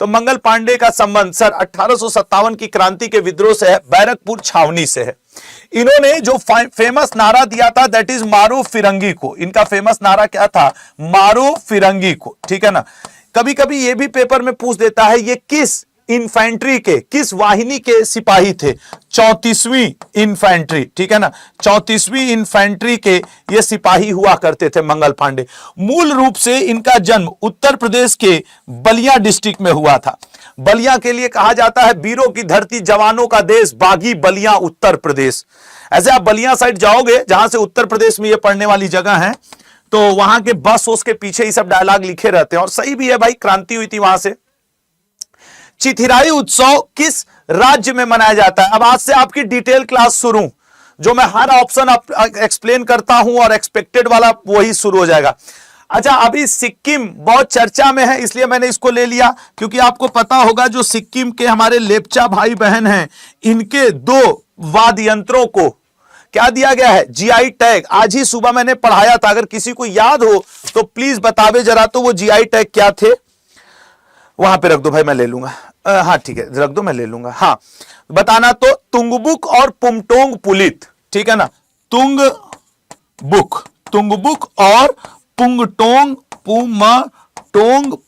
तो मंगल पांडे का संबंध सर 1857 की क्रांति के विद्रोह से है, बैरकपुर छावनी से है। इन्होंने जो फेमस नारा दिया था दैट इज मारो फिरंगी को, इनका फेमस नारा क्या था, मारो फिरंगी को, ठीक है ना। कभी कभी ये भी पेपर में पूछ देता है ये किस इन्फेंट्री के, किस वाहिनी के सिपाही थे, 34वीं इन्फेंट्री, ठीक है ना, 34वीं इन्फेंट्री के ये सिपाही हुआ करते थे मंगल पांडे। मूल रूप से इनका जन्म उत्तर प्रदेश के बलिया डिस्ट्रिक्ट में हुआ था। बलिया के लिए कहा जाता है वीरों की धरती, जवानों का देश, बागी बलिया उत्तर प्रदेश। ऐसे आप बलिया साइड जाओगे जहां से उत्तर प्रदेश में ये पढ़ने वाली जगह है, तो वहां के बस उसके पीछे ही सब डायलॉग लिखे रहते हैं, और सही भी है भाई, क्रांति हुई थी वहां से। चिथिराई उत्सव किस राज्य में मनाया जाता है? अब आज से आपकी डिटेल क्लास शुरू, जो मैं हर ऑप्शन एक्सप्लेन करता हूं और एक्सपेक्टेड वाला वही शुरू हो जाएगा। अच्छा, अभी सिक्किम बहुत चर्चा में है, इसलिए मैंने इसको ले लिया, क्योंकि आपको पता होगा जो सिक्किम के हमारे लेपचा भाई बहन हैं, इनके 2 वाद्य यंत्रों को क्या दिया गया है, जीआई टैग। आज ही सुबह मैंने पढ़ाया था, अगर किसी को याद हो तो प्लीज बतावे जरा, तो वो जीआई टैग क्या थे। वहां पे रख दो भाई, मैं ले लूंगा। हाँ ठीक है, रख दो, मैं ले लूंगा। हाँ बताना तो तुंगबुक और पुमटोंग पुलित, ठीक है ना, तुंगबुक और पुमटोंग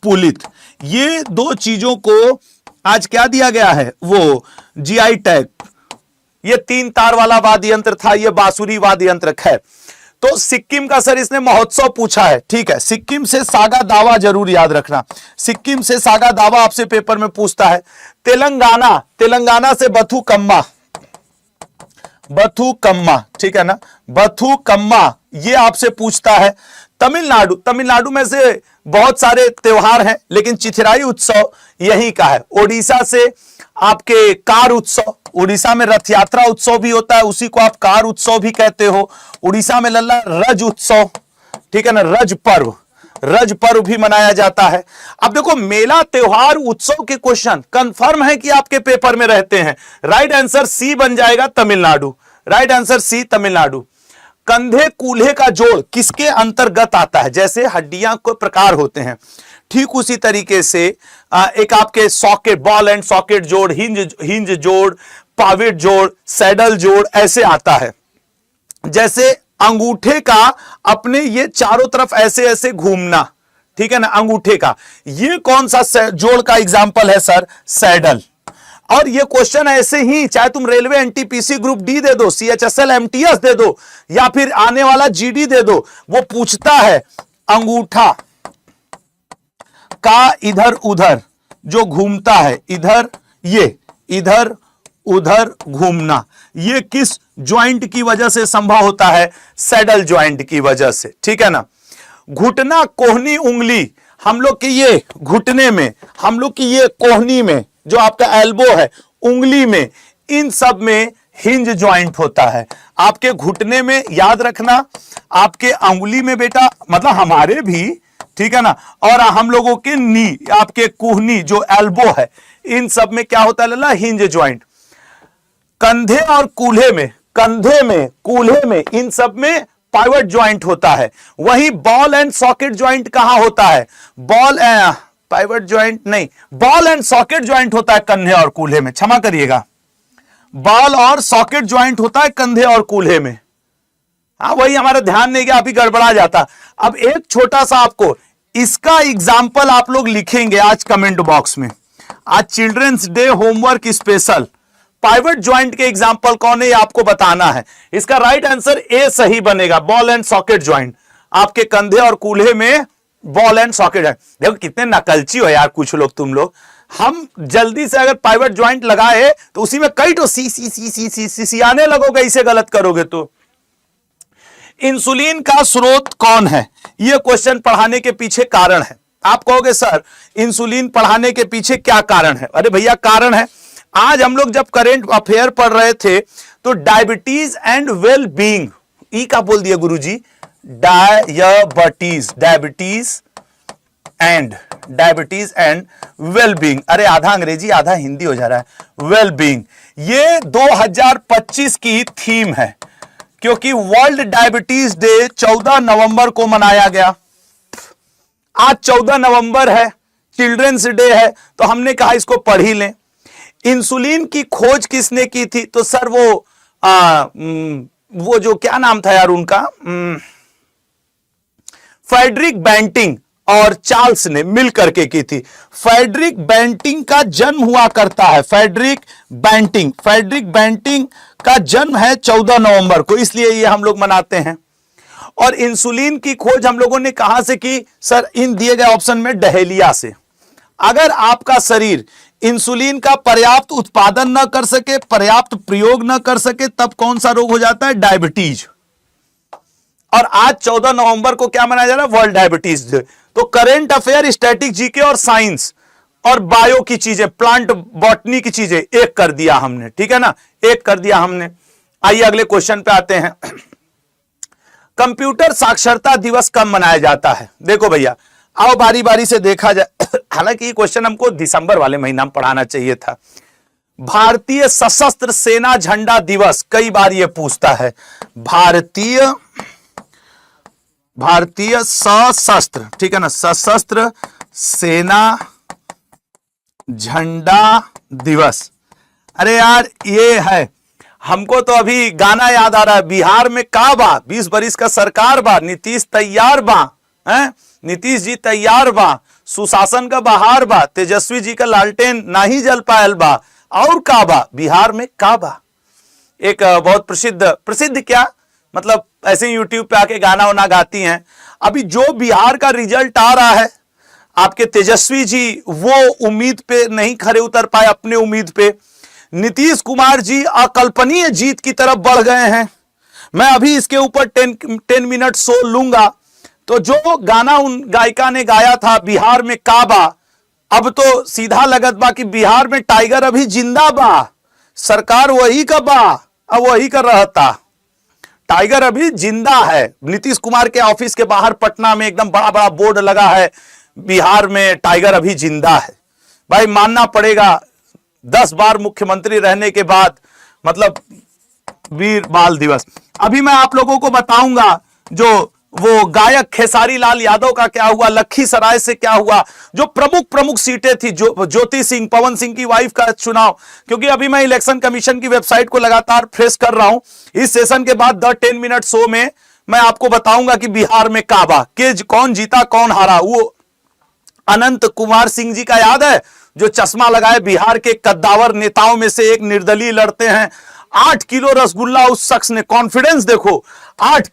पुलित, ये 2 चीजों को आज क्या दिया गया है, वो जीआई टैग। ये 3 तार वाला वाद्य यंत्र था, ये बांसुरी वाद्य यंत्र है। तो सिक्किम का सर इसने महोत्सव पूछा है, ठीक है। सिक्किम से सागा दावा जरूर याद रखना, सिक्किम से सागा दावा आपसे पेपर में पूछता है। तेलंगाना से बथुकम्मा, ठीक है ना, बथुकम्मा ये आपसे पूछता है। तमिलनाडु में से बहुत सारे त्योहार हैं, लेकिन चिथिराई उत्सव यहीं का है। ओडिशा से आपके कार उत्सव, उड़ीसा में रथ यात्रा उत्सव भी होता है, उसी को आप कार उत्सव भी कहते हो। उड़ीसा में लल्ला रज उत्सव, ठीक है ना, रज पर्व भी मनाया जाता है। अब देखो, मेला त्योहार उत्सव के क्वेश्चन कंफर्म है कि आपके पेपर में रहते हैं। राइट आंसर सी बन जाएगा Tamil Nadu, right answer C Tamil Nadu. कंधे कूल्हे का जोड़ किसके अंतर्गत आता है? जैसे हड्डियां को प्रकार होते हैं, ठीक उसी तरीके से एक आपके सॉकेट, बॉल एंड सॉकेट जोड़, हिंज जोड़, पाविट जोड़, सैडल जोड़, ऐसे आता है। जैसे अंगूठे का अपने ये चारों तरफ ऐसे ऐसे घूमना, ठीक है ना, अंगूठे का, ये कौन सा जोड़ का एग्जाम्पल है सर? सैडल। और ये क्वेश्चन ऐसे ही, चाहे तुम रेलवे एनटीपीसी ग्रुप डी दे दो, सीएचएसएल एमटीएस दे दो, या फिर आने वाला जीडी दे दो, वो पूछता है अंगूठा का इधर उधर जो घूमता है, इधर उधर घूमना, ये किस ज्वाइंट की वजह से संभव होता है? सैडल ज्वाइंट की वजह से, ठीक है ना। घुटना, कोहनी, उंगली, हम लोग के ये घुटने में, हम लोग की ये कोहनी में, जो आपका एल्बो है, उंगली में, इन सब में हिंज ज्वाइंट होता है। आपके घुटने में याद रखना, आपके अंगुली में बेटा, मतलब हमारे भी, ठीक है ना, और हम लोगों के नी, आपके कोहनी जो एल्बो है, इन सब में क्या होता है लल्ला? Hinge joint. कंधे और कूल्हे में, कूल्हे में, इन सब में पाइवट ज्वाइंट होता है। वहीं बॉल एंड सॉकेट ज्वाइंट कहां होता है? पाइवट ज्वाइंट नहीं, बॉल एंड सॉकेट ज्वाइंट होता है कंधे और कूल्हे में, क्षमा करिएगा, बॉल और सॉकेट ज्वाइंट होता है कंधे और कूल्हे में। हाँ, वही हमारा ध्यान नहीं गया, अभी गड़बड़ा जाता। अब एक छोटा सा आपको इसका एग्जाम्पल आप लोग लिखेंगे आज कमेंट बॉक्स में। आज children's day homework special, pivot joint के एग्जाम्पल कौन है आपको बताना है। इसका राइट आंसर ए सही बनेगा, बॉल एंड सॉकेट ज्वाइंट। आपके कंधे और कूल्हे में बॉल एंड सॉकेट ज्वाइंट। देखो कितने नकलची हो यार कुछ लोग, तुम लोग। हम जल्दी से अगर पाइवट ज्वाइंट लगाए तो उसी में कई तो सी आने लगोगे, इसे गलत करोगे तो। इंसुलिन का स्रोत कौन है? यह क्वेश्चन पढ़ाने के पीछे कारण है। आप कहोगे सर इंसुलिन पढ़ाने के पीछे क्या कारण है? अरे भैया कारण है, आज हम लोग जब करेंट अफेयर पढ़ रहे थे तो डायबिटीज एंड वेल बीइंग, ई का बोल दिया गुरुजी, डायबिटीज एंड वेल बीइंग। अरे आधा अंग्रेजी आधा हिंदी हो जा रहा है। वेल बीइंग ये 2025 की थीम है, क्योंकि वर्ल्ड डायबिटीज डे 14 नवंबर को मनाया गया। आज 14 नवंबर है, चिल्ड्रंस डे है तो हमने कहा इसको पढ़ ही लें। इंसुलिन की खोज किसने की थी? तो सर वो जो क्या नाम था यार उनका, फ्रेडरिक बैंटिंग और चार्ल्स ने मिलकर के की थी। फ्रेडरिक बैंटिंग का जन्म हुआ करता है, फ्रेडरिक बैंटिंग का जन्म है 14 नवंबर को, इसलिए ये हम लोग मनाते हैं। और इंसुलिन की खोज हम लोगों ने कहां से की? सर इन दिए गए ऑप्शन में डहेलिया से। अगर आपका शरीर इंसुलिन का पर्याप्त उत्पादन न कर सके, पर्याप्त प्रयोग न कर सके, तब कौन सा रोग हो जाता है? डायबिटीज। और आज 14 नवंबर को क्या मनाया जा रहा है? World diabetes day. तो करेंट अफेयर, स्टैटिक जीके और साइंस और बायो की चीजें, प्लांट बॉटनी की चीजें एक कर दिया हमने, ठीक है ना, एक कर दिया हमने। आइए अगले क्वेश्चन पे आते हैं। कंप्यूटर साक्षरता दिवस कब मनाया जाता है? देखो भैया, आओ बारी बारी से देखा जाए। हालांकि ये क्वेश्चन हमको दिसंबर वाले महीना में पढ़ाना चाहिए था। भारतीय सशस्त्र सेना झंडा दिवस, कई बार ये पूछता है। भारतीय सशस्त्र, ठीक है ना, सशस्त्र सेना झंडा दिवस। अरे यार ये है, हमको तो अभी गाना याद आ रहा है, बिहार में का बा, 20 बरिस का सरकार बा, नीतीश तैयार बा, हैं? नीतीश जी तैयार बा, सुशासन का बहार बा, तेजस्वी जी का लालटेन नहीं जल पायल बा, और का बा, बिहार में का बा। एक बहुत प्रसिद्ध क्या मतलब ऐसे यूट्यूब पे आके गाना वाना गाती हैं। अभी जो बिहार का रिजल्ट आ रहा है, आपके तेजस्वी जी वो उम्मीद पे नहीं खरे उतर पाए, अपने उम्मीद पे। नीतीश कुमार जी अकल्पनीय जीत की तरफ बढ़ गए हैं। मैं अभी इसके ऊपर 10 मिनट शो लूंगा। तो जो गाना उन गायिका ने गाया था, बिहार में काबा, अब तो सीधा लगत बा कि बिहार में टाइगर अभी जिंदा बा, सरकार वही का बा, अब वही कर रहा था, टाइगर अभी जिंदा है। नीतीश कुमार के ऑफिस के बाहर पटना में एकदम बड़ा बड़ा बोर्ड लगा है, बिहार में टाइगर अभी जिंदा है। भाई मानना पड़ेगा, 10 बार मुख्यमंत्री रहने के बाद, मतलब वीर बाल दिवस। अभी मैं आप लोगों को बताऊंगा जो वो गायक खेसारी लाल यादव का क्या हुआ, लखीसराय से क्या हुआ, जो प्रमुख सीटें थी, जो ज्योति सिंह, पवन सिंह की वाइफ का चुनाव। क्योंकि अभी मैं इलेक्शन कमीशन की वेबसाइट को लगातार फ्रेश कर रहा हूं। इस सेशन के बाद द 10 मिनट शो में मैं आपको बताऊंगा कि बिहार में काबा के कौन जीता कौन हारा। वो अनंत कुमार सिंह जी का याद है, जो चश्मा लगाए, बिहार के कद्दावर नेताओं में से एक निर्दलीय लड़ते हैं। 8 किलो रसगुल्ला उस शख्स ने, कॉन्फिडेंस देखो, 8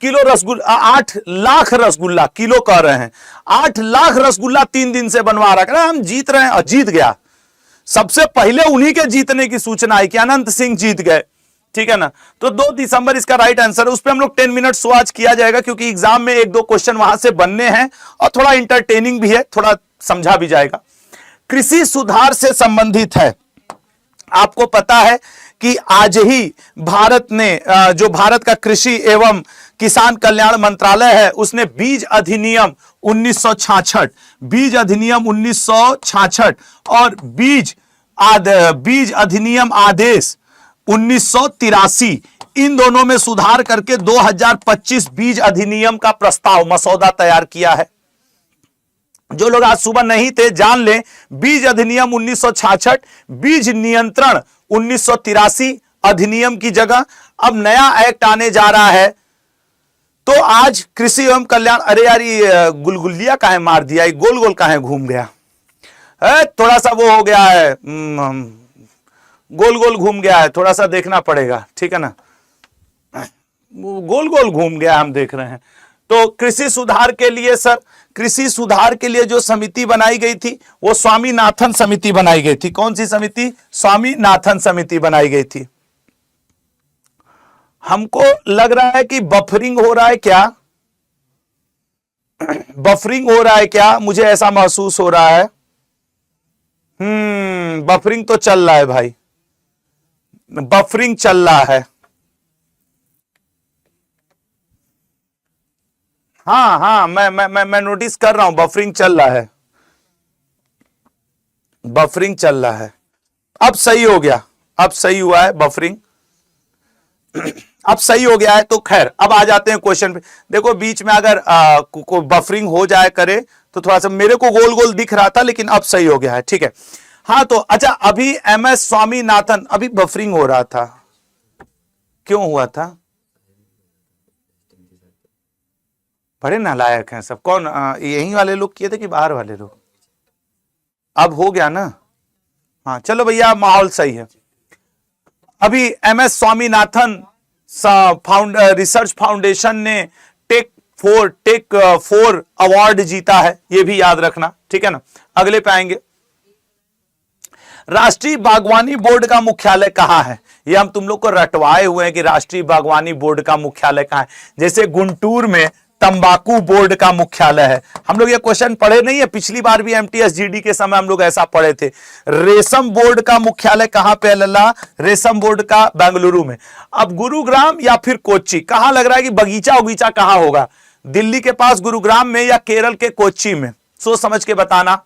लाख रसगुल्ला, किलो कह रहे हैं, 8 लाख रसगुल्ला 3 दिन से बनवा रहा है। हम जीत रहे हैं, और जीत गया। सबसे पहले उन्हीं के जीतने की सूचना आई कि अनंत सिंह जीत गए, ठीक है ना। तो 2 दिसंबर इसका राइट आंसर है। उस पर हम लोग 10 मिनट शो आज किया जाएगा, क्योंकि एग्जाम में 1-2 क्वेश्चन वहां से बनने हैं और थोड़ा इंटरटेनिंग भी है, थोड़ा समझा भी जाएगा। कृषि सुधार से संबंधित है। आपको पता है कि आज ही भारत ने, जो भारत का कृषि एवं किसान कल्याण मंत्रालय है, उसने बीज अधिनियम 1966, बीज अधिनियम 1966 और बीज अधिनियम आदेश 1983, इन दोनों में सुधार करके 2025 बीज अधिनियम का प्रस्ताव, मसौदा तैयार किया है। जो लोग आज सुबह नहीं थे, जान लें, बीज अधिनियम 1966, बीज नियंत्रण 1983 अधिनियम की जगह अब नया एक्ट आने जा रहा है। तो आज कृषि एवं कल्याण, अरे यार ये गुलगुलिया काहे मार दिया, ये गोल गोल काहे घूम गया है, थोड़ा सा वो हो गया है, गोल गोल घूम गया है, थोड़ा सा देखना पड़ेगा, ठीक है ना, गोल गोल घूम गया, हम देख रहे हैं। तो कृषि सुधार के लिए सर, कृषि सुधार के लिए जो समिति बनाई गई थी, वो स्वामीनाथन समिति बनाई गई थी। कौन सी समिति? स्वामीनाथन समिति बनाई गई थी। हमको लग रहा है कि बफरिंग हो रहा है क्या, बफरिंग हो रहा है क्या, मुझे ऐसा महसूस हो रहा है। बफरिंग तो चल रहा है भाई, बफरिंग चल रहा है। हाँ, मैं नोटिस कर रहा हूं, बफरिंग चल रहा है, बफरिंग चल रहा है। अब सही हो गया, अब सही हुआ है बफरिंग। अब सही हो गया है। तो खैर अब आ जाते हैं क्वेश्चन पे। देखो बीच में अगर को बफरिंग हो जाए करे तो थोड़ा सा, मेरे को गोल गोल दिख रहा था लेकिन अब सही हो गया है, ठीक है। हाँ तो अच्छा, अभी MS स्वामीनाथन, अभी बफरिंग हो रहा था, क्यों हुआ था? बड़े नालायक हैं सब। कौन यही वाले लोग किए थे कि बाहर वाले लोग? अब हो गया ना? हाँ चलो भैया, माहौल सही है। अभी MS स्वामीनाथन रिसर्च फाउंडेशन ने टेक फोर अवार्ड जीता है, ये भी याद रखना, ठीक है ना। अगले पे आएंगे। राष्ट्रीय बागवानी बोर्ड का मुख्यालय कहां है? ये हम तुम लोग को रटवाए हुए हैं कि राष्ट्रीय बागवानी बोर्ड का मुख्यालय कहां है। जैसे गुंटूर में तंबाकू बोर्ड का मुख्यालय है। हम लोग ये क्वेश्चन पढ़े नहीं है, पिछली बार भी MTS GD के समय हम लोग ऐसा पढ़े थे। रेशम बोर्ड का मुख्यालय कहां पे लल्ला? रेशम बोर्ड का बेंगलुरु में। अब गुरुग्राम या फिर कोच्चि, कहां लग रहा है कि बगीचा उगीचा कहां होगा? दिल्ली के पास गुरुग्राम में या केरल के कोच्चि में? सोच समझ के बताना।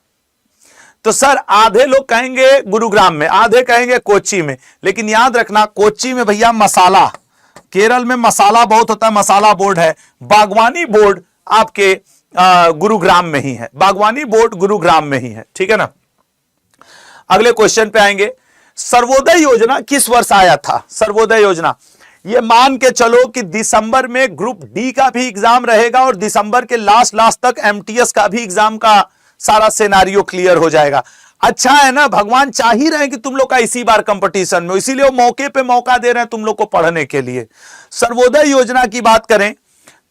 तो सर आधे लोग कहेंगे गुरुग्राम में, आधे कहेंगे कोच्चि में, लेकिन याद रखना कोच्चि में भैया मसाला, केरल में मसाला बहुत होता है, मसाला बोर्ड है। बागवानी बोर्ड आपके गुरुग्राम में ही है, बागवानी बोर्ड गुरुग्राम में ही है, ठीक है ना। अगले क्वेश्चन पे आएंगे। सर्वोदय योजना किस वर्ष आया था? सर्वोदय योजना, ये मान के चलो कि दिसंबर में ग्रुप डी का भी एग्जाम रहेगा और दिसंबर के लास्ट तक MTS का भी एग्जाम का सारा सिनेरियो क्लियर हो जाएगा। अच्छा है ना, भगवान चाह ही रहे हैं कि तुम लोग का इसी बार कंपटीशन में, इसीलिए वो मौके पे मौका दे रहे हैं तुम लोग को पढ़ने के लिए। सर्वोदय योजना की बात करें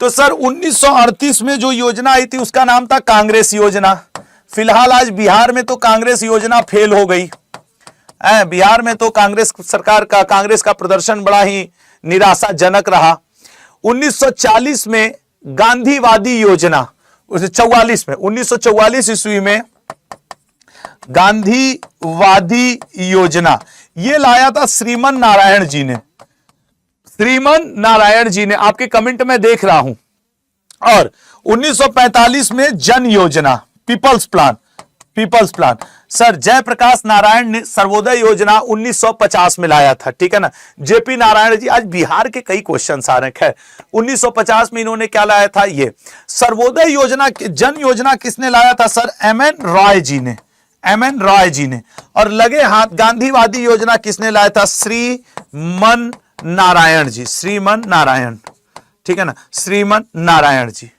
तो सर 1938 में जो योजना आई थी उसका नाम था कांग्रेस योजना। फिलहाल आज बिहार में तो कांग्रेस योजना फेल हो गई। बिहार में तो कांग्रेस सरकार का, कांग्रेस का प्रदर्शन बड़ा ही निराशाजनक रहा। 1940 में गांधीवादी योजना, 1944 ईस्वी में गांधीवादी योजना, ये लाया था श्रीमन नारायण जी ने। श्रीमन नारायण जी ने, आपके कमेंट में देख रहा हूं। और 1945 में जन योजना, people's plan, people's plan sir Jayaprakash Narayan ने सर्वोदय योजना 1950 में लाया था, ठीक है ना। JP नारायण जी, आज बिहार के कई क्वेश्चन आ रहे हैं। 1950 में इन्होंने क्या लाया था? ये सर्वोदय योजना, जन योजना किसने लाया था सर? MN रॉय जी ने, MN रॉय जी ने। और लगे हाथ गांधीवादी योजना किसने लाया था? श्रीमन नारायण जी, श्रीमन नारायण, ठीक है ना, श्रीमन नारायण जी।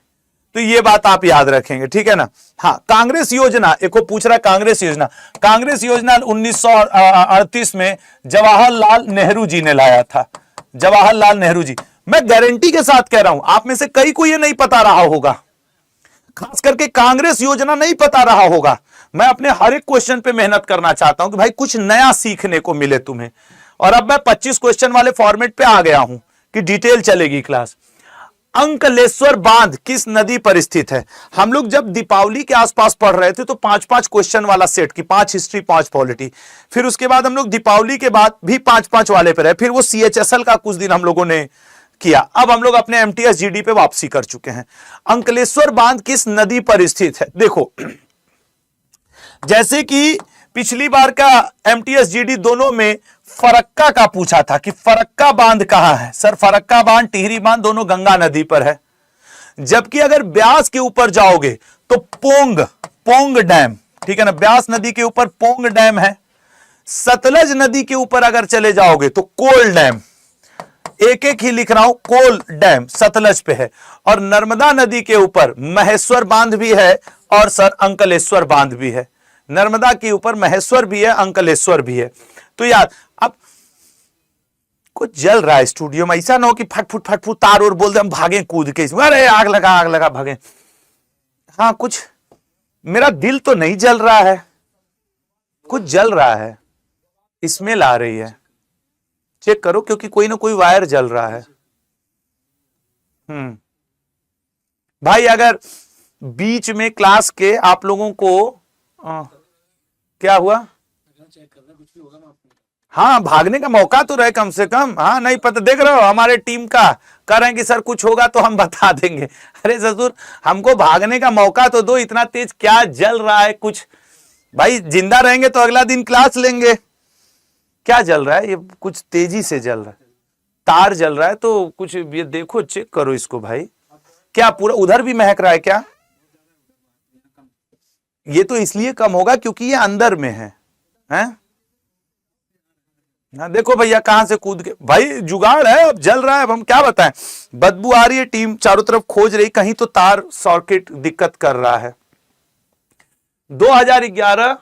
तो ये बात आप याद रखेंगे, ठीक है ना। हाँ, कांग्रेस योजना, एक को पूछ रहा है कांग्रेस योजना। कांग्रेस योजना 1938 में जवाहरलाल नेहरू जी ने लाया था, जवाहरलाल नेहरू जी। मैं गारंटी के साथ कह रहा हूं, आप में से कई को ये नहीं पता रहा होगा, खास करके कांग्रेस योजना नहीं पता रहा होगा। मैं अपने हर एक क्वेश्चन पे मेहनत करना चाहता हूं कि भाई कुछ नया सीखने को मिले तुम्हें। और अब मैं 25 क्वेश्चन वाले फॉर्मेट पे आ गया हूं कि डिटेल चलेगी क्लास। अंकलेश्वर बांध किस नदी पर स्थित है? हम लोग जब दीपावली के आसपास पढ़ रहे थे तो 5-5 क्वेश्चन वाला सेट की, 5 हिस्ट्री 5 पॉलिटी, फिर उसके बाद हम लोग दीपावली के बाद भी 5-5 वाले पे रहे, फिर वो CHSL का कुछ दिन हम लोगों ने किया। अब हम लोग अपने MTS GD पे वापसी कर चुके हैं। अंकलेश्वर बांध किस नदी पर स्थित है? देखो जैसे कि पिछली बार का MTS GD दोनों में फरक्का का पूछा था कि फरक्का बांध कहां है? सर फरक्का बांध, टिहरी बांध दोनों गंगा नदी पर है। जबकि अगर ब्यास के ऊपर जाओगे तो पोंग डैम, ठीक है ना, ब्यास नदी के ऊपर पोंग डैम है। सतलज नदी के ऊपर अगर चले जाओगे तो कोल डैम, एक एक ही लिख रहा हूं, कोल डैम सतलज पे है। और नर्मदा नदी के ऊपर महेश्वर बांध भी है और सर अंकलेश्वर बांध भी है। नर्मदा के ऊपर महेश्वर भी है, अंकलेश्वर भी है। तो यार अब कुछ जल रहा है स्टूडियो में, ऐसा ना हो कि फटफुट तार और बोल दे हम भागे कूद के, अरे आग लगा भागे। हाँ, कुछ मेरा दिल तो नहीं जल रहा है, कुछ जल रहा है, स्मेल आ रही है, चेक करो क्योंकि कोई ना कोई वायर जल रहा है। भाई अगर बीच में क्लास के आप लोगों को क्या हुआ? हाँ, भागने का मौका तो रहे कम से कम। हाँ, नहीं पता, देख रहे हो हमारे टीम का कह रहे हैं कि सर कुछ होगा तो हम बता देंगे। अरे ससुर, हमको भागने का मौका तो दो, इतना तेज क्या जल रहा है कुछ? भाई जिंदा रहेंगे तो अगला दिन क्लास लेंगे। क्या जल रहा है? ये कुछ तेजी से जल रहा है। तार जल रहा है तो कुछ ये देखो, चेक करो इसको भाई, क्या पूरा उधर भी महक रहा है क्या? ये तो इसलिए कम होगा क्योंकि ये अंदर में है, हैं? ना देखो भैया कहां से कूद के, भाई जुगाड़ है, अब जल रहा है, अब हम क्या बताएं। बदबू आ रही है, टीम चारों तरफ खोज रही, कहीं तो तार सर्किट दिक्कत कर रहा है। 2011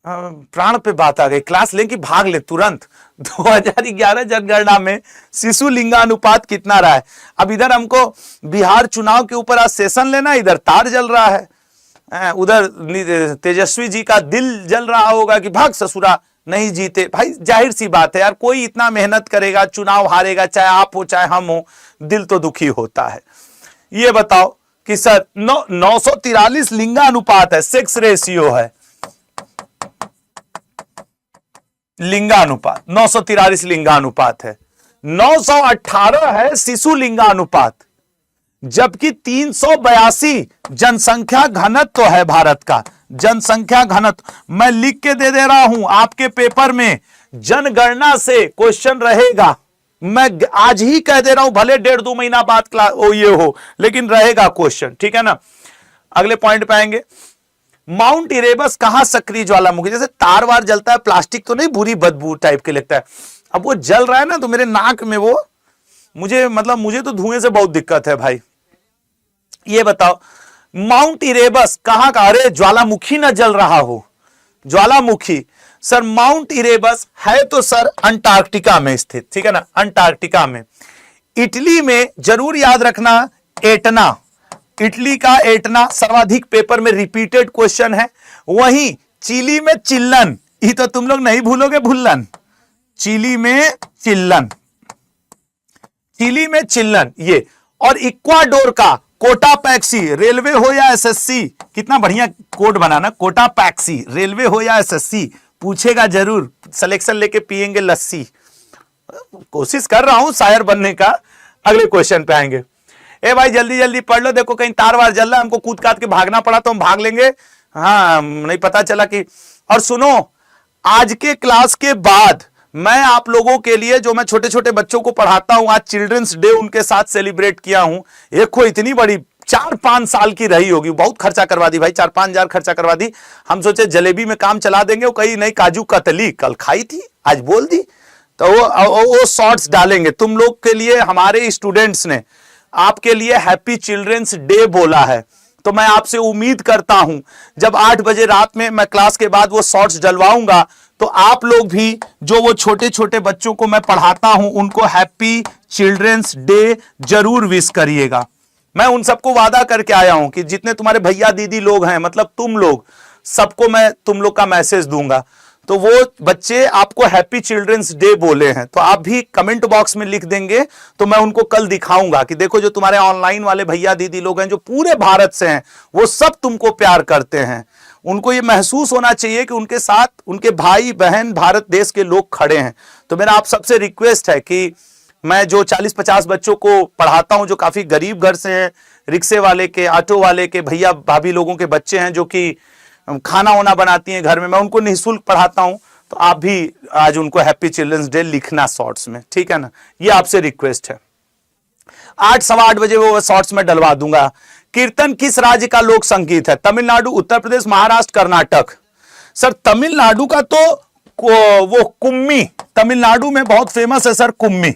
प्राण पे बात आ गई, क्लास लें कि भाग ले तुरंत। 2011 जनगणना में शिशु लिंगानुपात कितना रहा है? अब इधर हमको बिहार चुनाव के ऊपर आज सेशन लेना, इधर तार जल रहा है, उधर तेजस्वी जी का दिल जल रहा होगा कि भाग ससुरा नहीं जीते। भाई जाहिर सी बात है यार, कोई इतना मेहनत करेगा, चुनाव हारेगा, चाहे आप हो चाहे हम हो, दिल तो दुखी होता है। ये बताओ कि सर 943 लिंगानुपात है, सेक्स रेशियो है, लिंगानुपात 943 लिंगानुपात है, 918 है शिशु लिंगानुपात, जबकि 382 जनसंख्या घनत्व है भारत का। जनसंख्या घनत्व मैं लिख के दे रहा हूं, आपके पेपर में जनगणना से क्वेश्चन रहेगा, मैं आज ही कह दे रहा हूं, भले 1.5-2 महीना बाद क्लास ये हो, लेकिन रहेगा क्वेश्चन, ठीक है ना। अगले पॉइंट पे आएंगे। माउंट इरेबस कहां सक्रिय ज्वालामुखी? जैसे तार वार जलता है, प्लास्टिक तो नहीं, बुरी बदबू टाइप के लगता है, अब वो जल रहा है ना, तो मेरे नाक में वो मुझे तो धुएं से बहुत दिक्कत है भाई। ये बताओ माउंट इरेबस कहां का? अरे ज्वालामुखी ना जल रहा हो, ज्वालामुखी। सर माउंट इरेबस है तो सर अंटार्कटिका में स्थित, ठीक है ना, अंटार्कटिका में। इटली में जरूर याद रखना, एटना, इटली का एटना सर्वाधिक पेपर में रिपीटेड क्वेश्चन है। वहीं चिली में चिल्लन, ये तो तुम लोग नहीं भूलोगे, भुल्लन, चिली में चिल्लन, चिली में चिल्लन ये। और इक्वाडोर का कोटापैक्सी, रेलवे हो या एसएससी, कितना बढ़िया कोड बनाना, कोटापैक्सी, रेलवे हो या एसएससी, पूछेगा जरूर, सिलेक्शन लेके पिएंगे लस्सी। कोशिश कर रहा हूं शायर बनने का। अगले क्वेश्चन पे आएंगे। ए भाई जल्दी जल्दी पढ़ लो, देखो कहीं तार वार जल रहा है, हमको कूद काट के भागना पड़ा तो हम भाग लेंगे, हाँ नहीं पता चला कि। और सुनो, आज के क्लास के बाद मैं आप लोगों के लिए, जो मैं छोटे छोटे बच्चों को पढ़ाता हूं, आज चिल्ड्रंस डे उनके साथ सेलिब्रेट किया हूं। एक को इतनी बड़ी 4-5 साल की रही होगी, बहुत खर्चा करवा दी भाई, 4-5 हजार खर्चा करवा दी। हम सोचे जलेबी में काम चला देंगे, वो कहीं नहीं, काजू कतली कल खाई थी आज बोल दी, तो वो शॉर्ट्स डालेंगे तुम लोग के लिए। हमारे स्टूडेंट्स ने आपके लिए हैप्पी चिल्ड्रंस डे बोला है, तो मैं आपसे उम्मीद करता हूं जब 8 बजे रात में मैं क्लास के बाद वो शॉर्ट्स डलवाऊंगा, तो आप लोग भी, जो वो छोटे छोटे बच्चों को मैं पढ़ाता हूं, उनको हैप्पी चिल्ड्रंस डे जरूर विश करिएगा। मैं उन सबको वादा करके आया हूं कि जितने तुम्हारे भैया दीदी लोग हैं, मतलब तुम लोग, सबको मैं तुम लोग का मैसेज दूंगा, तो वो बच्चे आपको हैप्पी चिल्ड्रंस डे बोले हैं, तो आप भी कमेंट बॉक्स में लिख देंगे, तो मैं उनको कल दिखाऊंगा कि देखो जो तुम्हारे ऑनलाइन वाले भैया दीदी लोग हैं, जो पूरे भारत से हैं, वो सब तुमको प्यार करते हैं। उनको ये महसूस होना चाहिए कि उनके साथ उनके भाई बहन भारत देश के लोग खड़े हैं। तो मेरा आप सबसे रिक्वेस्ट है कि मैं जो 40-50 बच्चों को पढ़ाता हूं, जो काफी गरीब घर से हैं, रिक्शे वाले के, ऑटो वाले के भैया भाभी लोगों के बच्चे हैं, जो कि खाना वाना बनाती हैं घर में, मैं उनको निःशुल्क पढ़ाता हूं, तो आप भी आज उनको हैप्पी चिल्ड्रंस डे लिखना शॉर्ट्स में, ठीक है ना, ये आपसे रिक्वेस्ट है। 8-8:15 बजे वो शॉर्ट्स में डलवा दूंगा। कीर्तन किस राज्य का लोक संगीत है? तमिलनाडु, उत्तर प्रदेश, महाराष्ट्र, कर्नाटक। सर तमिलनाडु का तो वो कुम्मी, तमिलनाडु में बहुत फेमस है सर कुम्मी।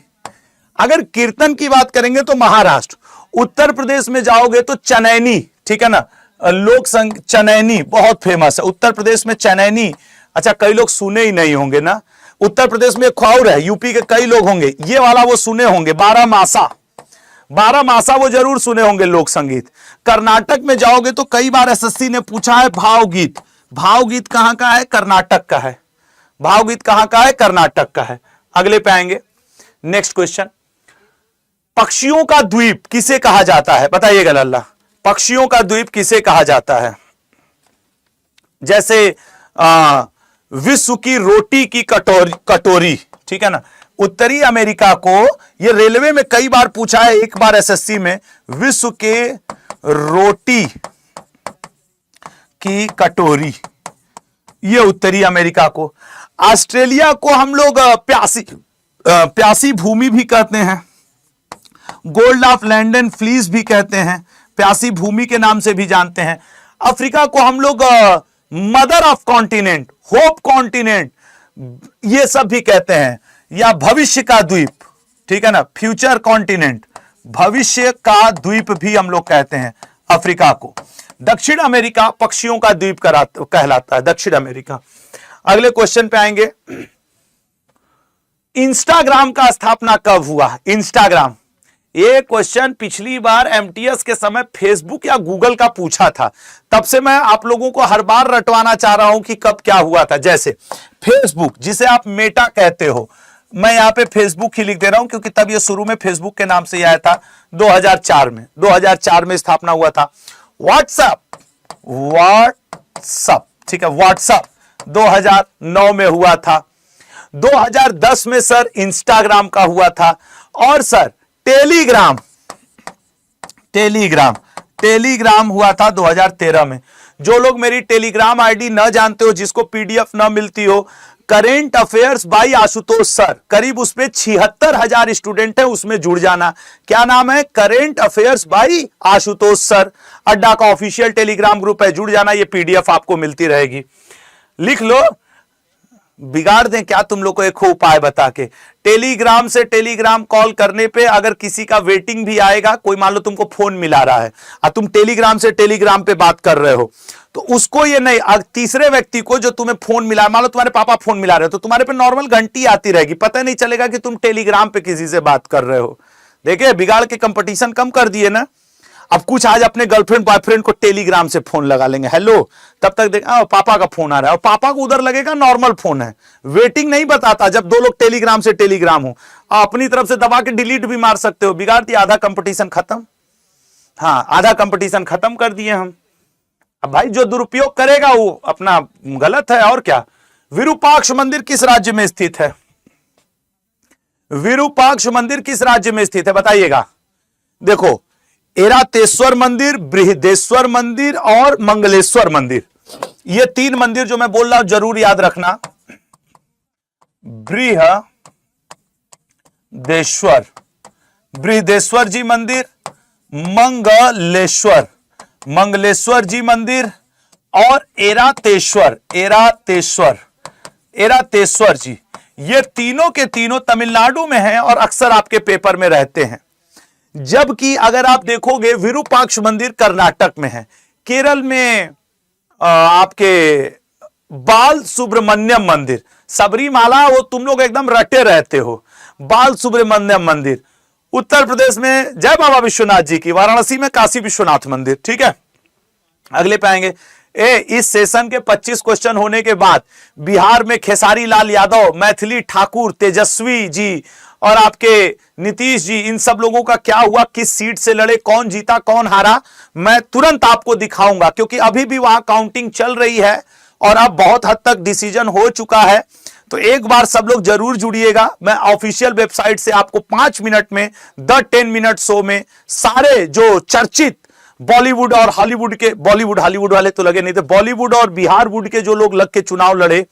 अगर कीर्तन की बात करेंगे तो महाराष्ट्र, उत्तर प्रदेश में जाओगे तो चनैनी, ठीक है ना, लोक संग चनैनी बहुत फेमस है उत्तर प्रदेश में, चनैनी। अच्छा कई लोग सुने ही नहीं होंगे ना, उत्तर प्रदेश में एक और है, यूपी के कई लोग होंगे, ये वाला वो सुने होंगे, 12 मासा वो जरूर सुने होंगे लोक संगीत। कर्नाटक में जाओगे तो कई बार एसएससी ने पूछा है भावगीत, भावगीत कहां का है? कर्नाटक का है। भावगीत कहां का है? कर्नाटक का है। अगले पे आएंगे, नेक्स्ट क्वेश्चन। पक्षियों का द्वीप किसे कहा जाता है? बताइएगा लल्ला, पक्षियों का द्वीप किसे कहा जाता है? जैसे विश्व की रोटी की कटोरी, ठीक है ना, उत्तरी अमेरिका को, ये रेलवे में कई बार पूछा है, एक बार एसएससी में, विश्व के रोटी की कटोरी, ये उत्तरी अमेरिका को। ऑस्ट्रेलिया को हम लोग प्यासी भूमि भी कहते हैं, gold of land and fleece भी कहते हैं, प्यासी भूमि के नाम से भी जानते हैं। अफ्रीका को हम लोग mother of continent, hope continent, ये सब भी कहते हैं, या भविष्य का द्वीप, ठीक है ना, फ्यूचर कॉन्टिनेंट, भविष्य का द्वीप भी हम लोग कहते हैं अफ्रीका को। दक्षिण अमेरिका पक्षियों का द्वीप कहलाता है, दक्षिण अमेरिका। अगले क्वेश्चन पे आएंगे, इंस्टाग्राम का स्थापना कब हुआ? इंस्टाग्राम, ये क्वेश्चन पिछली बार एमटीएस के समय फेसबुक या गूगल का पूछा था, तब से मैं आप लोगों को हर बार रटवाना चाह रहा हूं कि कब क्या हुआ था। जैसे फेसबुक, जिसे आप मेटा कहते हो, मैं यहां पे फेसबुक ही लिख दे रहा हूं क्योंकि तब ये शुरू में फेसबुक के नाम से ही आया था, 2004 में, 2004 में स्थापना हुआ था। व्हाट्सएप, ठीक है, व्हाट्सएप 2009 में हुआ था। 2010 में सर इंस्टाग्राम का हुआ था। और सर टेलीग्राम हुआ था 2013 में। जो लोग मेरी टेलीग्राम आईडी न जानते हो, जिसको पीडीएफ न मिलती हो, current affairs by Ashutosh sir, करीब उसमें 76,000 स्टूडेंट है, उसमें जुड़ जाना। क्या नाम है? Current affairs by Ashutosh sir, अड्डा का ऑफिशियल टेलीग्राम ग्रुप है, जुड़ जाना, ये पीडीएफ आपको मिलती रहेगी। लिख लो, बिगाड़ दें क्या तुम लोग को एक उपाय बता के। टेलीग्राम से टेलीग्राम कॉल करने पे अगर किसी का वेटिंग भी आएगा, कोई मान लो तुमको फोन मिला रहा है और तुम टेलीग्राम से टेलीग्राम पे बात कर रहे हो, तो उसको ये नहीं, तीसरे व्यक्ति को जो तुम्हें फोन मिला, मान लो तुम्हारे पापा फोन मिला रहे हो, तो तुम्हारे पे नॉर्मल घंटी आती रहेगी, पता नहीं चलेगा कि तुम टेलीग्राम पे किसी से बात कर रहे हो। देखिए बिगाड़ के कंपटीशन कम कर दिए ना। अब कुछ आज अपने गर्लफ्रेंड बॉयफ्रेंड को टेलीग्राम से फोन लगा लेंगे, हेलो, तब तक देख पापा का फोन आ रहा है, और पापा को उधर लगेगा नॉर्मल फोन है, वेटिंग नहीं बताता। जब दो लोग टेलीग्राम से टेलीग्राम हो, अपनी तरफ से दबा के डिलीट भी मार सकते हो। बिगाड़ दिया, आधा कंपटीशन खत्म। हाँ, आधा कंपटीशन खत्म कर दिए हम। अब भाई जो दुरुपयोग करेगा वो अपना गलत है, और क्या। विरूपाक्ष मंदिर किस राज्य में स्थित है? विरूपाक्ष मंदिर किस राज्य में स्थित है बताइएगा। देखो, एरातेश्वर मंदिर, बृहदेश्वर मंदिर और मंगलेश्वर मंदिर, ये तीन मंदिर जो मैं बोल रहा हूं जरूर याद रखना। बृहदेश्वर जी मंदिर, मंगलेश्वर जी मंदिर और एरातेश्वर जी, ये तीनों के तीनों तमिलनाडु में हैं और अक्सर आपके पेपर में रहते हैं। जबकि अगर आप देखोगे विरूपाक्ष मंदिर कर्नाटक में है। केरल में आपके बाल सुब्रमण्यम मंदिर, सबरीमाला वो तुम लोग एकदम रटे रहते हो, बाल सुब्रमण्यम मंदिर। उत्तर प्रदेश में जय बाबा विश्वनाथ जी की, वाराणसी में काशी विश्वनाथ मंदिर। ठीक है, अगले पे आएंगे। इस सेशन के 25 क्वेश्चन होने के बाद बिहार में खेसारी लाल यादव, मैथिली ठाकुर, तेजस्वी जी और आपके नीतीश जी, इन सब लोगों का क्या हुआ, किस सीट से लड़े, कौन जीता कौन हारा, मैं तुरंत आपको दिखाऊंगा, क्योंकि अभी भी वहां काउंटिंग चल रही है और अब बहुत हद तक डिसीजन हो चुका है। तो एक बार सब लोग जरूर जुड़िएगा। मैं ऑफिशियल वेबसाइट से आपको 5 मिनट में द 10 मिनट शो में सारे जो चर्चित बॉलीवुड और हॉलीवुड के, बॉलीवुड हॉलीवुड वाले तो लगे नहीं थे, बॉलीवुड और बिहार वुड के जो लोग लग के चुनाव लड़े,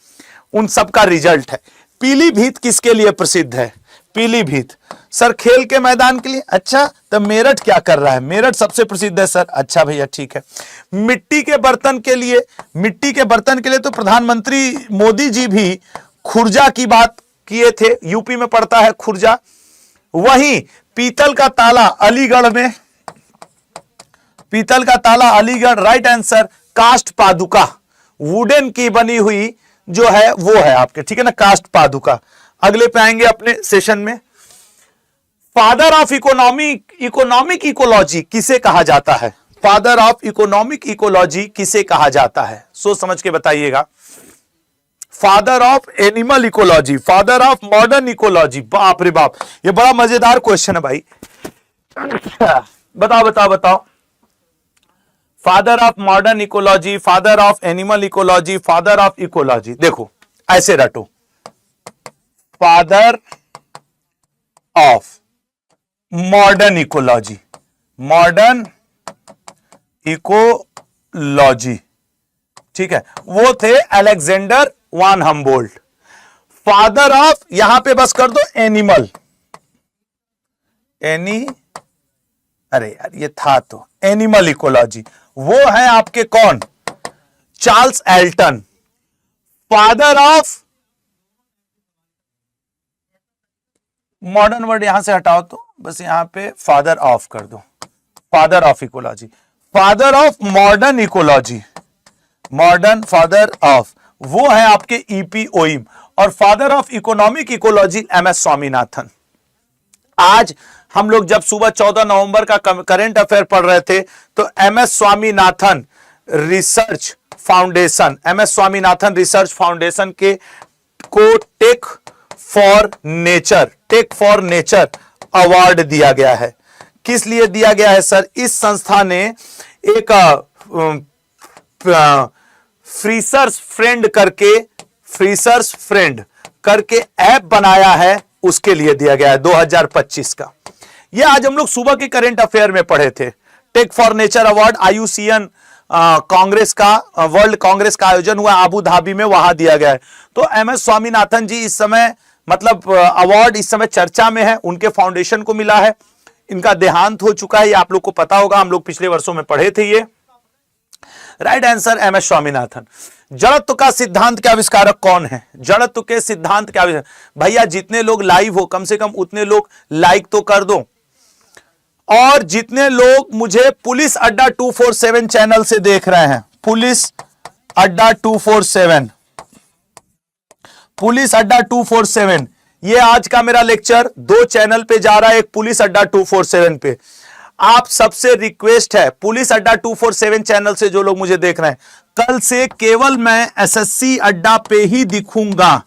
उन सब का रिजल्ट है। पीलीभीत किसके लिए प्रसिद्ध है? पीलीभीत सर खेल के मैदान के लिए। अच्छा, तो मेरठ क्या कर रहा है? मेरठ सबसे प्रसिद्ध है सर। अच्छा भैया, ठीक है। मिट्टी के बर्तन के लिए, तो प्रधानमंत्री मोदी जी भी खुर्जा की बात किए थे, यूपी में पड़ता है खुर्जा। वहीं पीतल का ताला अलीगढ़, राइट आंसर। कास्ट पादुका, वुडन की बनी हुई जो है वो है आपके, ठीक है ना, कास्ट पादुका। अगले पे आएंगे अपने सेशन में। फादर ऑफ इकोनॉमिक इकोलॉजी किसे कहा जाता है? फादर ऑफ इकोनॉमिक इकोलॉजी किसे कहा जाता है? सोच समझ के बताइएगा। Father of animal ecology, father of modern ecology. बाप रे बाप, ये बड़ा मजेदार क्वेश्चन है भाई। बताओ। Father of modern ecology, father of animal ecology, father of ecology. देखो ऐसे रटो, फादर ऑफ मॉडर्न इकोलॉजी, ठीक है, वो थे Alexander one Humboldt. Father of, यहां पे बस कर दो एनिमल, अरे यार ये था तो एनिमल इकोलॉजी, वो है आपके कौन, Charles Elton. Father of, modern word यहां से हटाओ तो बस यहां पे फादर ऑफ कर दो, father of ecology, father of modern ecology, modern father of, वो है आपके ईपी ओइम। और father of economic ecology MS Swaminathan. आज हम लोग जब सुबह 14 नवंबर का करंट अफेयर पढ़ रहे थे तो MS Swaminathan research foundation, MS Swaminathan research foundation के को टेक फॉर नेचर अवार्ड दिया गया है। किस लिए दिया गया है सर? इस संस्था ने एक फ्रीसर्स फ्रेंड करके ऐप बनाया है, उसके लिए दिया गया है 2025 का। ये आज हम लोग सुबह के करंट अफेयर में पढ़े थे। Tech for nature award IUCN congress का, वर्ल्ड कांग्रेस का आयोजन हुआ अबू धाबी में, वहां दिया गया है। तो एमएस स्वामीनाथन जी इस समय मतलब अवार्ड इस समय चर्चा में है, उनके फाउंडेशन को मिला है। इनका देहांत हो चुका है, ये आप लोग को पता होगा, हम लोग पिछले वर्षों में पढ़े थे ये। Right answer MS Swaminathan. जड़त्व का सिद्धांत के आविष्कारक कौन है? जड़त्व के सिद्धांत के आविष्कारक, भैया जितने लोग लाइव हो कम से कम उतने लोग लाइक तो कर दो, और जितने लोग मुझे पुलिस अड्डा 247 चैनल से देख रहे हैं, पुलिस अड्डा 247, पुलिस अड्डा 247, ये आज का मेरा लेक्चर 2 चैनल पे जा रहा है, एक पुलिस अड्डा 247 पे। आप सबसे रिक्वेस्ट है, पुलिस अड्डा 247 चैनल से जो लोग मुझे देख रहे हैं, कल से केवल मैं एसएससी अड्डा पे ही दिखूंगा,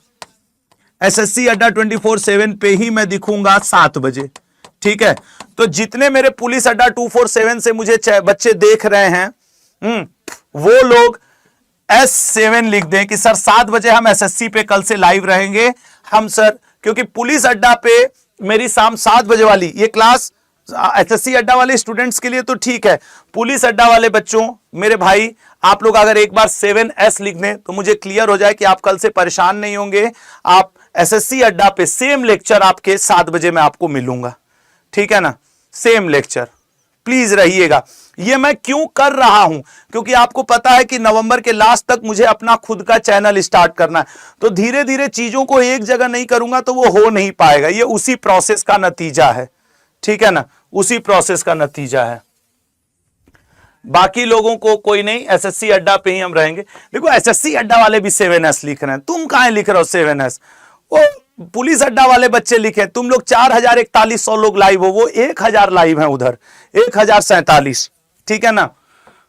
एसएससी अड्डा 24/7 पे ही मैं दिखूंगा 7 बजे, ठीक है? तो जितने मेरे पुलिस अड्डा 247 से मुझे बच्चे देख रहे हैं, वो लोग S7 लिख दें कि सर 7 बजे हम एसएससी पे कल से लाइव रहेंगे हम सर, क्योंकि पुलिस अड्डा पे मेरी शाम 7 बजे वाली ये क्लास एसएससी अड्डा वाले स्टूडेंट्स के लिए तो ठीक है, पुलिस अड्डा वाले बच्चों, मेरे भाई, आप लोग अगर एक बार 7S लिख दें तो मुझे क्लियर हो जाए कि आप कल से परेशान नहीं होंगे। आप एसएससी अड्डा पे सेम लेक्चर आपके 7 बजे मैं आपको मिलूंगा, ठीक है ना? सेम लेक्चर, प्लीज रहिएगा। ये मैं क्यों कर रहा हूं? क्योंकि आपको पता है कि नवंबर के लास्ट तक मुझे अपना खुद का चैनल स्टार्ट करना है, तो धीरे धीरे चीजों को एक जगह नहीं करूंगा तो वो हो नहीं पाएगा। ये उसी प्रोसेस का नतीजा है, ठीक है ना? उसी प्रोसेस का नतीजा है। बाकी लोगों को कोई नहीं, एसएससी अड्डा पे ही हम रहेंगे। देखो एसएससी अड्डा वाले भी 7S लिख रहे हैं, तुम कहां लिख रहे हो 7S? वो पुलिस अड्डा वाले बच्चे लिखे, तुम लोग 4041 लोग लाइव हो, वो 1000 लाइव हैं उधर, 1047, ठीक है ना?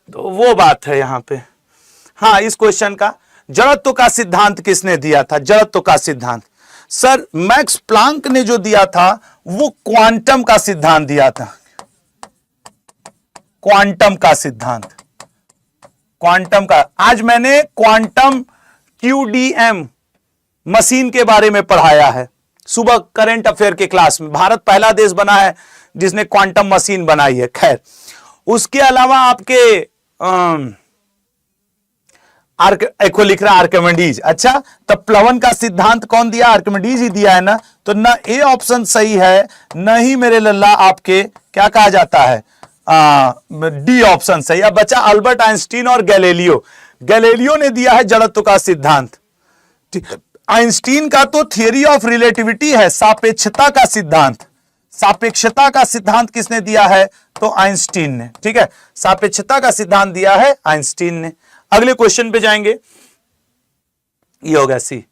तो वो बात है यहां पे। हाँ, इस क्वेश्चन का जड़त्व का सिद्धांत किसने दिया था? जड़त्व का सिद्धांत सर मैक्स प्लांक ने जो दिया था वो क्वांटम का सिद्धांत दिया था, क्वांटम का सिद्धांत, क्वांटम का। आज मैंने क्वांटम QDM मशीन के बारे में पढ़ाया है सुबह करंट अफेयर के क्लास में। भारत पहला देश बना है जिसने क्वांटम मशीन बनाई है। खैर, उसके अलावा आपके को लिख रहा आर्किमिडीज। अच्छा, तब प्लवन का सिद्धांत कौन दिया? आर्किमिडीज ही दिया है ना? तो न ए ऑप्शन सही है, न ही मेरे लल्ला आपके क्या कहा जाता है, डी ऑप्शन सही। अब बचा अल्बर्ट आइंस्टीन और गैलीलियो। गैलीलियो ने दिया है जड़त्व का सिद्धांत। आइंस्टीन का तो थियरी ऑफ रिलेटिविटी है, सापेक्षता का सिद्धांत। सापेक्षता का सिद्धांत किसने दिया है? तो आइंस्टीन ने, ठीक है? सापेक्षता का सिद्धांत दिया है आइंस्टीन ने। अगले क्वेश्चन पे जाएंगे, ये होगा C.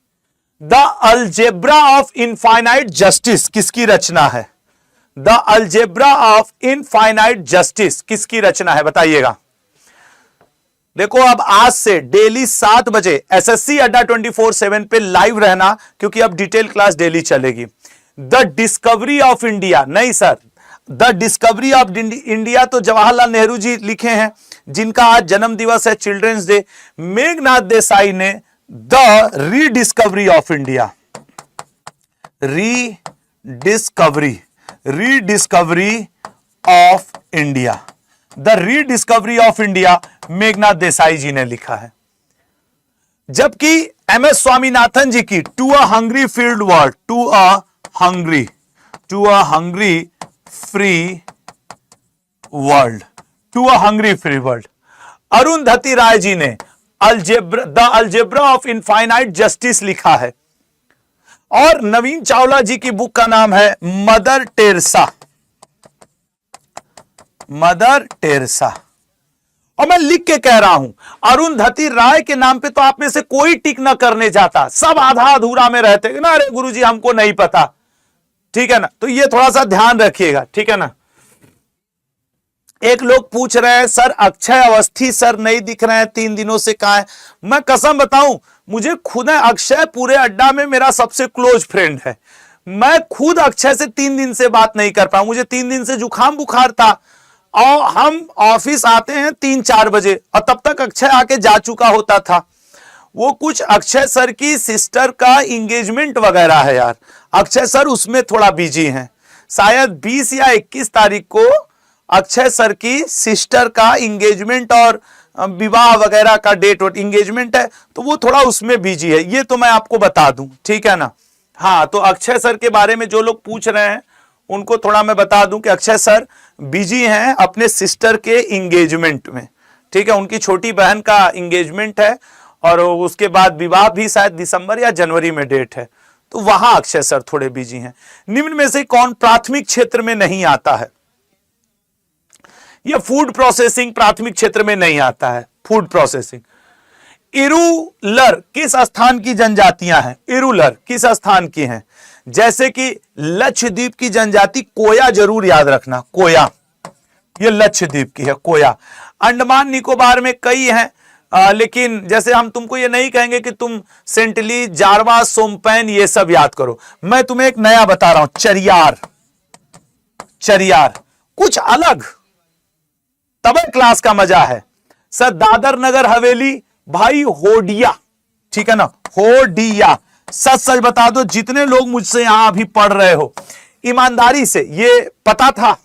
The algebra of infinite justice किसकी रचना है? The algebra of infinite justice किसकी रचना है, बताइएगा। देखो, अब आज से डेली 7 बजे एसएससी अड्डा 24/7 पे लाइव रहना, क्योंकि अब डिटेल क्लास डेली चलेगी। द डिस्कवरी ऑफ इंडिया, नहीं sir, the discovery of India तो जवाहरलाल नेहरू जी लिखे हैं, जिनका आज जन्म दिवस है, चिल्ड्रंस डे। मेघनाथ देसाई ने the rediscovery of India, rediscovery of India, the rediscovery of India Meghnad Desai ji ने लिखा है। जबकि एम.एस. स्वामीनाथन जी की to a hungry field world, to a hungry free world, to a hungry free world. Arundhati Roy ji ने the algebra of infinite justice लिखा है। और नवीन चावला जी की बुक का नाम है मदर टेरेसा, मदर टेरेसा। और मैं लिख के कह रहा हूं, अरुंधति राय के नाम पे तो आप में से कोई टिक न करने जाता, सब आधा अधूरा में रहते ना, अरे गुरुजी हमको नहीं पता, ठीक है ना। तो ये थोड़ा सा ध्यान रखिएगा, ठीक है ना। एक लोग पूछ रहे हैं सर अक्षय अवस्थी सर नहीं दिख रहे हैं 3 दिनों से, कहां है। मैं कसम बताऊं, मुझे खुद है, अक्षय पूरे अड्डा में मेरा सबसे क्लोज फ्रेंड है। मैं खुद अक्षय से 3 दिन से बात नहीं कर पाया, मुझे 3 दिन से जुकाम बुखार था और हम ऑफिस आते हैं 3-4 बजे और तब तक अक्षय आके जा चुका होता था। वो कुछ अक्षय सर की सिस्टर का इंगेजमेंट वगैरह है यार, अक्षय सर उसमें थोड़ा बिजी हैं। शायद 20 या 21 तारीख को अक्षय सर की सिस्टर का इंगेजमेंट और विवाह वगैरह का डेट और इंगेजमेंट है, तो वो थोड़ा उसमें बिजी है, ये तो मैं आपको बता दूं, ठीक है ना। हाँ, तो अक्षय सर के बारे में जो लोग पूछ रहे हैं उनको थोड़ा मैं बता दूं कि अक्षय सर बिजी हैं अपने सिस्टर के इंगेजमेंट में, ठीक है। उनकी छोटी बहन का इंगेजमेंट है और उसके बाद विवाह भी शायद दिसंबर या जनवरी में डेट है, तो वहां अक्षय सर थोड़े बिजी हैं। निम्न में से कौन प्राथमिक क्षेत्र में नहीं आता है? यह फूड प्रोसेसिंग प्राथमिक क्षेत्र में नहीं आता है, फूड प्रोसेसिंग। इरूलर किस स्थान की जनजातियां हैं? इरूलर किस स्थान की हैं? जैसे कि लक्षद्वीप की जनजाति कोया, जरूर याद रखना, कोया, ये लक्षद्वीप की है कोया। अंडमान निकोबार में कई हैं, लेकिन जैसे हम तुमको ये नहीं कहेंगे कि तुम सेंटली, जारवा, सोमपैन ये सब याद करो। मैं तुम्हें एक नया बता रहा हूं, चरियार, चरियार कुछ अलग, तब क्लास का मजा है सर। दादर नगर हवेली भाई होडिया, ठीक है ना, होडिया। सच सच बता दो, जितने लोग मुझसे यहां अभी पढ़ रहे हो, ईमानदारी से, ये पता था।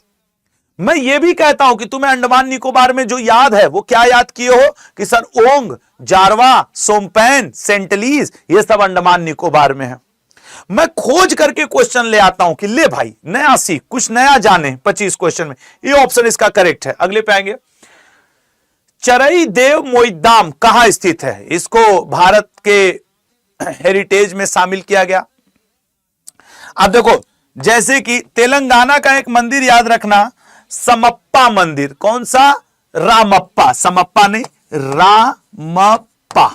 मैं ये भी कहता हूं कि तुम्हें अंडमान निकोबार में जो याद है वो क्या याद किए हो कि सर ओंग, जारवा, सोमपैन, सेंटलीज ये सब अंडमान निकोबार में है। मैं खोज करके क्वेश्चन ले आता हूं कि ले भाई नया सीख, कुछ नया जाने 25 क्वेश्चन में। ये ऑप्शन इसका करेक्ट है। अगले पे आएंगे, चरई देव मोइदाम कहां स्थित है? इसको भारत के हेरिटेज में शामिल किया गया। अब देखो, जैसे कि तेलंगाना का एक मंदिर याद रखना, समप्पा मंदिर। कौन सा? रामप्पा, समप्पा नहीं, रामप्पा,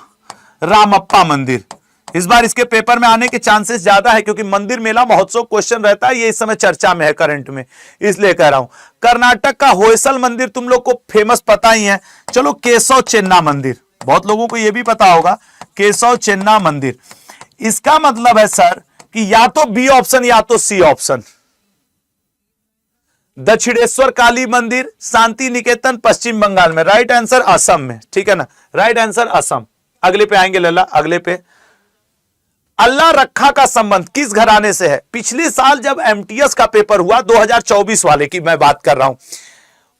रामप्पा मंदिर। इस बार इसके पेपर में आने के चांसेस ज्यादा है क्योंकि मंदिर मेला महोत्सव क्वेश्चन रहता है, ये इस समय चर्चा में है करंट में, इसलिए कह रहा हूं। कर्नाटक का होयसल मंदिर तुम लोग को फेमस पता ही है। चलो, केशव चेन्ना मंदिर, बहुत लोगों को यह भी पता होगा, केशव चेन्ना मंदिर। इसका मतलब है सर कि या तो बी ऑप्शन या तो सी ऑप्शन। दक्षिणेश्वर काली मंदिर, शांति निकेतन, पश्चिम बंगाल में। राइट आंसर असम में, ठीक है ना, राइट आंसर असम। अगले पे आएंगे लला, अगले पे, अल्लाह रखा का संबंध किस घराने से है? पिछले साल जब एमटीएस का पेपर हुआ, 2024 वाले की मैं बात कर रहा हूं,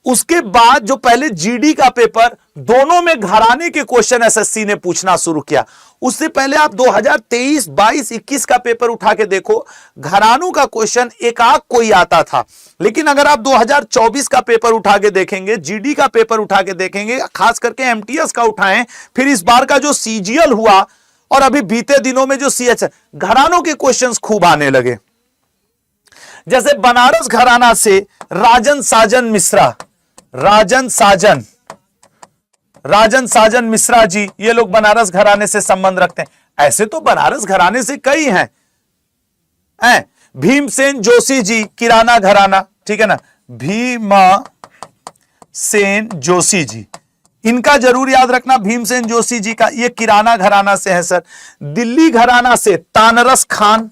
उसके बाद जो पहले जीडी का पेपर, दोनों में घराने के क्वेश्चन एसएससी ने पूछना शुरू किया। उससे पहले आप 2023, 22, 21 का पेपर उठा के देखो, घरानों का क्वेश्चन एक आध कोई आता था। लेकिन अगर आप 2024 का पेपर उठा के देखेंगे, जीडी का पेपर उठा के देखेंगे, खास करके एमटीएस का उठाएं, फिर इस बार का जो सीजीएल हुआ और अभी बीते दिनों में जो सीएच, घरानों के क्वेश्चंस खूब आने लगे। जैसे बनारस घराना से राजन साजन मिश्रा, राजन साजन मिश्रा जी, ये लोग बनारस घराने से संबंध रखते हैं। ऐसे तो बनारस घराने से कई हैं, भीमसेन जोशी जी, किराना घराना, ठीक है ना, भीमसेन जोशी जी, इनका जरूर याद रखना, भीमसेन जोशी जी का, ये किराना घराना से है सर। दिल्ली घराना से तानरस खान,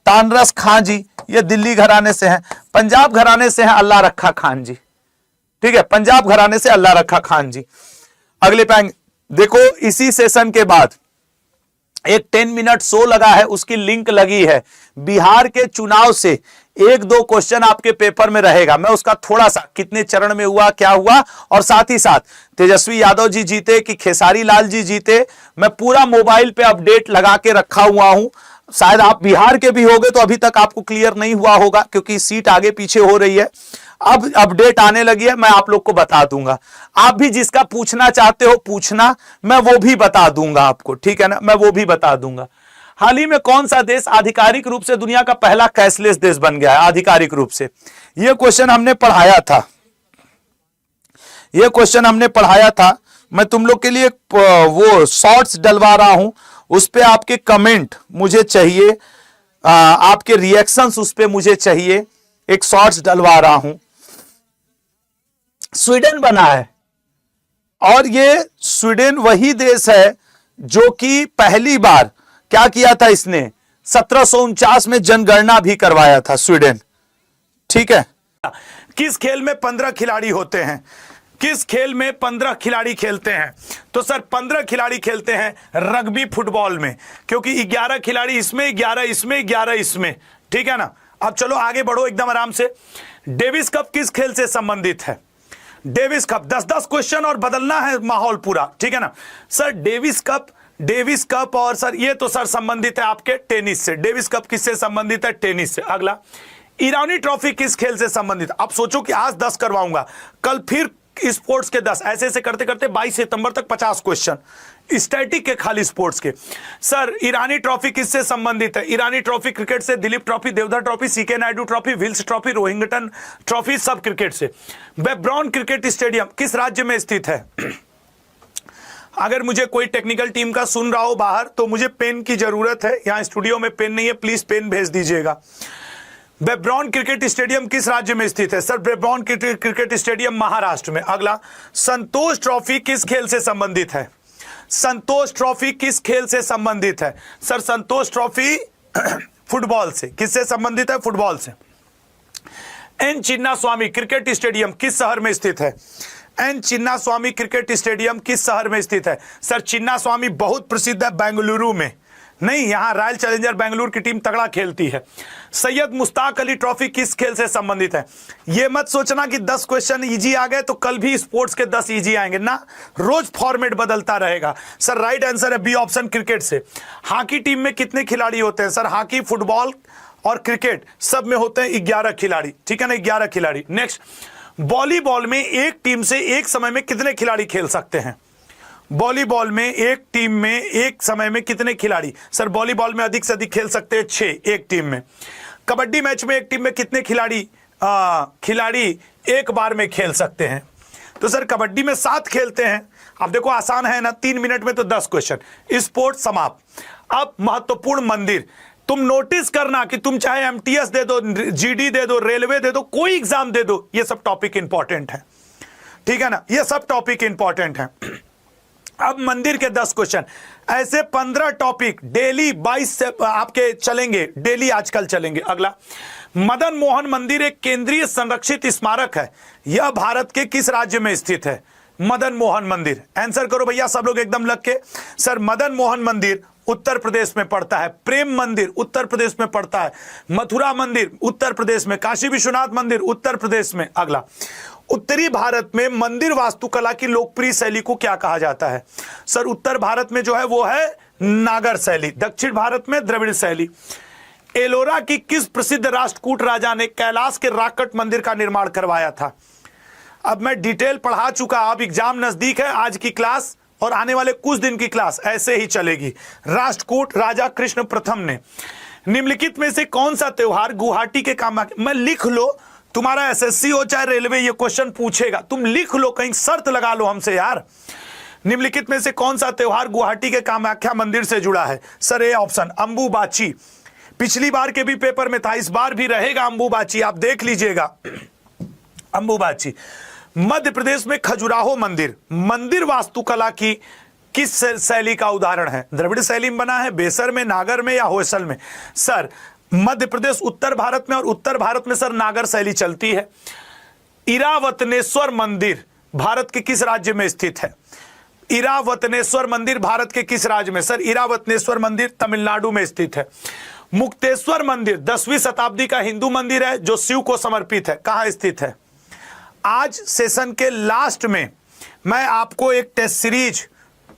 तानरस खां जी, ये दिल्ली घराने से हैं। पंजाब घराने से हैं अल्लाह रखा खान जी, ठीक है, पंजाब घराने से अल्लाह रखा खान जी। अगले पे देखो, इसी सेशन के बाद एक 10 मिनट शो लगा है, उसकी लिंक लगी है। बिहार के चुनाव से एक दो क्वेश्चन आपके पेपर में रहेगा, मैं उसका थोड़ा सा कितने चरण में हुआ, क्या हुआ, और साथ ही साथ तेजस्वी यादव जी जीते कि खेसारी लाल जी जीते, मैं पूरा मोबाइल पे अपडेट लगा के रखा हुआ हूं। शायद आप बिहार के भी होंगे तो अभी तक आपको क्लियर नहीं हुआ होगा, क्योंकि सीट आगे पीछे हो रही है। अब अपडेट आने लगी है, मैं आप लोग को बता दूंगा। आप भी जिसका पूछना चाहते हो पूछना, मैं वो भी बता दूंगा आपको, ठीक है ना, मैं वो भी बता दूंगा। हाल ही में कौन सा देश आधिकारिक रूप से दुनिया का पहला कैशलेस देश बन गया है आधिकारिक रूप से? यह क्वेश्चन हमने पढ़ाया था, यह क्वेश्चन हमने पढ़ाया था। मैं तुम लोग के लिए वो शॉर्ट्स डलवा रहा हूं, उस पे आपके कमेंट मुझे चाहिए, आपके रिएक्शंस उस पे मुझे चाहिए। एक शॉर्ट्स डलवा रहा हूं। स्वीडन बना है, और ये स्वीडन वही देश है जो कि पहली बार क्या किया था, इसने 1749 में जनगणना भी करवाया था, स्वीडन, ठीक है। किस खेल में 15 खिलाड़ी होते हैं? किस खेल में 15 खिलाड़ी खेलते हैं? तो सर 15 खिलाड़ी खेलते हैं रग्बी फुटबॉल में, क्योंकि 11 खिलाड़ी इसमें, 11 इसमें, 11 इसमें, ठीक है ना। अब चलो आगे बढ़ो एकदम आराम से। डेविस कप किस खेल से संबंधित है? डेविस कप 10-10 क्वेश्चन और बदलना है माहौल पूरा, ठीक है ना। सर डेविस कप और सर ये तो सर संबंधित है आपके टेनिस से। डेविस कप किससे संबंधित है? टेनिस से। अगला, ईरानी ट्रॉफी किस खेल से संबंधित? अब सोचो कि आज 10 करवाऊंगा, कल फिर स्पोर्ट्स के 10, ऐसे ऐसे करते करते 22 सितंबर तक 50 क्वेश्चन स्टैटिक के, खाली स्पोर्ट्स के। सर ईरानी ट्रॉफी किससे संबंधित है? ईरानी ट्रॉफी क्रिकेट से। Duleep trophy, Deodhar trophy, CK Naidu trophy, Wills trophy, Rohinton trophy, सब क्रिकेट से। बेब्रॉन क्रिकेट स्टेडियम किस राज्य में स्थित है? अगर मुझे कोई टेक्निकल टीम का सुन रहा हो बाहर, तो मुझे पेन की जरूरत है, यहां स्टूडियो में पेन नहीं है, प्लीज पेन भेज दीजिएगा। बेब्रॉन क्रिकेट स्टेडियम किस राज्य में स्थित है? सर बेब्रॉन क्रिकेट स्टेडियम महाराष्ट्र में। अगला, संतोष ट्रॉफी किस खेल से संबंधित है? संतोष ट्रॉफी किस खेल से संबंधित है? सर संतोष ट्रॉफी फुटबॉल से। किससे संबंधित है? फुटबॉल से। एन चिन्नास्वामी क्रिकेट स्टेडियम किस शहर में स्थित है? एन चिन्नास्वामी क्रिकेट स्टेडियम किस शहर में स्थित है? सर चिन्नास्वामी बहुत प्रसिद्ध है बेंगलुरु में, नहीं, यहां रॉयल चैलेंजर बेंगलुरु की टीम तगड़ा खेलती है। सैयद मुश्ताक अली ट्रॉफी किस खेल से संबंधित है? यह मत सोचना कि 10 क्वेश्चन इजी आ गए तो कल भी स्पोर्ट्स के 10 इजी आएंगे ना, रोज फॉर्मेट बदलता रहेगा। सर राइट आंसर है बी ऑप्शन, क्रिकेट से। हॉकी टीम में कितने खिलाड़ी होते हैं? सर हॉकी, फुटबॉल और क्रिकेट सब में होते हैं 11 खिलाड़ी, ठीक है ना, 11 खिलाड़ी। नेक्स्ट, वॉलीबॉल में एक टीम से एक समय में कितने खिलाड़ी खेल सकते हैं? वॉलीबॉल में एक टीम में एक समय में कितने खिलाड़ी? सर वॉलीबॉल में अधिक से अधिक खेल सकते हैं 6 एक टीम में। कबड्डी मैच में एक टीम में कितने खिलाड़ी एक बार में खेल सकते हैं? तो सर कबड्डी में 7 खेलते हैं। अब देखो आसान है ना, 3 मिनट में तो 10 क्वेश्चन। स्पोर्ट समाप्त। अब महत्वपूर्ण मंदिर, तुम नोटिस करना कि तुम चाहे एमटीएस दे दो, जीडी दे दो, रेलवे दे दो, कोई एग्जाम दे दो, ये सब टॉपिक इंपॉर्टेंट है, ठीक है ना, ये सब टॉपिक इंपॉर्टेंट है। अब मंदिर के 10 क्वेश्चन, ऐसे 15 टॉपिक डेली 22 से आपके चलेंगे, डेली आजकल चलेंगे। अगला, मदन मोहन मंदिर एक केंद्रीय संरक्षित स्मारक है, यह भारत के किस राज्य में स्थित है? मदन मोहन मंदिर। आंसर करो भैया सब लोग एकदम लग के। सर मदन मोहन मंदिर उत्तर प्रदेश में पड़ता है। प्रेम मंदिर उत्तर प्रदेश में पड़ता है। मथुरा मंदिर उत्तर प्रदेश में। काशी विश्वनाथ मंदिर उत्तर प्रदेश में। अगला, उत्तरी भारत में मंदिर वास्तुकला की लोकप्रिय शैली को क्या कहा जाता है? सर उत्तर भारत में जो है वो है नागर शैली, दक्षिण भारत में द्रविड़ शैली। एलोरा की किस प्रसिद्ध राष्ट्रकूट राजा ने कैलाश के राकट मंदिर का निर्माण करवाया था? अब मैं डिटेल पढ़ा चुका, अब एग्जाम नजदीक है, आज की क्लास और आने वाले कुछ दिन की क्लास ऐसे ही चलेगी। राष्ट्रकूट राजा कृष्ण प्रथम ने। निम्नलिखित में से कौन सा त्योहार गुवाहाटी के कामाख्या, मैं लिख लो, तुम्हारा एसएससी हो चाहे रेलवे ये क्वेश्चन पूछेगा, तुम लिख लो, कहीं शर्त लगा लो हमसे यार। निम्नलिखित में से कौन सा त्योहार गुवाहाटी के कामाख्या मंदिर से जुड़ा है? Sir A option, Ambubachi. पिछली बार के भी पेपर में था, इस बार भी रहेगा अंबुबाची, आप देख लीजिएगा अंबुबाची। मध्य प्रदेश में खजुराहो मंदिर मंदिर वास्तुकला की किस शैली का उदाहरण है? द्रविड़ शैली में बना है, बेसर में, नागर में या होयसल में? सर मध्य प्रदेश उत्तर भारत में, और उत्तर भारत में सर नागर शैली चलती है। इरावतनेश्वर मंदिर भारत के किस राज्य में स्थित है? इरावतनेश्वर मंदिर भारत के किस राज्य में? सर इरावतनेश्वर मंदिर तमिलनाडु में स्थित है। मुक्तेश्वर मंदिर 10वीं शताब्दी का हिंदू मंदिर है जो शिव को समर्पित है, कहां स्थित है? आज सेशन के लास्ट में मैं आपको एक टेस्ट सीरीज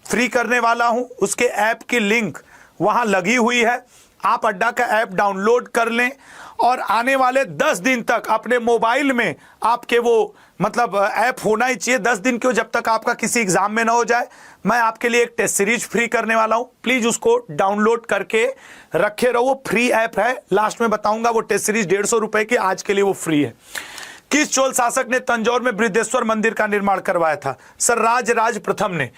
फ्री करने वाला हूं, उसके ऐप की लिंक वहां लगी हुई है। आप अड्डा का ऐप डाउनलोड कर लें और आने वाले 10 दिन तक अपने मोबाइल में आपके वो मतलब ऐप होना ही चाहिए। 10 दिन क्यों, जब तक आपका किसी एग्जाम में ना हो जाए। मैं आपके लिए एक टेस्ट सीरीज फ्री करने वाला हूं, प्लीज उसको डाउनलोड करके रखे रहो। वो फ्री ऐप है, लास्ट में बताऊंगा। वो टेस्ट सीरीज 150 रुपए की, आज के लिए वो फ्री है। किस चोल शासक ने तंजौर में बृहदेश्वर मंदिर का निर्माण करवाया था? सर राजराज प्रथम ने।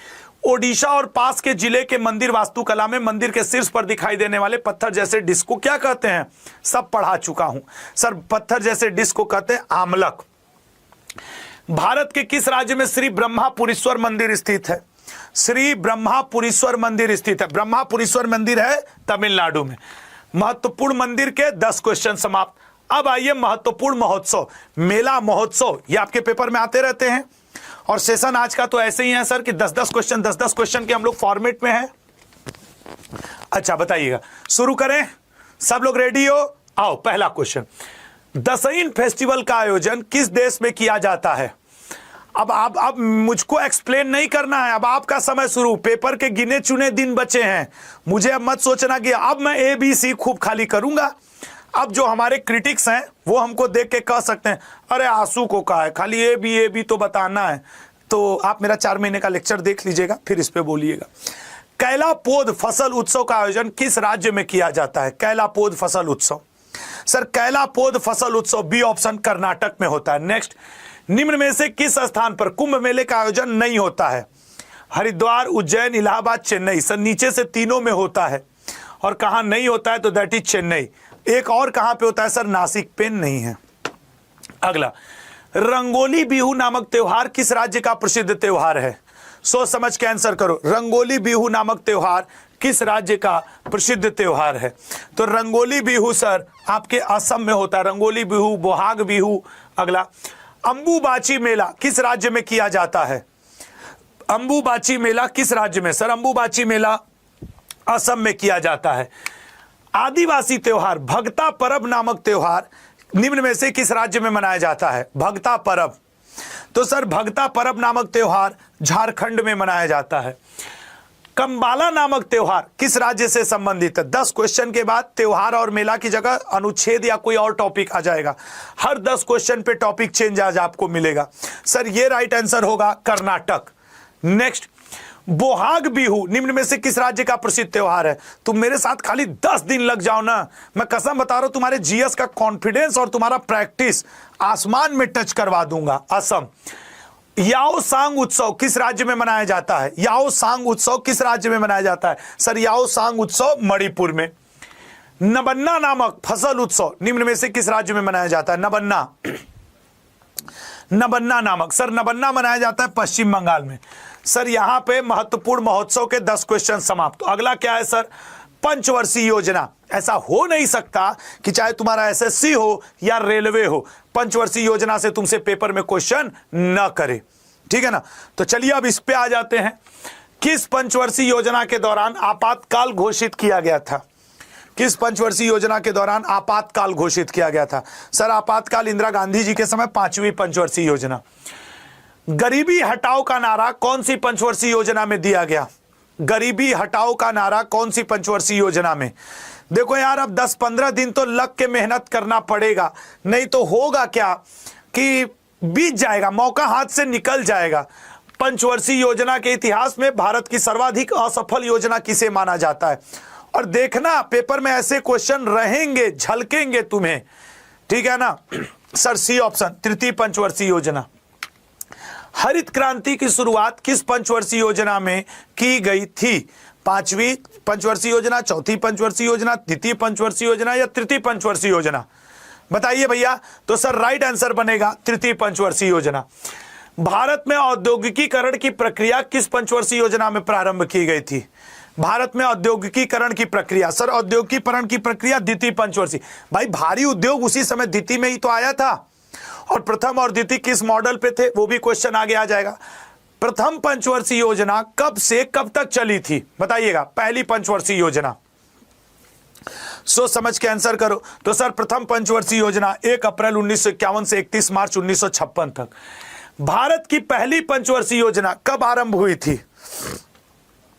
ओडिशा और पास के जिले के मंदिर वास्तुकला में मंदिर के शीर्ष पर दिखाई देने वाले पत्थर जैसे डिस्क को क्या कहते हैं? सब पढ़ा चुका हूं सर। पत्थर जैसे डिस्क को कहते हैं आमलक। भारत के किस राज्य में श्री ब्रह्मापुरीश्वर मंदिर स्थित है? श्री ब्रह्मापुरीश्वर मंदिर स्थित है। ब्रह्मापुरीश्वर मंदिर है तमिलनाडु में। महत्वपूर्ण मंदिर के 10 क्वेश्चन समाप्त। अब आइए महत्वपूर्ण महोत्सव, मेला महोत्सव, ये आपके पेपर में आते रहते हैं। और सेशन आज का तो ऐसे ही है सर कि 10-10 क्वेश्चन के हम लोग फॉर्मेट में हैं। अच्छा बताइएगा, शुरू करें? सब लोग रेडी हो? आओ पहला क्वेश्चन। दशईन फेस्टिवल का आयोजन किस देश में किया जाता है? अब मुझको एक्सप्लेन नहीं करना है, अब आपका समय शुरू। पेपर के गिने चुने दिन बचे हैं। मुझे अब मत सोचना कि अब मैं ABC खूब खाली करूंगा। अब जो हमारे क्रिटिक्स हैं वो हमको देख के कह सकते हैं अरे आंसू को कहा है, खाली ए बी तो बताना है। तो आप मेरा 4 महीने का लेक्चर देख लीजिएगा, फिर इस पे बोलिएगा। कैलापोद फसल उत्सव का आयोजन किस राज्य में किया जाता है? कैलापोद फसल उत्सव। सर कैलापोद फसल उत्सव बी ऑप्शन कर्नाटक में होता है। नेक्स्ट, निम्न में से किस स्थान पर कुंभ मेले का आयोजन नहीं होता है? हरिद्वार, उज्जैन, इलाहाबाद, चेन्नई। सर नीचे से तीनों में होता है, और कहां नहीं होता है तो दैट इज चेन्नई। एक और कहां पे होता है? सर नासिक पेन नहीं है। अगला, रंगोली बिहू नामक त्योहार किस राज्य का प्रसिद्ध त्योहार है? सोच समझ के आंसर करो। रंगोली बिहू नामक त्योहार किस राज्य का प्रसिद्ध त्योहार है? तो रंगोली बिहू सर आपके असम में होता है। रंगोली बिहू, बोहाग बिहू। अगला, अंबुबाची मेला किस राज्य में किया जाता है? अंबुबाची मेला किस राज्य में? सर अंबुबाची मेला असम में किया जाता है। आदिवासी त्योहार भगता परब नामक त्योहार निम्न में से किस राज्य में मनाया जाता है? भगता परब। तो सर भगता परब नामक त्योहार झारखंड में मनाया जाता है। कंबाला नामक त्योहार किस राज्य से संबंधित है? 10 क्वेश्चन के बाद त्योहार और मेला की जगह अनुच्छेद या कोई और टॉपिक आ जाएगा। हर 10 क्वेश्चन पे टॉपिक चेंज आज आपको मिलेगा। सर ये राइट आंसर होगा कर्नाटक। नेक्स्ट, बोहाग बिहू निम्न में से किस राज्य का प्रसिद्ध त्योहार है? तुम मेरे साथ खाली 10 दिन लग जाओ ना, मैं कसम बता रहा हूं, तुम्हारे जीएस का कॉन्फिडेंस और तुम्हारा प्रैक्टिस आसमान में टच करवा दूंगा। असम। याओ सांग उत्सव किस राज्य में मनाया जाता है? याओ सांग उत्सव किस राज्य में मनाया जाता है? सर याओ सांग उत्सव मणिपुर में। नबन्ना नामक फसल उत्सव निम्न में से किस राज्य में मनाया जाता है? नबन्ना। नबन्ना नामक, सर नबन्ना मनाया जाता है पश्चिम बंगाल में। सर यहां पे महत्वपूर्ण महोत्सव के 10 क्वेश्चन समाप्त। तो अगला क्या है सर? पंचवर्षीय योजना। ऐसा हो नहीं सकता कि चाहे तुम्हारा एसएससी हो या रेलवे हो, पंचवर्षीय योजना से तुमसे पेपर में क्वेश्चन न करे। ठीक है ना? तो चलिए अब इस पे आ जाते हैं। किस पंचवर्षीय योजना के दौरान आपातकाल घोषित किया गया था? किस पंचवर्षीय योजना के दौरान आपातकाल घोषित किया गया था? सर आपातकाल इंदिरा गांधी जी के समय 5वीं पंचवर्षीय योजना। गरीबी हटाओ का नारा कौन सी पंचवर्षीय योजना में दिया गया? गरीबी हटाओ का नारा कौन सी पंचवर्षीय योजना में? देखो यार अब 10-15 दिन तो लग के मेहनत करना पड़ेगा, नहीं तो होगा क्या कि बीत जाएगा, मौका हाथ से निकल जाएगा। पंचवर्षीय योजना के इतिहास में भारत की सर्वाधिक असफल योजना किसे माना जाता है? और देखना पेपर में ऐसे क्वेश्चन रहेंगे, झलकेंगे तुम्हें। ठीक है ना? सर सी ऑप्शन, तृतीय पंचवर्षीय योजना। हरित क्रांति की शुरुआत किस पंचवर्षीय योजना में की गई थी? 5वीं पंचवर्षीय योजना, चौथी पंचवर्षीय योजना, द्वितीय पंचवर्षीय योजना या तृतीय पंचवर्षीय योजना? बताइए भैया। तो सर राइट आंसर बनेगा तृतीय पंचवर्षीय योजना। भारत में औद्योगिकीकरण की प्रक्रिया किस पंचवर्षीय योजना में प्रारंभ की गई थी? भारत में औद्योगिकीकरण की प्रक्रिया, सर औद्योगिकीकरण की प्रक्रिया द्वितीय पंचवर्षीय। भाई भारी उद्योग उसी समय द्वितीय में ही तो आया था। और प्रथम और द्वितीय किस मॉडल पे थे वो भी क्वेश्चन आगे आ जाएगा। प्रथम पंचवर्षीय योजना कब से कब तक चली थी, बताइएगा। पहली पंचवर्षीय योजना, सोच समझ के आंसर करो। तो सर प्रथम पंचवर्षीय योजना 1 अप्रैल 1951 से 31 मार्च 1956 तक। भारत की पहली पंचवर्षीय योजना कब आरंभ हुई थी,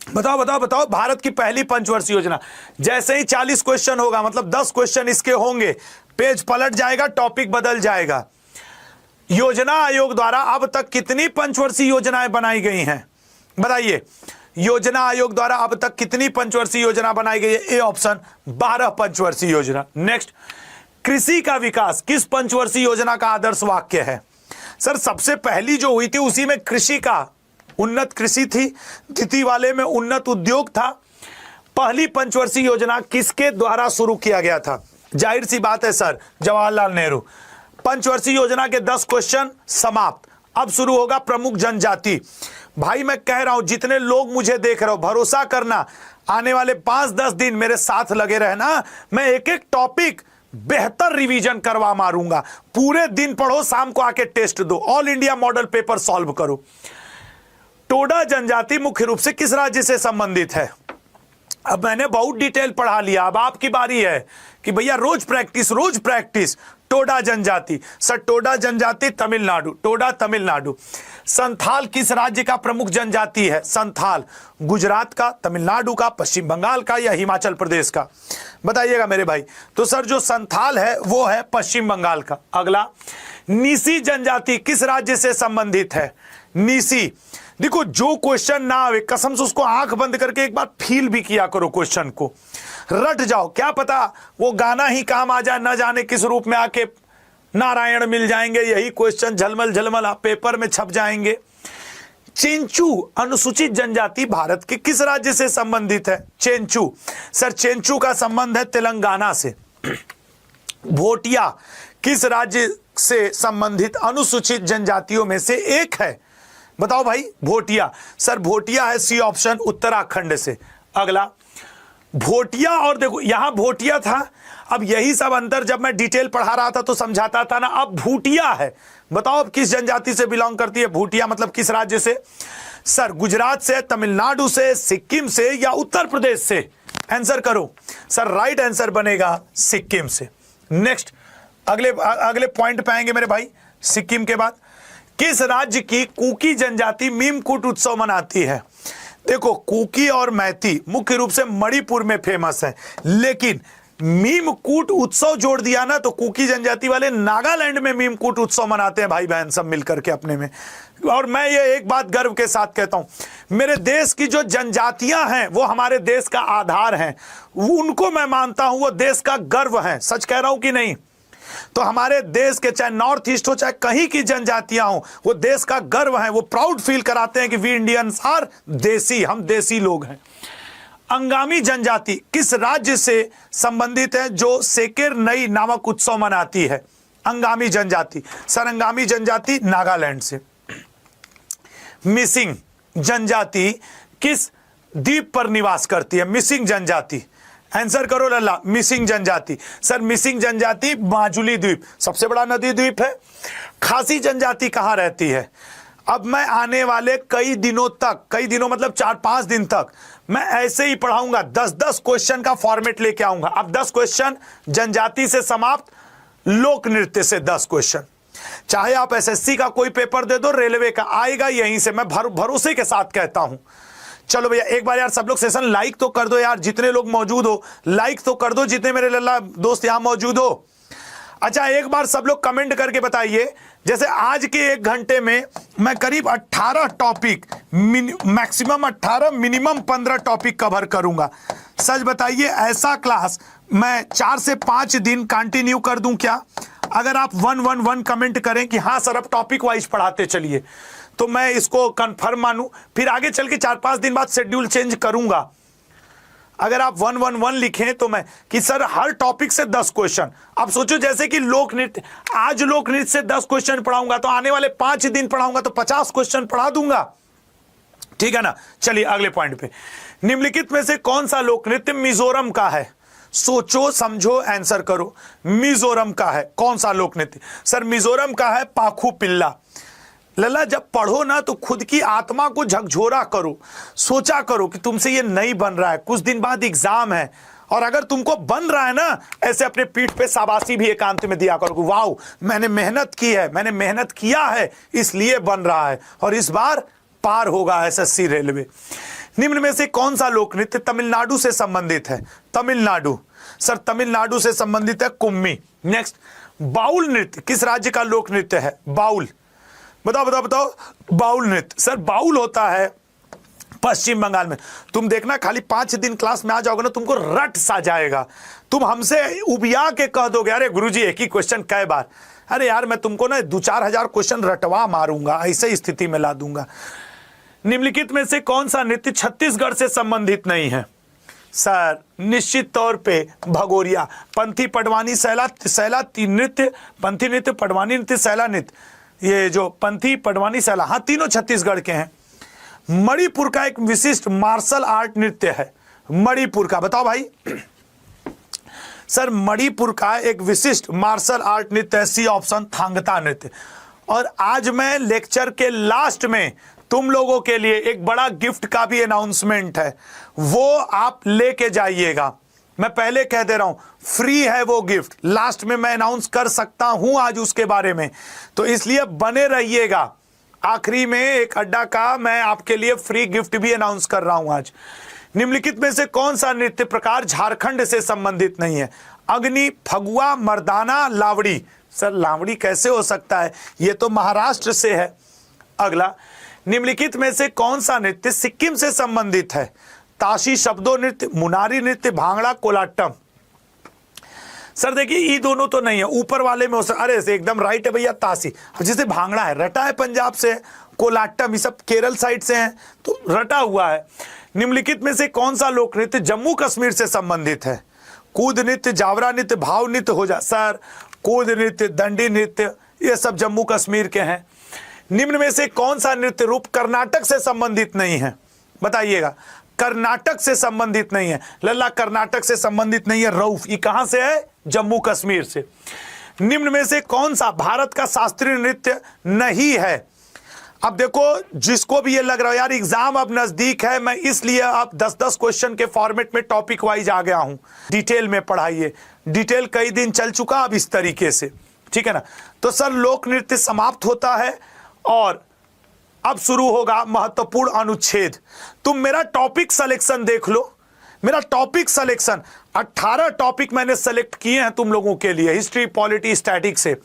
बताओ बताओ बताओ। भारत की पहली पंचवर्षीय योजना, जैसे ही 40 क्वेश्चन होगा, मतलब 10 क्वेश्चन इसके होंगे, पेज पलट जाएगा, टॉपिक बदल जाएगा। योजना आयोग द्वारा अब तक कितनी पंचवर्षीय योजनाएं बनाई गई हैं, बताइए। योजना आयोग द्वारा अब तक कितनी पंचवर्षीय योजना बनाई गई है? ए ऑप्शन 12 पंचवर्षीय योजना। नेक्स्ट, कृषि का विकास किस पंचवर्षीय योजना का आदर्श वाक्य है? सर सबसे पहली जो हुई थी उसी में कृषि का, उन्नत कृषि थी, द्वितीय वाले में उन्नत उद्योग था। पहली पंचवर्षीय योजना किसके द्वारा शुरू किया गया था? जाहिर सी बात है सर, जवाहरलाल नेहरू। पंचवर्षीय योजना के 10 क्वेश्चन समाप्त। अब शुरू होगा प्रमुख जनजाति। भाई मैं कह रहा हूं, जितने लोग मुझे देख रहे हो, भरोसा करना, आने वाले 5-10 दिन मेरे साथ लगे रहना। मैं एक एक टॉपिक बेहतर रिवीजन करवा मारूंगा। पूरे दिन पढ़ो, शाम को आके टेस्ट दो, all India model paper solve करो। टोडा जनजाति मुख्य रूप से किस राज्य से संबंधित है? अब मैंने बहुत डिटेल पढ़ा लिया, अब आपकी बारी है कि भैया रोज प्रैक्टिस। टोडा जनजाति, सर टोडा जनजाति तमिलनाडु, टोडा तमिलनाडु। संथाल किस राज्य का प्रमुख जनजाति है? संथाल गुजरात का, तमिलनाडु का, पश्चिम बंगाल का या हिमाचल प्रदेश का? बताइएगा मेरे भाई। तो सर जो संथाल है वो है पश्चिम बंगाल का। अगला, नीसी जनजाति किस राज्य से संबंधित है? नीसी, देखो जो क्वेश्चन ना आवे कसम से उसको आंख बंद करके एक बार फील भी किया करो, क्वेश्चन को रट जाओ, क्या पता वो गाना ही काम आ जाए, न जाने किस रूप में आके नारायण मिल जाएंगे, यही क्वेश्चन झलमल आप पेपर में छप जाएंगे। चेंचू अनुसूचित जनजाति भारत के किस राज्य से संबंधित है? चेंचू, सर चेंचू का संबंध है तेलंगाना से। भोटिया किस राज्य से संबंधित अनुसूचित जनजातियों में से एक है? बताओ भाई। भोटिया, सर भोटिया है सी ऑप्शन, उत्तराखंड से। अगला, भोटिया, और देखो यहां भोटिया था, अब यही सब अंतर जब मैं डिटेल पढ़ा रहा था तो समझाता था ना। अब भूटिया है, बताओ अब किस जनजाति से बिलोंग करती है भूटिया, मतलब किस राज्य से? सर गुजरात से, तमिलनाडु से, सिक्किम से या उत्तर प्रदेश से? आंसर करो सर। राइट आंसर बनेगा सिक्किम से। नेक्स्ट, अगले पॉइंट पे आएंगे मेरे भाई। सिक्किम के बाद किस राज्य की कुकी जनजाति मीमकूट उत्सव मनाती है? देखो कुकी और मैती मुख्य रूप से मणिपुर में फेमस है, लेकिन मीमकूट उत्सव जोड़ दिया ना तो कुकी जनजाति वाले नागालैंड में मीमकूट उत्सव मनाते हैं, भाई बहन सब मिलकर के अपने में। और मैं ये एक बात गर्व के साथ कहता हूं, मेरे देश की जो जनजातियां हैं वो हमारे देश का आधार हैं, उनको मैं मानता हूं वो देश का गर्व है। सच कह रहा हूं कि नहीं? तो हमारे देश के चाहे नॉर्थ ईस्ट हो चाहे कहीं की जनजातियां हो, वो देश का गर्व है, वो प्राउड फील कराते हैं कि वी इंडियंस आर देसी, हम देसी लोग हैं। अंगामी जनजाति किस राज्य से संबंधित है जो सेकेर नई नामक उत्सव मनाती है? अंगामी जनजाति, सर अंगामी जनजाति नागालैंड से। मिसिंग जनजाति किस द्वीप पर निवास करती है? मिसिंग जनजाति, आंसर करो लल्ला। मिसिंग जनजाति, सर मिसिंग जनजाति माजुली द्वीप, सबसे बड़ा नदी द्वीप है। खासी जनजाति कहां रहती है? अब मैं आने वाले कई दिनों तक, कई दिनों मतलब 4-5 दिन तक मैं ऐसे ही पढ़ाऊंगा, 10-10 क्वेश्चन का फॉर्मेट लेके आऊंगा। अब 10 क्वेश्चन जनजाति से समाप्त, लोक नृत्य से 10 क्वेश्चन। चाहे आप एसएससी का कोई पेपर दे दो, रेलवे का आएगा यहीं से, मैं भरोसे के साथ कहता हूं। चलो भैया एक बार यार सब लोग सेशन लाइक तो कर दो यार, जितने लोग मौजूद हो लाइक तो कर दो, जितने मेरे लल्ला दोस्त यहां मौजूद हो। अच्छा एक बार सब लोग कमेंट करके बताइए, जैसे आज के 1 घंटे में मैं करीब 18 topic, maximum 18, minimum 15 topic cover करूंगा। सच बताइए ऐसा क्लास मैं 4 से 5 दिन कंटिन्यू कर दूं क्या? अगर आप 111 कमेंट करें कि हाँ सर अब टॉपिक वाइज पढ़ाते चलिए, तो मैं इसको कंफर्म मानूं, फिर आगे चल के 4-5 दिन बाद शेड्यूल चेंज करूंगा। अगर आप 111 लिखें तो मैं कि सर हर टॉपिक से 10 क्वेश्चन। आप सोचो जैसे कि लोक नृत्य, आज लोक नृत्य से 10 क्वेश्चन पढ़ाऊंगा तो आने वाले 5 दिन पढ़ाऊंगा तो 50 क्वेश्चन पढ़ा दूंगा, ठीक है ना? चलिए अगले पॉइंट पे, निम्नलिखित में से कौन सा लोक नृत्य मिजोरम का है? सोचो समझो आंसर करो। मिजोरम का है कौन सा लोक नृत्य? सर मिजोरम का है पाखु पिल्ला। लल्ला जब पढ़ो ना तो खुद की आत्मा को झकझोरा करो, सोचा करो कि तुमसे ये नहीं बन रहा है, कुछ दिन बाद एग्जाम है, और अगर तुमको बन रहा है ना, ऐसे अपने पीठ पे शाबाशी भी एकांत में दिया करो, वाओ मैंने मेहनत की है, मैंने मेहनत किया है इसलिए बन रहा है, और इस बार पार होगा एसएससी रेलवे। निम्न में से कौन सा लोक नृत्य तमिलनाडु से संबंधित है? तमिलनाडु, सर तमिलनाडु से संबंधित है कुम्मी। नेक्स्ट, बाउल नृत्य किस राज्य का लोक नृत्य है? बाउल, बताओ बताओ बताओ। बाउल नृत्य, सर बाउल होता है पश्चिम बंगाल में। तुम देखना खाली 5 दिन क्लास में आ जाओगे ना, तुमको रट सा जाएगा, तुम हमसे उबिया के कह दोगे अरे गुरुजी एक ही क्वेश्चन कई बार, अरे यार मैं तुमको ना 2-4 हजार क्वेश्चन रटवा मारूंगा, ऐसे स्थिति में ला दूंगा। निम्नलिखित में से कौन सा नृत्य छत्तीसगढ़ से संबंधित नहीं है? सर निश्चित तौर पे भगोरिया, पंथी पटवानी सैला नृत्य, पंथी नृत्य, पटवानी नृत्य, सैला नृत्य, ये जो पंथी पटवानी सैला, हाँ तीनों छत्तीसगढ़ के हैं। मणिपुर का एक विशिष्ट मार्शल आर्ट नृत्य है, मणिपुर का, बताओ भाई। सर मणिपुर का एक विशिष्ट मार्शल आर्ट नृत्य है, सी ऑप्शन, थांगता नृत्य। और आज मैं लेक्चर के लास्ट में तुम लोगों के लिए एक बड़ा गिफ्ट का भी अनाउंसमेंट है, वो आप लेके जाइएगा। मैं पहले कह दे रहा हूं फ्री है वो गिफ्ट, लास्ट में मैं अनाउंस कर सकता हूं आज उसके बारे में, तो इसलिए बने रहिएगा। आखिरी में एक अड्डा का मैं आपके लिए फ्री गिफ्ट भी अनाउंस कर रहा हूं आज। निम्नलिखित में से कौन सा नृत्य प्रकार झारखंड से संबंधित नहीं है? अग्नि, फगुआ, मर्दाना, लावड़ी। सर लावड़ी कैसे हो सकता है, ये तो महाराष्ट्र से है। अगला, निम्नलिखित में से कौन सा नृत्य सिक्किम से संबंधित है? ताशी, शब्दों नृत्य, मुनारी नृत्य, भांगड़ा, कोलाट्टम। सर देखिए ये दोनों तो नहीं है, ऊपर वाले में हो सकता, अरे एकदम राइट है भैया, ताशी। जैसे भांगड़ा है रटा है पंजाब से, कोलाट्टम ये सब केरल साइड से है, तो रटा हुआ है। निम्नलिखित में से कौन सा लोक नृत्य जम्मू कश्मीर से संबंधित है? कूद नृत्य, जावरा नृत्य, भाव नृत्य हो जा। सर कूद नृत्य, दंडी नृत्य ये सब जम्मू कश्मीर के हैं। निम्न में से कौन सा नृत्य रूप कर्नाटक से संबंधित नहीं है? बताइएगा, कर्नाटक से संबंधित नहीं है। लल्ला कर्नाटक से संबंधित नहीं है, रऊफ ये कहां से है? जम्मू कश्मीर से। निम्न में से कौन सा भारत का शास्त्रीय नृत्य नहीं है? अब देखो जिसको भी ये लग रहा है यार एग्जाम अब नजदीक है, मैं इसलिए अब 10-10 क्वेश्चन के फॉर्मेट में टॉपिक वाइज आ गया हूं, डिटेल में पढ़ाइए। डिटेल कई दिन चल चुका अब इस तरीके से, ठीक है ना। तो सर लोक नृत्य समाप्त होता है और अब शुरू होगा महत्वपूर्ण अनुच्छेद। तुम मेरा टॉपिक सिलेक्शन देख लो, मेरा टॉपिक सिलेक्शन 18 टॉपिक मैंने सेलेक्ट किए हैं तुम लोगों के लिए, हिस्ट्री, पॉलिटी, स्टैटिक से,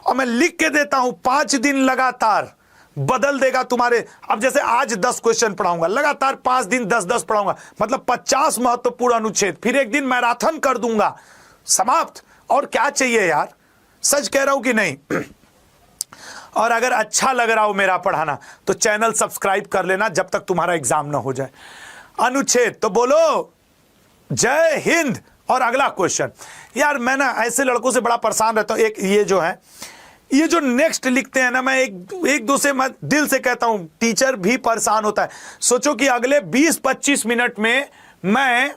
और मैं लिख के देता हूं 5 दिन लगातार बदल देगा तुम्हारे। अब जैसे आज 10 क्वेश्चन पढ़ाऊंगा, लगातार 5 दिन 10-10 पढ़ाऊंगा, मतलब 50 महत्वपूर्ण अनुच्छेद, फिर एक दिन मैराथन कर दूंगा, समाप्त। और क्या चाहिए यार, सच कह रहा हूं कि नहीं। और अगर अच्छा लग रहा हो मेरा पढ़ाना तो चैनल सब्सक्राइब कर लेना जब तक तुम्हारा एग्जाम ना हो जाए। अनुच्छेद तो बोलो जय हिंद। और अगला क्वेश्चन, यार मैं ना ऐसे लड़कों से बड़ा परेशान रहता हूं, एक ये जो है, ये जो नेक्स्ट लिखते हैं ना, मैं एक दो से मैं दिल से कहता हूं टीचर भी परेशान होता है। सोचो कि अगले 20-25 मिनट में मैं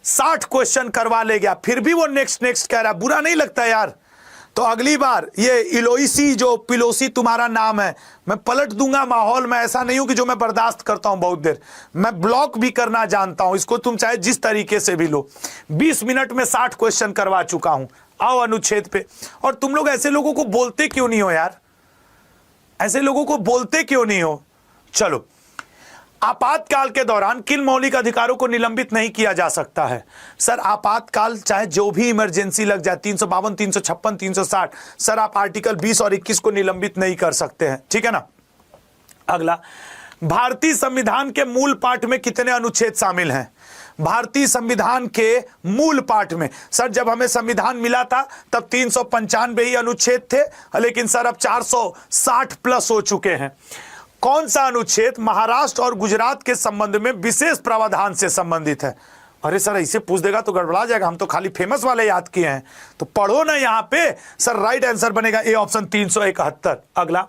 60 क्वेश्चन करवा ले गया, फिर भी वो नेक्स्ट नेक्स्ट कह रहा, बुरा नहीं लगता यार। तो अगली बार ये इलोईसी जो पिलोसी तुम्हारा नाम है, मैं पलट दूंगा माहौल में। ऐसा नहीं हूं कि जो मैं बर्दाश्त करता हूं बहुत देर, मैं ब्लॉक भी करना जानता हूं, इसको तुम चाहे जिस तरीके से भी लो। 20 मिनट में 60 क्वेश्चन करवा चुका हूं। आओ अनुच्छेद पे। और तुम लोग ऐसे लोगों को बोलते क्यों नहीं हो यार, ऐसे लोगों को बोलते क्यों नहीं हो? चलो, आपातकाल के दौरान किन मौलिक अधिकारों को निलंबित नहीं किया जा सकता है? सर आपातकाल चाहे जो भी इमरजेंसी लग जाए, 352, 356, 360, सर आप आर्टिकल 20 और 21 को निलंबित नहीं कर सकते हैं, ठीक है ना। अगला, भारतीय संविधान के मूल पाठ में कितने अनुच्छेद शामिल हैं? भारतीय संविधान के मूल पाठ में, सर जब हमें संविधान मिला था तब 395 ही अनुच्छेद थे, लेकिन सर अब 460 प्लस हो चुके हैं। कौन सा अनुच्छेद महाराष्ट्र और गुजरात के संबंध में विशेष प्रावधान से संबंधित है? अरे सर ऐसे पूछ देगा तो गड़बड़ा जाएगा, हम तो खाली फेमस वाले याद किए हैं, तो पढ़ो ना यहां पे। सर राइट आंसर बनेगा ए ऑप्शन 371। अगला,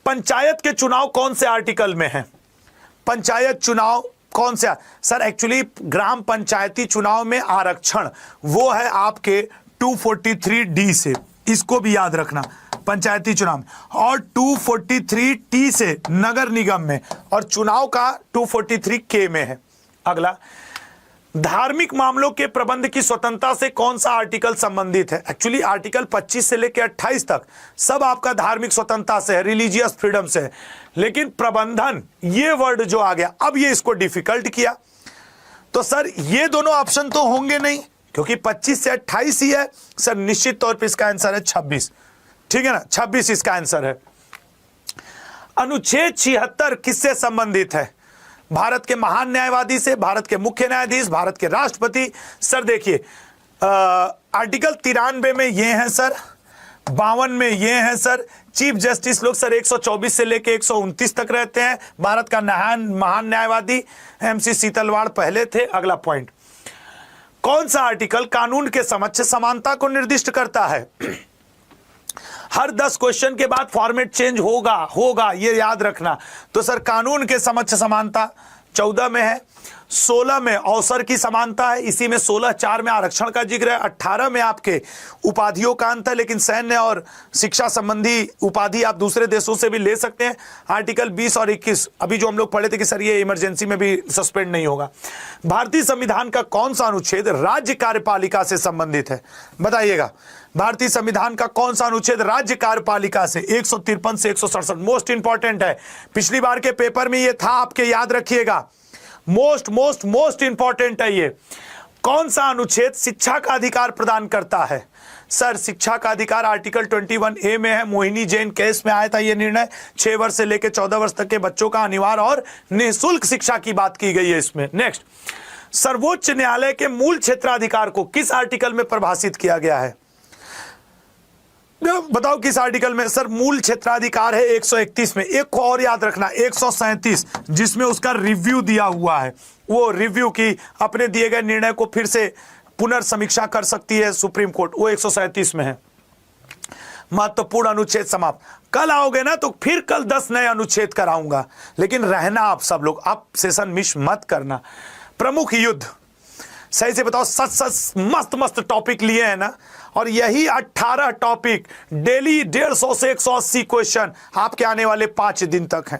पंचायत के चुनाव कौन से आर्टिकल में है? पंचायत चुनाव कौन सा? सर एक्चुअली ग्राम पंचायती चुनाव में आरक्षण वो है आपके 243D से, इसको भी याद रखना। पंचायती चुनाव में, और 243 टी से नगर निगम में, और चुनाव का 243 के में है। अगला, धार्मिक मामलों के प्रबंध की स्वतंत्रता से कौन सा आर्टिकल संबंधित है? एक्चुअली आर्टिकल 25 से लेकर 28 तक सब आपका धार्मिक स्वतंत्रता से है, रिलीजियस फ्रीडम से है, लेकिन प्रबंधन ये वर्ड जो आ गया, अब ये इसको डिफिकल्ट किया। तो सर ये दोनों ऑप्शन तो होंगे नहीं, क्योंकि 25 से 28 ही है। सर निश्चित तौर पर इसका आंसर है 26, ठीक है ना, 26 इसका आंसर है। अनुच्छेद 76 किससे संबंधित है? भारत के महान न्यायवादी से, भारत के मुख्य न्यायाधीश, भारत के राष्ट्रपति। सर देखिए आर्टिकल 93 में ये हैं सर, 52 में ये हैं सर। चीफ जस्टिस लोग सर 124 से लेके 129 तक रहते हैं। भारत का महान न्यायवादी MC सीतलवाड़ पहले थे। अगला पॉइंट, कौन सा आर्टिकल कानून के समक्ष समानता को निर्दिष्ट करता है? हर 10 क्वेश्चन के बाद फॉर्मेट चेंज होगा ये याद रखना। तो सर कानून के समक्ष समानता 14 में है, 16 में अवसर की समानता है, इसी में 16(4) में आरक्षण का जिक्र है, 18 में आपके उपाधियों का अंत है, लेकिन सैन्य और शिक्षा संबंधी उपाधि आप दूसरे देशों से भी ले सकते हैं। आर्टिकल 20 और 21 अभी जो हम लोग पढ़े थे कि सर ये इमरजेंसी में भी सस्पेंड नहीं होगा। भारतीय संविधान का कौन सा अनुच्छेद राज्य कार्यपालिका से संबंधित है? बताइएगा, भारतीय संविधान का कौन सा अनुच्छेद राज्य कार्यपालिका से? 153 से 167 मोस्ट इंपॉर्टेंट है, पिछली बार के पेपर में ये था, आपके याद रखिएगा। मोस्ट इंपॉर्टेंट है ये। कौन सा अनुच्छेद शिक्षा का अधिकार प्रदान करता है? सर शिक्षा का अधिकार आर्टिकल 21A में है। मोहिनी जैन केस में आया था ये निर्णय। 6 वर्ष से लेकर 14 वर्ष तक के बच्चों का अनिवार्य और निःशुल्क शिक्षा की बात की गई है इसमें। नेक्स्ट, सर्वोच्च न्यायालय के मूल क्षेत्राधिकार को किस आर्टिकल में परिभाषित किया गया है? बताओ किस आर्टिकल में? सर मूल क्षेत्राधिकार है 131 में। एक को और याद रखना, 137 जिसमें उसका रिव्यू दिया हुआ है, वो रिव्यू की अपने दिए गए निर्णय को फिर से पुनर्समीक्षा कर सकती है सुप्रीम कोर्ट, वो 137 में है। महत्वपूर्ण अनुच्छेद समाप्त। कल आओगे ना तो फिर कल 10 नए अनुच्छेद कराऊंगा, लेकिन रहना आप सब लोग, आप सेशन मिस मत करना। प्रमुख युद्ध सही से बताओ। सच मस्त टॉपिक लिए हैं ना, और यही 18 टॉपिक डेली 150 से 180 क्वेश्चन आपके आने वाले 5 दिन तक हैं।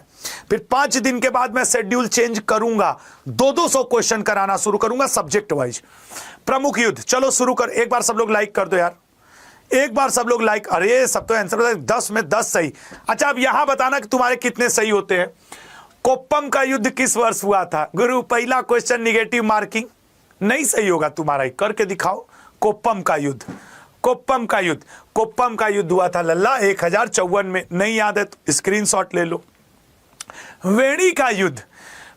फिर 5 दिन के बाद मैं शेड्यूल चेंज करूंगा, 200 क्वेश्चन कराना शुरू करूंगा सब्जेक्ट वाइज। प्रमुख युद्ध चलो शुरू कर। एक बार सब लोग लाइक कर दो यार, एक बार सब लोग लाइक। अरे सब तो आंसर बता, 10 में 10 सही। अच्छा अब यहां बताना कि तुम्हारे कितने सही होते हैं। कोप्पम का युद्ध किस वर्ष हुआ था? गुरु पहला क्वेश्चन निगेटिव मार्किंग, नहीं सही होगा तुम्हारा, ही करके दिखाओ। कोप्पम का युद्ध हुआ था लल्ला 1054 में। नहीं याद है तो स्क्रीनशॉट ले लो। वेणी का युद्ध,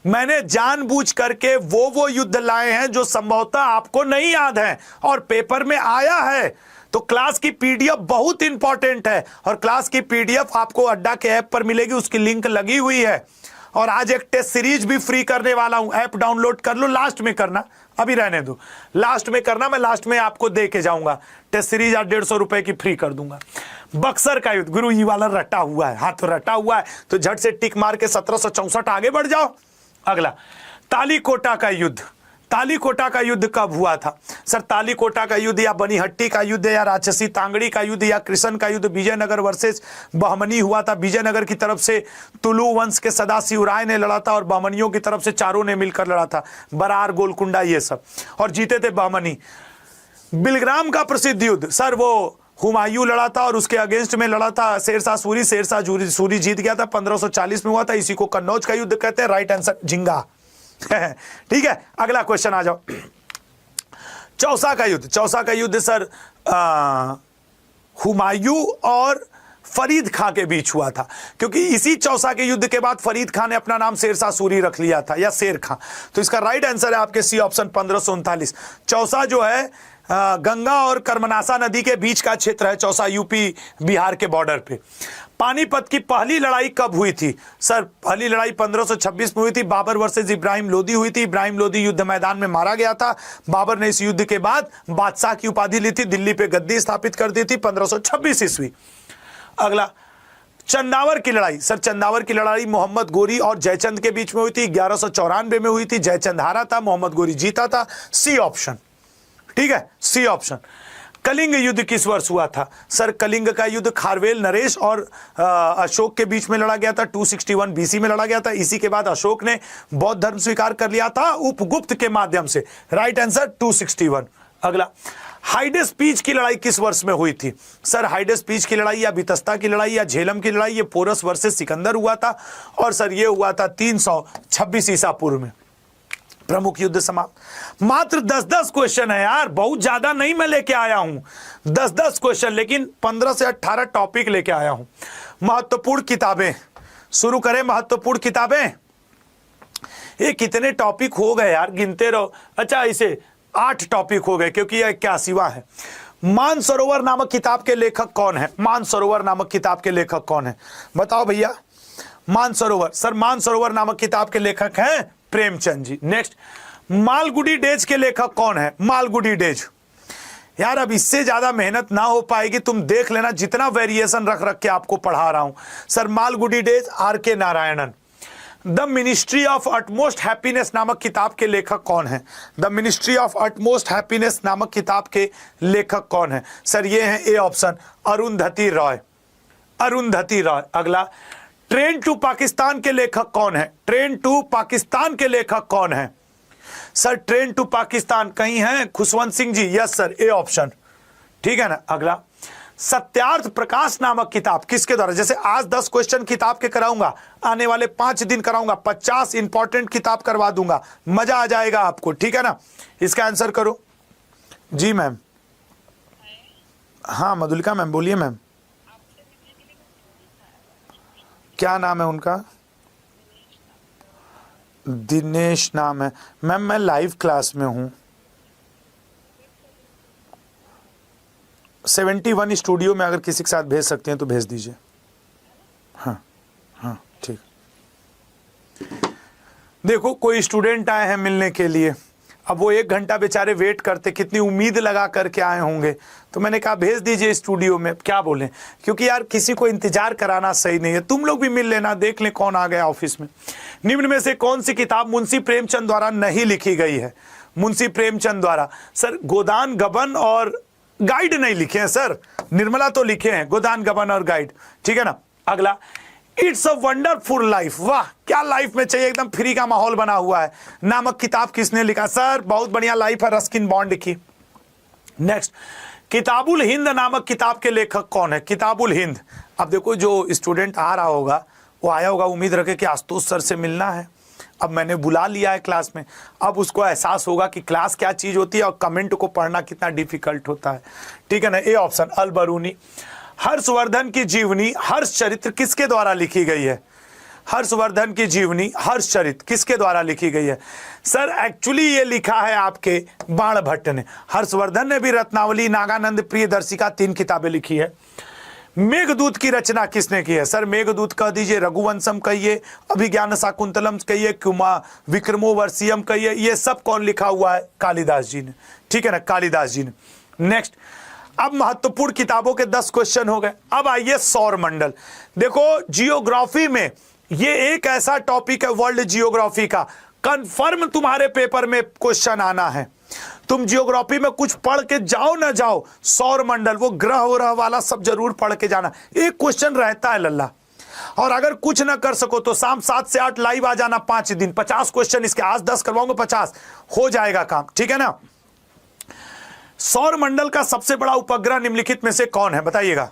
मैंने जानबूझ करके वो युद्ध लाए हैं जो संभवतः आपको नहीं याद है और पेपर में आया है। तो क्लास की पीडीएफ बहुत इंपॉर्टेंट है, और क्लास की पीडीएफ आपको अड्डा के ऐप पर मिलेगी, उसकी लिंक लगी हुई है। और आज एक टेस्ट सीरीज भी फ्री करने वाला हूं, ऐप डाउनलोड कर लो। लास्ट में करना, अभी रहने दो, लास्ट में करना, मैं लास्ट में आपको दे के जाऊंगा। टेस्ट सीरीज आज 150 रुपए की फ्री कर दूंगा। बक्सर का युद्ध, गुरु ये वाला रटा हुआ है, हाथ रटा हुआ है तो झट से टिक मार के 1764 आगे बढ़ जाओ। अगला, तालीकोटा का युद्ध कब हुआ था? सर तालीकोटा का युद्ध या बनीहट्टी का युद्ध या राक्षसी तांगड़ी का युद्ध या कृष्ण का युद्ध विजयनगर वर्सेस बहमनी हुआ था। विजयनगर की तरफ से तुलु वंश के सदाशिव राय ने लड़ा था और बहमनियों की तरफ से चारों ने मिलकर लड़ा था, बरार गोलकुंडा ये सब, और जीते थे बहमनी। बिलग्राम का प्रसिद्ध युद्ध, सर वो हुमायूं लड़ा था और उसके अगेंस्ट में लड़ा था शेरशाह सूरी। शेरशाह सूरी जीत गया था, 1540 में हुआ था। इसी को कन्नौज का युद्ध कहते हैं। राइट आंसर झिंगा। ठीक है, अगला क्वेश्चन आ जाओ। चौसा का युद्ध सर हुमायूं और फरीद खां के बीच हुआ था, क्योंकि इसी चौसा के युद्ध के बाद फरीद खां ने अपना नाम शेरशाह सूरी रख लिया था, या शेर खां। तो इसका राइट आंसर है आपके सी ऑप्शन 1539। चौसा जो है गंगा और कर्मनासा नदी के बीच का क्षेत्र है। चौसा यूपी बिहार के बॉर्डर पे। पानीपत की पहली लड़ाई कब हुई थी? सर पहली लड़ाई 1526 में हुई थी। बाबर वर्सेस इब्राहिम लोदी हुई थी। इब्राहिम लोदी युद्ध मैदान में मारा गया था। बाबर ने इस युद्ध के बाद बादशाह की उपाधि ली थी, दिल्ली पे गद्दी स्थापित कर दी थी 1526 ईस्वी। अगला, चंदावर की लड़ाई, सर चंदावर की लड़ाई मोहम्मद गोरी और जयचंद के बीच में हुई थी। 1194 में हुई थी। जयचंद हारा था, मोहम्मद गोरी जीता था। सी ऑप्शन, ठीक है, सी ऑप्शन। कलिंग युद्ध किस वर्ष हुआ था? सर कलिंग का युद्ध खारवेल नरेश और अशोक के बीच में लड़ा गया था, 261 बीसी में लड़ा गया था। इसी के बाद अशोक ने बौद्ध धर्म स्वीकार कर लिया था उपगुप्त के माध्यम से। Right answer 261। अगला, हाइडेस पीच की लड़ाई किस वर्ष में हुई थी? सर हाइडेस पीच की लड़ाई या बितस्ता की लड़ाई या झेलम की लड़ाई, ये पोरस वर्सेस सिकंदर हुआ था और सर ये हुआ था 326 ईसा पूर्व में। प्रमुख युद्ध समाप्त। मात्र 10-10 क्वेश्चन है यार, बहुत ज्यादा नहीं मैं लेके आया हूं, 10-10 क्वेश्चन, लेकिन 15 से 18 टॉपिक लेके आया हूं। महत्वपूर्ण किताबें, शुरू करें महत्वपूर्ण किताबें। ये कितने टॉपिक हो गए यार, गिनते रहो। अच्छा इसे 8 टॉपिक हो गए क्योंकि यह 81वां है। मानसरोवर नामक किताब के लेखक कौन है? मानसरोवर नामक किताब के लेखक कौन है? बताओ भैया। मानसरोवर, सर मानसरोवर नामक किताब के लेखक हैं प्रेमचंद जी। नेक्स्ट, मालगुडी डेज के लेखक कौन है? मालगुडी डेज। यार अब इससे ज्यादा मेहनत ना हो पाएगी, तुम देख लेना जितना वेरिएशन रख रख के आपको पढ़ा रहा हूं। सर मालगुडी डेज आर के Narayanan. The ministry of utmost happiness नामक किताब के लेखक कौन है? The ministry of utmost happiness नामक किताब के लेखक कौन है? सर ये है ए ऑप्शन, अरुंधति रॉय। अरुंधति रॉय। अगला, ट्रेन टू पाकिस्तान के लेखक कौन है? ट्रेन टू पाकिस्तान के लेखक कौन है? सर ट्रेन टू पाकिस्तान कहीं है? Khushwant Singh ji. Yes sir, A option, ठीक है ना। अगला, सत्यार्थ प्रकाश नामक किताब किसके द्वारा? जैसे आज 10 क्वेश्चन किताब के कराऊंगा, आने वाले 5 दिन कराऊंगा, 50 इंपॉर्टेंट किताब करवा दूंगा, मजा आ जाएगा आपको, ठीक है ना। इसका आंसर करो। जी मैम। हाँ मधुलिका मैम, बोलिए मैम। क्या नाम है उनका? दिनेश नाम है मैम। मैं लाइव क्लास में हूं। 71 स्टूडियो में, अगर किसी के साथ भेज सकते हैं तो भेज दीजिए। हाँ हाँ ठीक। देखो कोई स्टूडेंट आए हैं मिलने के लिए, अब वो 1 घंटा बेचारे वेट करते, कितनी उम्मीद लगा करके आए होंगे, तो मैंने कहा भेज दीजिए स्टूडियो में। क्या बोलें, क्योंकि यार किसी को इंतजार कराना सही नहीं है। तुम लोग भी मिल लेना, देख लें कौन आ गया ऑफिस में। निम्न में से कौन सी किताब मुंशी प्रेमचंद द्वारा नहीं लिखी गई है? मुंशी प्रेमचंद द्वारा सर गोदान गबन और गाइड नहीं लिखे हैं सर, निर्मला तो लिखे हैं, गोदान गबन और गाइड, ठीक है ना। अगला, इट्स अ वंडरफुल लाइफ, वाह क्या लाइफ में चाहिए, एकदम फ्री का माहौल बना हुआ है, नामक किताब किसने लिखा? सर बहुत बढ़िया लाइफ है, रस्किन बॉन्ड की। नेक्स्ट, किताबुल हिंद नामक किताब के लेखक कौन है? किताबुल हिंद। अब देखो जो स्टूडेंट आ रहा होगा वो आया होगा उम्मीद रखे कि आशुतोष सर से मिलना है, अब मैंने बुला लिया है क्लास में, अब उसको एहसास होगा कि क्लास क्या चीज होती है और कमेंट को पढ़ना कितना डिफिकल्ट होता है, ठीक है ना। ए ऑप्शन, अल बरूनी। हर्षवर्धन की जीवनी हर्षचरित्र किसके द्वारा लिखी गई है? हर्षवर्धन की जीवनी हर्षचरित्र किसके द्वारा लिखी गई है? सर एक्चुअली ये लिखा है आपके बाणभट्ट ने। हर्षवर्धन ने भी रत्नावली, नागानंद, प्रियदर्शिका 3 किताबें लिखी है। मेघदूत की रचना किसने की है? सर मेघदूत कह दीजिए, रघुवंशम कहिए, अभिज्ञान शाकुंतलम कहिए, कुमा विक्रमोवर्षियम कहिए, ये सब कौन लिखा हुआ है? कालिदास जी ने, ठीक है ना, कालिदास जी ने। नेक्स्ट, अब महत्वपूर्ण किताबों के 10 क्वेश्चन हो गए। अब आइए सौर मंडल। देखो जियोग्राफी में ये एक ऐसा टॉपिक है वर्ल्ड जियोग्राफी का, कंफर्म तुम्हारे पेपर में क्वेश्चन आना है। तुम जियोग्राफी में कुछ पढ़ के जाओ ना जाओ, सौर मंडल वो ग्रह ग्रह वाला सब जरूर पढ़ के जाना, एक क्वेश्चन रहता है लल्ला। और अगर कुछ ना कर सको तो शाम 7 से 8 लाइव आ जाना 5 दिन, 50 क्वेश्चन इसके, आज 10 करवाऊंगा, 50 हो जाएगा काम, ठीक है ना। सौर मंडल का सबसे बड़ा उपग्रह निम्नलिखित में से कौन है? बताइएगा।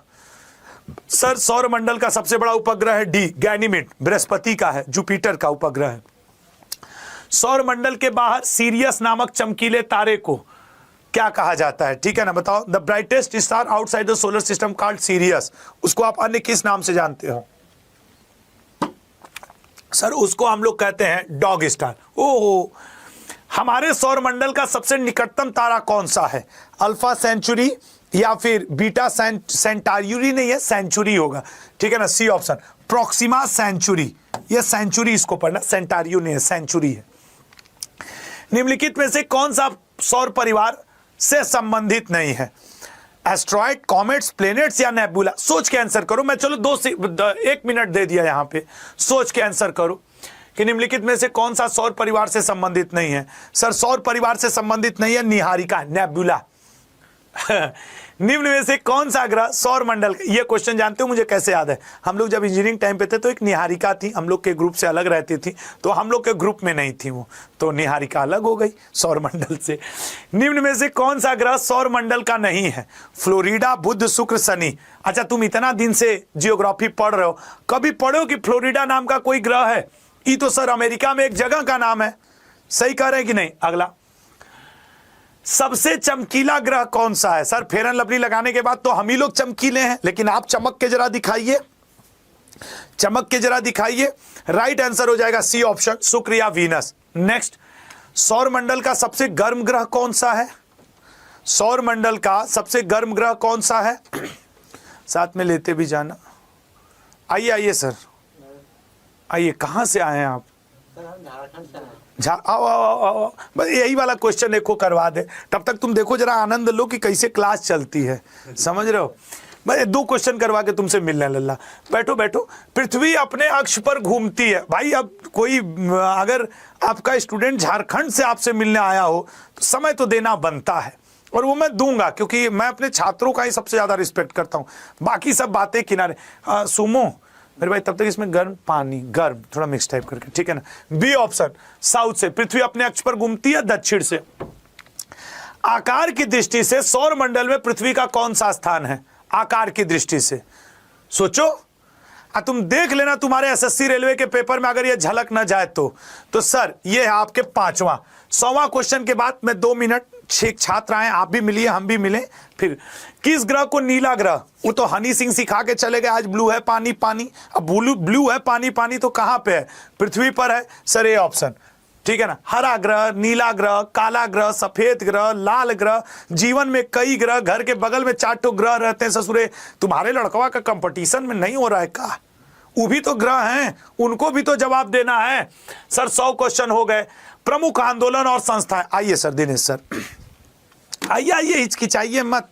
सर सौर मंडल का सबसे बड़ा उपग्रह है डी, गैनीमेड, बृहस्पति का है, जुपिटर का उपग्रह है। सौर मंडल के बाहर सीरियस नामक चमकीले तारे को क्या कहा जाता है? ठीक है ना, बताओ। The brightest star outside the solar system called serious, उसको आप अन्य किस नाम से जानते हो? सर उसको हम लोग कहते हैं डॉग स्टार। ओहो, हमारे सौर मंडल का सबसे निकटतम तारा कौन सा है? अल्फा सेंचुरी या फिर बीटा सेंटारियुरी नहीं है, सेंचुरी होगा, ठीक है ना, सी ऑप्शन, प्रोक्सिमा सेंचुरी, ये सेंचुरी इसको पढ़ना, सेंटारियो नहीं है, सेंचुरी है। निम्नलिखित में से कौन सा सौर परिवार से संबंधित नहीं है? एस्ट्रॉइड, कॉमेट्स, प्लेनेट्स या नेबुला? सोच के आंसर करो। मैं चलो 1 मिनट दे दिया यहां पे, सोच के आंसर करो कि निम्नलिखित में से कौन सा सौर परिवार से संबंधित नहीं है। सर सौर परिवार से संबंधित नहीं है, निहारिका, नेबुला निम्न में से कौन सा ग्रह सौर मंडल, ये क्वेश्चन जानते हो मुझे कैसे याद है, हम लोग जब इंजीनियरिंग टाइम पे थे तो एक निहारिका थी, हम लोग के ग्रुप से अलग रहती थी, तो हम लोग के ग्रुप में नहीं थी वो, तो निहारिका अलग हो गई सौर मंडल से। निम्न में से कौन सा ग्रह सौर मंडल का नहीं है? फ्लोरिडा, बुध, शुक्र, शनि। अच्छा, तुम इतना दिन से जियोग्राफी पढ़ रहे हो, कभी पढ़े हो कि फ्लोरिडा नाम का कोई ग्रह है? ये तो सर अमेरिका में एक जगह का नाम है। सही कह रहे हैं कि नहीं? अगला, सबसे चमकीला ग्रह कौन सा है? सर फेयर एंड लवली लगाने के बाद तो हम ही लोग चमकीले हैं, लेकिन आप चमक के जरा दिखाइए, चमक के जरा दिखाइए। राइट आंसर हो जाएगा सी ऑप्शन, शुक्र या वीनस। नेक्स्ट, सौर मंडल का सबसे गर्म ग्रह कौन सा है? सौर मंडल का सबसे गर्म ग्रह कौन सा है? साथ में लेते भी जाना। आइए आइए सर, आइए, कहां से आए हैं आप? आओ आओ आओ आओ, बस यही वाला क्वेश्चन देखो करवा दे, तब तक तुम देखो जरा आनंद लो कि कैसे क्लास चलती है, समझ रहे हो? बस 2 क्वेश्चन करवा के तुमसे मिलने लल्ला। बैठो बैठो। पृथ्वी अपने अक्ष पर घूमती है। भाई अब कोई अगर आपका स्टूडेंट झारखंड से आपसे मिलने आया हो तो समय तो देना बनता है, और वो मैं दूंगा क्योंकि मैं अपने छात्रों का ही सबसे ज्यादा रिस्पेक्ट करता हूँ। बाकी सब बातें किनारे। सुमो मेरे भाई, तब तक इसमें गर्म पानी, गर्म थोड़ा मिक्स टाइप करके, ठीक है ना? बी ऑप्शन, साउथ से। पृथ्वी अपने अक्ष पर घूमती है दक्षिण से। आकार की दृष्टि से सौर मंडल में पृथ्वी का कौन सा स्थान है? आकार की दृष्टि से सोचो, तुम देख लेना तुम्हारे एसएससी रेलवे के पेपर में अगर ये झलक न जाए तो सर ये है आपके 5वां 100वां क्वेश्चन के बाद मैं 2 मिनट, 6 छात्र आए, आप भी मिलिए हम भी मिले। फिर किस ग्रह को नीला ग्रह, वो तो हनी सिंह सिखा के चले गए, आज ब्लू है पानी पानी, अब ब्लू है पानी पानी तो कहां पे है? पृथ्वी पर है सर, ये ऑप्शन, ठीक है ना? हरा ग्रह, नीला ग्रह, काला ग्रह, सफेद ग्रह, लाल ग्रह, जीवन में कई ग्रह, घर के बगल में 4 ठो ग्रह रहते हैं। ससुरे तुम्हारे लड़कवा का कंपटीशन में नहीं हो रहा है का? वो भी तो ग्रह हैं, उनको भी तो जवाब देना है। सर 100 क्वेश्चन हो गए। प्रमुख आंदोलन और संस्थाएं। आइए सर दिनेश सर, आइए आइए, हिचकिचाइए मत,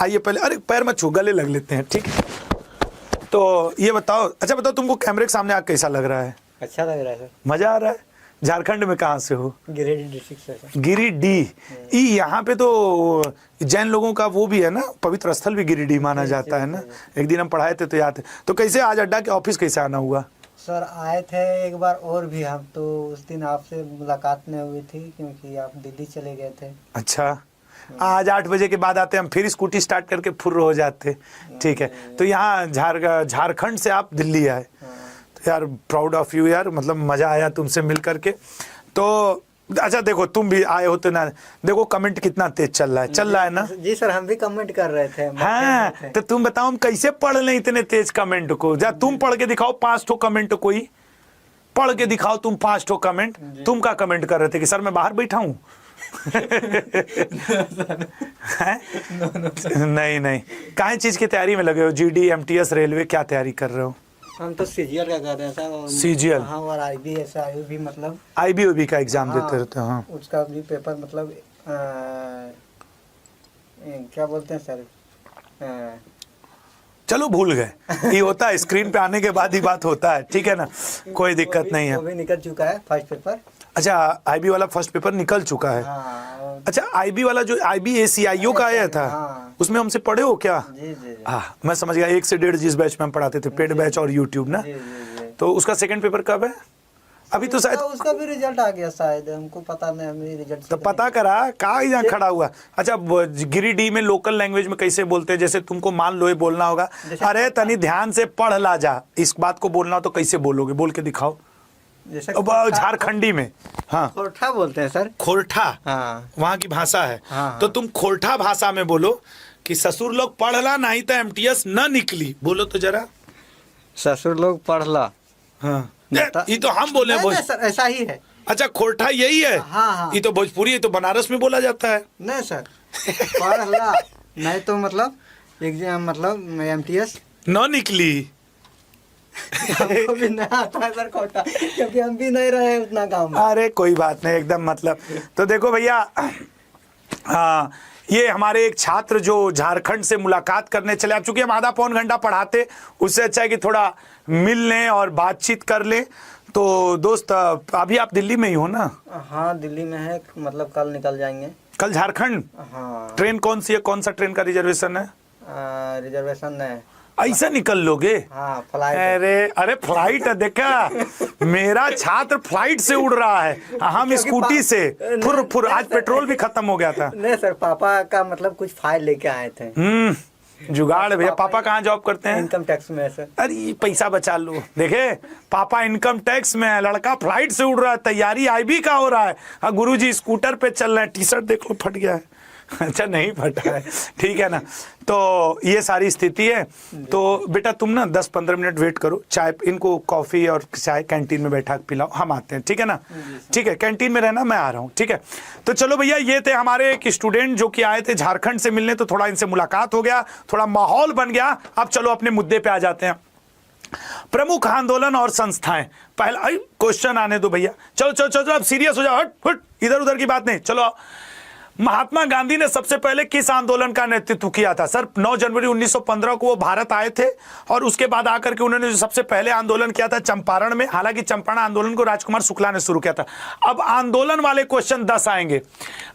आइए पहले, अरे पैर मत छू, गले लग लेते हैं, ठीक है? तो ये बताओ, अच्छा बताओ, तुमको कैमरे के सामने आके कैसा लग रहा है? अच्छा लग रहा है सर। मजा आ रहा है? झारखंड में कहाँ से हो? गिरिडीह डिस्ट्रिक्ट से। गिरिडीह, यहाँ पे तो जैन लोगों का वो भी है ना, पवित्र स्थल भी गिरिडीह माना जाता है ना। एक दिन हम पढ़ाए थे तो याद है। तो कैसे आज अड्डा के ऑफिस कैसे आना हुआ? सर आए थे एक बार और भी हम, तो उस दिन आपसे मुलाकात नहीं हुई थी क्योंकि आप दिल्ली चले गए थे। अच्छा, आज 8 बजे के बाद आते हम, फिर स्कूटी स्टार्ट करके फुर्र हो जाते, ठीक है? तो यहाँ झारखंड से आप दिल्ली आए, तो यार प्राउड ऑफ यू यार, मतलब मजा आया तुमसे मिल करके। तो अच्छा देखो, तुम भी आए हो तो ना, देखो कमेंट कितना तेज चल रहा है ना? जी सर, हम भी कमेंट कर रहे थे। हाँ, तो तुम बताओ हम कैसे पढ़ लें इतने तेज कमेंट को? जा तुम पढ़ के दिखाओ 5 ठो कमेंट, कोई पढ़ के दिखाओ तुम 5 ठो कमेंट। तुम क्या कमेंट कर रहे थे कि सर मैं बाहर बैठा हूँ? नहीं नहीं, काहे चीज की तैयारी में लगे हो? जीडी, एमटीएस, रेलवे, क्या तैयारी कर रहे हो? हम तो सीजीएल का कर रहे हैं सर। सीजीएल, हाँ, और आईबीएस भी, मतलब आईबीओबी का एग्जाम देते रहते हैं। हाँ, उसका भी पेपर, मतलब क्या बोलते हैं सर, चलो भूल गए, ये होता है, स्क्रीन पे आने के बाद ही बात होता है, ठीक है ना? कोई दिक्कत नहीं है। वो भी निकल चुका है फर्स्ट पेपर। अच्छा, आईबी वाला फर्स्ट पेपर निकल चुका है। हाँ, अच्छा, आईबी वाला जो IBACIO का आया था, हाँ। उसमें हमसे पढ़े हो क्या? जी जी जी। हाँ, मैं समझ गया, 1 से 1.5 जिस बैच में हम पढ़ाते थे, पेड बैच और यूट्यूब ना। जी जी जी। तो उसका सेकंड पेपर कब है? अभी तो शायद उसका भी रिजल्ट आ गया शायद, हमको पता नहीं, हमें रिजल्ट तो पता करा कहाँ यहाँ खड़ा हुआ। अच्छा, गिरिडीह में लोकल लैंग्वेज में कैसे बोलते हैं? जैसे तुमको मान लो ये बोलना होगा, अरे तनी ध्यान से पढ़ ला जा, इस बात को बोलना हो तो कैसे बोलोगे? बोल के दिखाओ। जैसे झारखंडी में हाँ खोरठा बोलते हैं सर। खोरठा, हाँ, वहाँ की भाषा है। हाँ। तो तुम खोरठा भाषा में बोलो कि ससुर लोग पढ़ला नहीं तो एमटीएस न निकली, बोलो तो जरा। ससुर लोग पढ़ला। हाँ, ये तो हम बोले नहीं सर, ऐसा ही है। अच्छा, खोरठा यही है? हाँ हाँ, ये तो भोजपुरी, ये तो बनारस में बोला जाता है। नहीं सर, पढ़ला नहीं तो मतलब एग्जाम, मतलब एमटीएस न निकली। हमको भी नहीं आता है सर खोटा, क्योंकि हम भी नहीं रहे उतना गाँव में। अरे कोई बात नहीं, एकदम मतलब। तो देखो भैया, हाँ, ये हमारे एक छात्र जो झारखंड से मुलाकात करने चले, अब चूंकि हम आधा पौन घंटा पढ़ाते, उससे अच्छा है कि थोड़ा मिल लें और बातचीत कर लें। तो दोस्त, अभी आप दिल्ली में ही हो ना? हाँ, दिल्ली में है, मतलब कल निकल जाएंगे। कल झारखंड हाँ ट्रेन कौन सी है, कौन सा ट्रेन का रिजर्वेशन है? रिजर्वेशन है। ऐसा निकल लोगे? हाँ फ्लाइट। अरे फ्लाइट है, देखा मेरा छात्र फ्लाइट से उड़ रहा है, हम स्कूटी से फुर फुर। आज पेट्रोल भी खत्म हो गया था। नहीं सर, पापा का मतलब कुछ फाइल लेके आए थे। जुगाड़ भैया। पापा कहाँ जॉब करते हैं? इनकम टैक्स में है सर। अरे ये पैसा बचा लो। देखे पापा इनकम टैक्स में है, लड़का फ्लाइट से उड़ रहा है, तैयारी आईबी का हो रहा है, और गुरुजी स्कूटर पे चल रहे हैं। टी शर्ट देख लो फट गया है। अच्छा नहीं फटा है, ठीक है ना। तो ये सारी स्थिति है। तो बेटा तुम ना 10-15 मिनट वेट करो, चाय इनको कॉफी और चाय कैंटीन में बैठा के पिलाओ, हम आते हैं, ठीक है ना? ठीक है, कैंटीन में रहना, मैं आ रहा हूँ, ठीक है। तो चलो भैया, ये थे हमारे एक स्टूडेंट जो कि आए थे झारखंड से मिलने, तो थोड़ा इनसे मुलाकात हो गया, थोड़ा माहौल बन गया। अब चलो अपने मुद्दे पे आ जाते हैं। प्रमुख आंदोलन और संस्थाएं। पहला क्वेश्चन आने दो भैया, चलो चलो चलो, अब सीरियस हो जाओ, हट हट, इधर उधर की बात नहीं। चलो, महात्मा गांधी ने सबसे पहले किस आंदोलन का नेतृत्व किया था? सर 9 जनवरी 1915 को वो भारत आए थे, और उसके बाद आकर के उन्होंने जो सबसे पहले आंदोलन किया था चंपारण में। हालांकि चंपारण आंदोलन को राजकुमार शुक्ला ने शुरू किया था। अब आंदोलन वाले क्वेश्चन 10 आएंगे।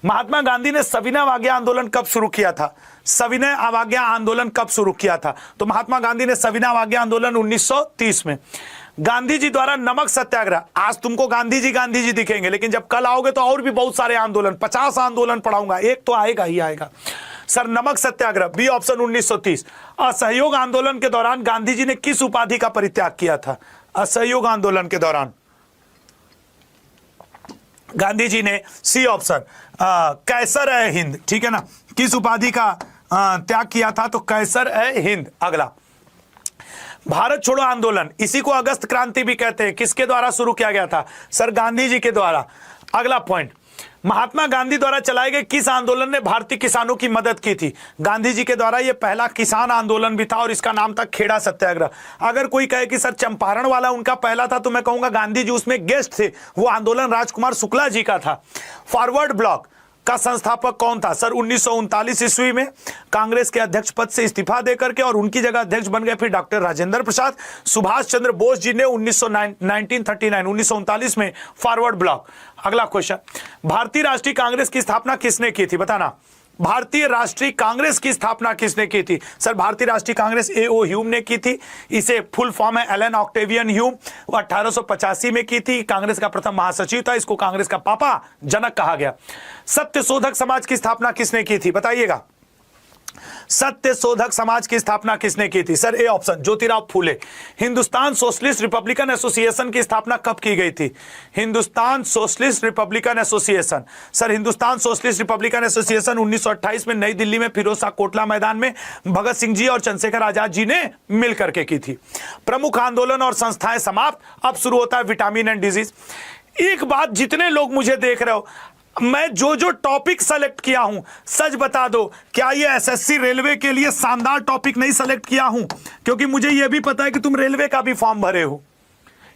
महात्मा गांधी ने सविनय अवज्ञा आंदोलन कब शुरू किया था? सविनय अवज्ञा आंदोलन कब शुरू किया था? तो महात्मा गांधी ने सविनय अवज्ञा आंदोलन 1930 में। गांधी जी द्वारा नमक सत्याग्रह। आज तुमको गांधी जी दिखेंगे, लेकिन जब कल आओगे तो और भी बहुत सारे आंदोलन, 50 आंदोलन पढ़ाऊंगा, एक तो आएगा ही आएगा। सर नमक सत्याग्रह, बी ऑप्शन 1930। असहयोग आंदोलन के दौरान गांधी जी ने किस उपाधि का परित्याग किया था? असहयोग आंदोलन के दौरान गांधी जी ने, सी ऑप्शन, कैसर ए हिंद, ठीक है ना, किस उपाधि का त्याग किया था? तो कैसर ए हिंद। अगला, भारत छोड़ो आंदोलन, इसी को अगस्त क्रांति भी कहते हैं, किसके द्वारा शुरू किया गया था? सर गांधी जी के द्वारा। अगला पॉइंट, महात्मा गांधी द्वारा चलाए गए किस आंदोलन ने भारतीय किसानों की मदद की थी? गांधी जी के द्वारा यह पहला किसान आंदोलन भी था, और इसका नाम था खेड़ा सत्याग्रह। अगर कोई कहे कि सर चंपारण वाला उनका पहला था, तो मैं कहूंगा गांधी जी उसमें गेस्ट थे, वो आंदोलन राजकुमार शुक्ला जी का था। फॉरवर्ड ब्लॉक का संस्थापक कौन था? सर 1939 ईस्वी में कांग्रेस के अध्यक्ष पद से इस्तीफा देकर के, और उनकी जगह अध्यक्ष बन गए फिर डॉक्टर राजेंद्र प्रसाद। सुभाष चंद्र बोस जी ने 1939 में फॉरवर्ड ब्लॉक। अगला क्वेश्चन, भारतीय राष्ट्रीय कांग्रेस की स्थापना किसने की थी? बताना। भारतीय राष्ट्रीय कांग्रेस की स्थापना किसने की थी? सर भारतीय राष्ट्रीय कांग्रेस A.O. ह्यूम ने की थी। इसे फुल फॉर्म है एलन ऑक्टेवियन ह्यूम। वो 1885 में की थी। कांग्रेस का प्रथम महासचिव था। इसको कांग्रेस का पापा जनक कहा गया। सत्य शोधक समाज की स्थापना किसने की थी? बताइएगा। सत्य शोधक समाज की स्थापना किसने की थी? Sir A option, Jyotirao Phule. Hindustan socialist Republican association की स्थापना कब की गई थी? Hindustan socialist Republican association. Sir Hindustan socialist Republican association 1928 में नई दिल्ली में फिरोजशाह कोटला मैदान में भगत सिंह जी और चंद्रशेखर आजाद जी ने मिलकर के की थी। प्रमुख आंदोलन और संस्थाएं समाप्त। अब शुरू होता है विटामिन एंड डिजीज। एक बात, जितने लोग मुझे देख रहे हो, मैं जो जो टॉपिक सेलेक्ट किया हूं, सच बता दो, क्या ये एसएससी रेलवे के लिए शानदार टॉपिक नहीं सेलेक्ट किया हूं? क्योंकि मुझे यह भी पता है कि तुम रेलवे का भी फॉर्म भरे हो,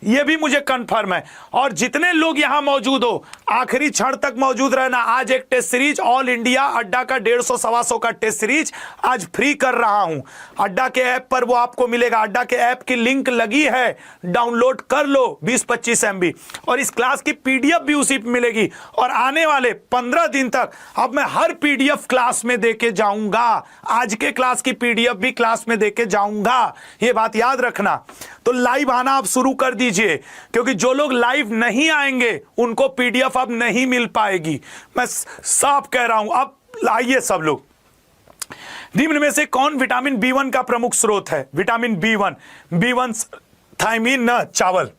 यह भी मुझे कंफर्म है। और जितने लोग यहां मौजूद हो, आखिरी क्षण तक मौजूद रहना। आज एक टेस्ट सीरीज ऑल इंडिया अड्डा का 150-125 का टेस्ट सीरीज आज फ्री कर रहा हूं। अड्डा के ऐप पर वो आपको मिलेगा। अड्डा के ऐप की लिंक लगी है, डाउनलोड कर लो, 20-25 MB। और इस क्लास की PDF भी उसी पे मिलेगी। और आने वाले 15 दिन तक अब मैं हर PDF क्लास में देके जाऊंगा। आज के क्लास की PDF भी क्लास में देके जाऊंगा, ये बात याद रखना। तो लाइव आना आप शुरू कर दीजिए, क्योंकि जो लोग लाइव नहीं आएंगे उनको PDF अब नहीं मिल पाएगी। मैं साफ कह रहा हूं। अब आइए सब लोग, निम्न में से कौन विटामिन B1 का प्रमुख स्रोत है? विटामिन B1 थायमीन न चावल।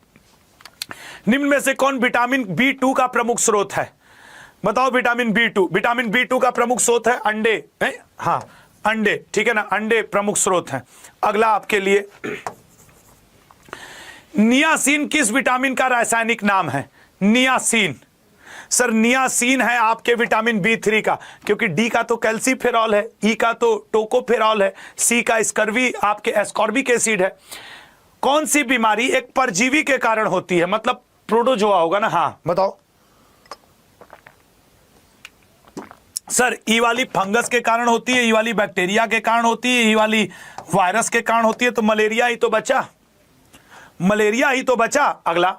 निम्न में से कौन विटामिन B2 का प्रमुख स्रोत है? बताओ। विटामिन B2, विटामिन B2 का प्रमुख स्रोत है अंडे। हाँ अंडे, ठीक है ना, अंडे प्रमुख स्रोत हैं। अगला आपके लिए, नियासिन किस विटामिन का रासायनिक नाम है? नियासिन। सर नियासिन है आपके विटामिन B3 का, क्योंकि डी का तो कैल्सीफेरॉल है, ई का तो टोकोफेरॉल है, सी का स्कर्वी आपके एस्कॉर्बिक एसिड है। कौन सी बीमारी एक परजीवी के कारण होती है? मतलब प्रोटोजोआ होगा ना। हाँ बताओ। सर ई वाली फंगस के कारण होती है, ई वाली बैक्टीरिया के कारण होती है, ई वाली वायरस के कारण होती है। तो मलेरिया ही तो बचा, मलेरिया ही तो बचा। अगला,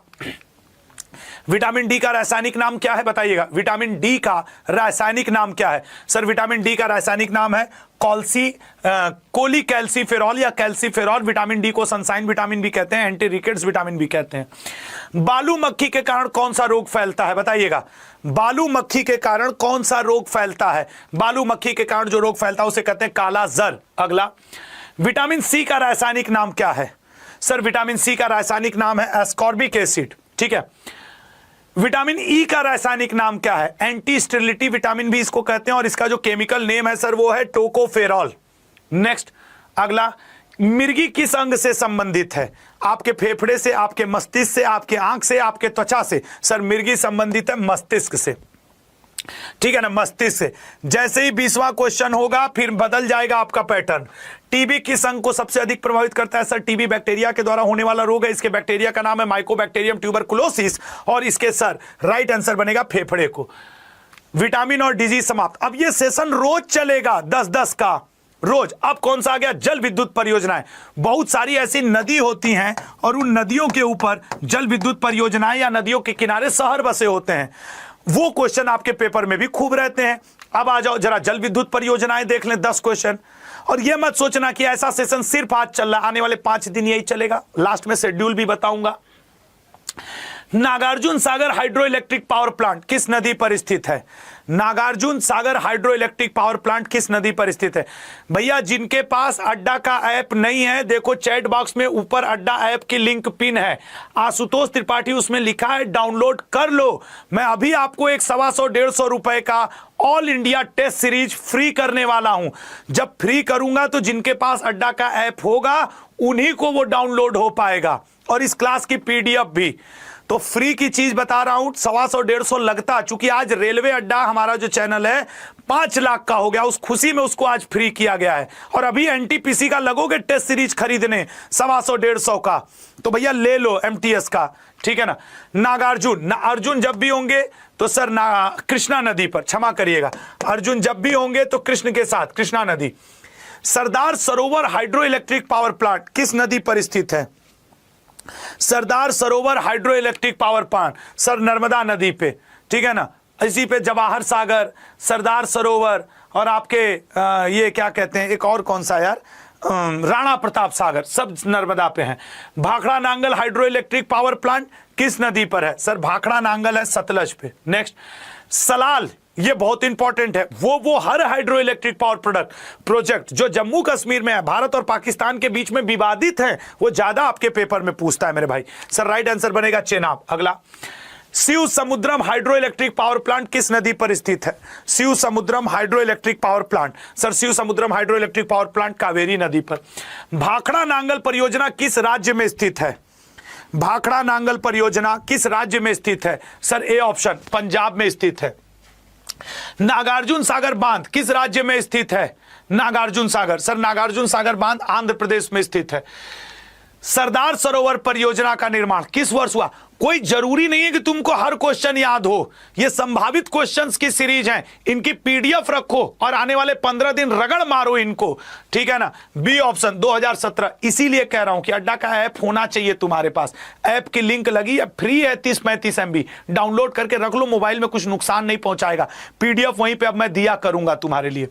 विटामिन डी का रासायनिक नाम क्या है बताइएगा, विटामिन डी का रासायनिक नाम क्या है? सर विटामिन डी का रासायनिक नाम है कोलीकैल्सीफेरॉल या कैल्सीफेरॉल। विटामिन डी को सनसाइन विटामिन भी कहते हैं, एंटी रिकेट्स विटामिन भी कहते हैं। बालू मक्खी के कारण कौन सा रोग फैलता है बताइएगा, बालू मक्खी के कारण कौन सा रोग फैलता है? बालू मक्खी के कारण जो रोग फैलता है उसे कहते हैं काला जर। अगला, विटामिन सी का रासायनिक नाम क्या है? सर विटामिन सी का रासायनिक नाम है एस्कॉर्बिक एसिड, ठीक है। विटामिन ई का रासायनिक नाम क्या है? एंटी स्टेरिलिटी विटामिन भी इसको कहते हैं और इसका जो केमिकल नेम है सर वो है टोकोफेरॉल। नेक्स्ट, अगला, मिर्गी किस अंग से संबंधित है? आपके फेफड़े से, आपके मस्तिष्क से, आपके आंख से, आपके त्वचा से? सर मिर्गी संबंधित है मस्तिष्क से, ठीक है ना, मस्तिष्क से। जैसे ही 20वां क्वेश्चन होगा फिर बदल जाएगा आपका पैटर्न। टीबी किस अंग को सबसे अधिक प्रभावित करता है? सर टीबी बैक्टीरिया के द्वारा होने वाला रोग है। इसके बैक्टीरिया का नाम है माइकोबैक्टीरियम ट्यूबरकुलोसिस और इसके सर राइट आंसर बनेगा फेफड़े को। विटामिन और डिजीज समाप्त। अब ये सेशन रोज चलेगा 10-10 का रोज। अब कौन सा आ गया? जल विद्युत परियोजनाएं। बहुत सारी ऐसी नदी होती हैं और उन नदियों के ऊपर जल विद्युत परियोजनाएं या नदियों के किनारे शहर बसे होते हैं, वो क्वेश्चन आपके पेपर में भी खूब रहते हैं। अब आ जाओ जरा जल विद्युत परियोजनाएं देख लें 10 क्वेश्चन। और ये मत सोचना कि ऐसा सेशन सिर्फ आज चल रहा, आने वाले 5 दिन यही चलेगा, लास्ट में शेड्यूल भी बताऊंगा। Nagarjuna Sagar hydro electric power plant किस नदी पर स्थित है? Nagarjuna Sagar hydro electric power plant किस नदी पर स्थित है? भैया जिनके पास अड्डा का ऐप नहीं है, देखो चैट बॉक्स में ऊपर अड्डा ऐप की लिंक पिन है, आशुतोष त्रिपाठी उसमें लिखा है, डाउनलोड कर लो। मैं अभी आपको एक 125-150 रुपए का all India test series free करने वाला हूं। जब फ्री करूंगा तो जिनके पास अड्डा का ऐप होगा उन्हीं को वो डाउनलोड हो पाएगा और इस क्लास की पीडीएफ भी। तो फ्री की चीज बता रहा हूं, 125-150 लगता, चूंकि आज रेलवे अड्डा हमारा जो चैनल है 5 लाख का हो गया, उस खुशी में उसको आज फ्री किया गया है। और अभी एनटीपीसी का लगोगे टेस्ट सीरीज खरीदने 125-150 का, तो भैया ले लो एमटीएस का, ठीक है ना। नागार्जुन अर्जुन जब भी होंगे तो सर कृष्णा नदी पर, क्षमा करिएगा, अर्जुन जब भी होंगे तो कृष्ण के साथ कृष्णा नदी। Sardar Sarovar hydro electric power plant किस नदी पर स्थित है? Sardar Sarovar hydro electric power plant sir Narmada नदी पे, ठीक है ना। इसी पे जवाहर सागर, सरदार सरोवर और आपके ये क्या कहते हैं, एक और कौन सा यार, राणा प्रताप सागर, सब नर्मदा पे हैं। Bhakra Nangal hydro electric power plant किस नदी पर है? सर भाखड़ा नांगल है सतलज पे। नेक्स्ट, सलाल, ये बहुत इंपॉर्टेंट है, वो हर हाइड्रो इलेक्ट्रिक पावर प्रोजेक्ट जो जम्मू कश्मीर में है, भारत और पाकिस्तान के बीच में विवादित है, वो ज्यादा आपके पेपर में पूछता है मेरे भाई। सर राइट आंसर बनेगा चेनाब। अगला, Shiva Samudram hydro electric power plant किस नदी पर स्थित है? Shiva Samudram hydro electric power plant, sir Shiva Samudram hydro electric power plant Kaveri नदी पर। भाखड़ा नांगल परियोजना किस राज्य में स्थित है? भाखड़ा नांगल परियोजना किस राज्य में स्थित है? सर ए ऑप्शन, पंजाब में स्थित है। नागार्जुन सागर बांध किस राज्य में स्थित है? नागार्जुन सागर, सर नागार्जुन सागर बांध आंध्र प्रदेश में स्थित है। सरदार सरोवर परियोजना का निर्माण किस वर्ष हुआ? कोई जरूरी नहीं है कि तुमको हर क्वेश्चन याद हो, ये संभावित क्वेश्चंस की सीरीज है, इनकी पीडीएफ रखो और आने वाले 15 दिन रगड़ मारो इनको, ठीक है ना। बी ऑप्शन 2017, इसीलिए कह रहा हूं कि अड्डा का ऐप होना चाहिए तुम्हारे पास। ऐप की लिंक लगी है, फ्री है, 30-35 MB, डाउनलोड करके रख लो मोबाइल में, कुछ नुकसान नहीं पहुंचाएगा। पीडीएफ वहीं पे अब मैं दिया करूंगा तुम्हारे लिए।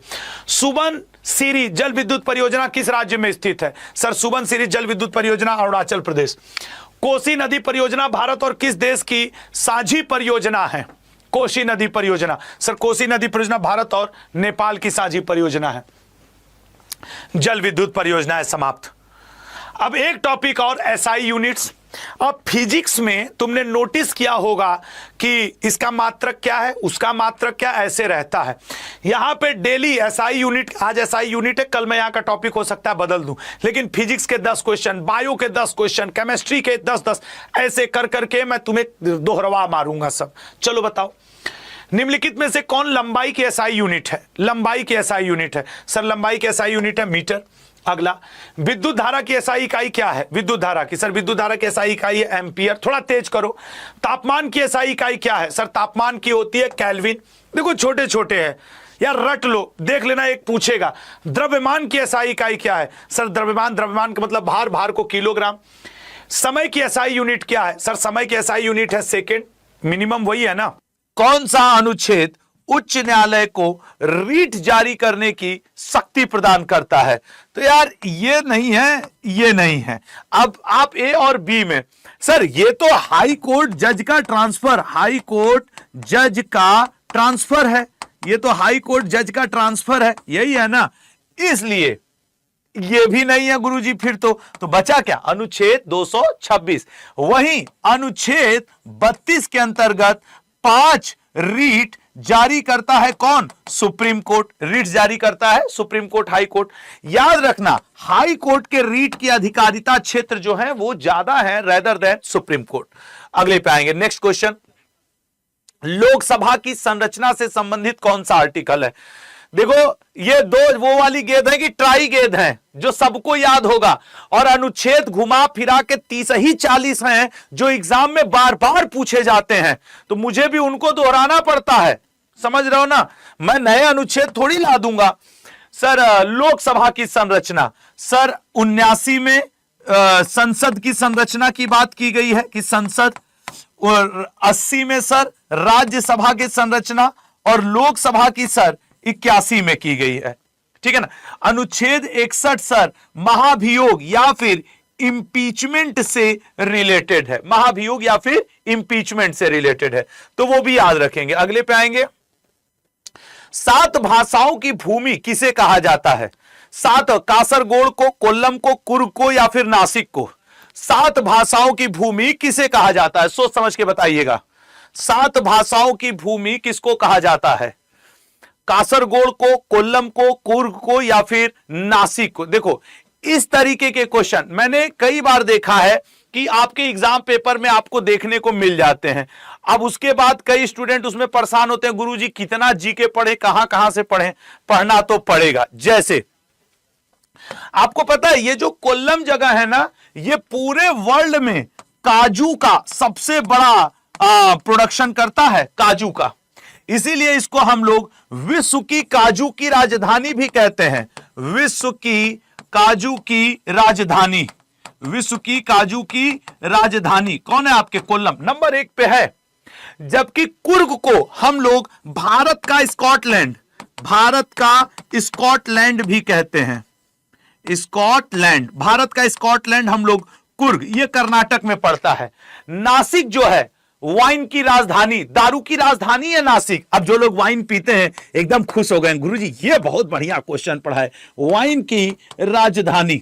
सुबन सिरी जल विद्युत परियोजना किस राज्य में स्थित है? सर सुबन सिरी जल विद्युत परियोजना अरुणाचल प्रदेश। कोसी नदी परियोजना भारत और किस देश की साझी परियोजना है? कोसी नदी परियोजना, सर कोसी नदी परियोजना भारत और नेपाल की साझी परियोजना है। जल विद्युत परियोजना है समाप्त। अब एक टॉपिक और, एसआई यूनिट्स। अब फिजिक्स में तुमने नोटिस किया होगा कि इसका मात्रक क्या है, उसका मात्रक क्या, ऐसे रहता है। यहां पे डेली एसआई यूनिट, आज एसआई यूनिट है, कल मैं यहां का टॉपिक हो सकता है बदल दूं, लेकिन फिजिक्स के 10 क्वेश्चन, बायो के 10 क्वेश्चन, केमिस्ट्री के 10-10, ऐसे कर करके मैं तुम्हें दोहरवा मारूंगा सब। चलो बताओ, निम्नलिखित में से कौन लंबाई की एसआई यूनिट है? लंबाई की एसआई यूनिट है, सर लंबाई की एसआई यूनिट है मीटर। अगला, विद्युत धारा की एसआई इकाई क्या है? विद्युत धारा की, सर विद्युत धारा की एसआई इकाई है एम्पियर। थोड़ा तेज करो। तापमान की एसआई इकाई क्या है? सर तापमान की होती है केल्विन। देखो छोटे छोटे हैं यार, रट लो, देख लेना, एक पूछेगा। द्रव्यमान की एसआई इकाई क्या है? सर द्रव्यमान का मतलब भार, भार को किलोग्राम। समय की एसआई यूनिट क्या है? सर समय की एसआई यूनिट है सेकेंड। मिनिमम वही है ना। कौन सा अनुच्छेद उच्च न्यायालय को रीट जारी करने की शक्ति प्रदान करता है? तो यार ये नहीं है, ये नहीं है। अब आप ए और बी में, सर ये तो हाई कोर्ट जज का ट्रांसफर, हाई कोर्ट जज का ट्रांसफर है, ये तो हाई कोर्ट जज का ट्रांसफर है, यही है ना। इसलिए ये भी नहीं है गुरुजी। फिर तो बचा क्या? अनुच्छेद 226। वहीं अनुच्छेद 32 के अंतर्गत 5 रीट जारी करता है कौन? Supreme court. रीट जारी करता है सुप्रीम कोर्ट, हाई कोर्ट। याद रखना, हाई कोर्ट के रीट की अधिकारिता क्षेत्र जो है वो ज्यादा है रेदर देन सुप्रीम कोर्ट। अगले पे आएंगे, नेक्स्ट क्वेश्चन। लोकसभा की संरचना से संबंधित कौन सा आर्टिकल है? देखो ये दो वो वाली गेंद है कि ट्राई गेंद है जो सबको याद होगा, और अनुच्छेद घुमा फिरा के 30 ही 40 हैं जो एग्जाम में बार बार पूछे जाते हैं, तो मुझे भी उनको दोहराना पड़ता है, समझ रहे हो ना। मैं नए अनुच्छेद थोड़ी ला दूंगा। सर लोकसभा की संरचना, सर 79 में संसद की संरचना की बात की गई है कि संसद, और 80 में सर राज्यसभा की संरचना, और लोकसभा की सर 81 में की गई है, ठीक है ना। अनुच्छेद 61 सर महाभियोग या फिर इंपीचमेंट से रिलेटेड है, महाभियोग या फिर इंपीचमेंट से रिलेटेड है, तो वो भी याद रखेंगे। अगले पे आएंगे, 7 भाषाओं की भूमि किसे कहा जाता है? 7, कासरगोड को, कोल्लम को, कुर्ग को या फिर नासिक को? 7 भाषाओं की भूमि किसे कहा जाता है? सोच समझ के बताइएगा। 7 भाषाओं की भूमि किसको कहा जाता है? कासरगोड को, कोल्लम को, कुर्ग को या फिर नासिक को? देखो इस तरीके के क्वेश्चन मैंने कई बार देखा है कि आपके एग्जाम पेपर में आपको देखने को मिल जाते हैं। अब उसके बाद कई स्टूडेंट उसमें परेशान होते हैं, गुरुजी कितना जीके पढ़े, कहां से पढ़े? पढ़ना तो पड़ेगा। जैसे आपको पता है ये जो कोल्लम जगह है ना, ये पूरे वर्ल्ड में काजू का सबसे बड़ा प्रोडक्शन करता है, काजू का। इसीलिए इसको हम लोग विश्व की काजू की राजधानी भी कहते हैं। विश्व की काजू की राजधानी, विश्व की काजू की राजधानी कौन है आपके? कोल्लम नंबर 1 पे है। जबकि कुर्ग को हम लोग भारत का स्कॉटलैंड, भारत का स्कॉटलैंड भी कहते हैं। स्कॉटलैंड, भारत का स्कॉटलैंड हम लोग कुर्ग, ये कर्नाटक में पड़ता है। नासिक जो है वाइन की राजधानी, दारू की राजधानी है नासिक। अब जो लोग वाइन पीते हैं एकदम खुश हो गए, गुरुजी ये बहुत बढ़िया क्वेश्चन पढ़ा है, वाइन की राजधानी,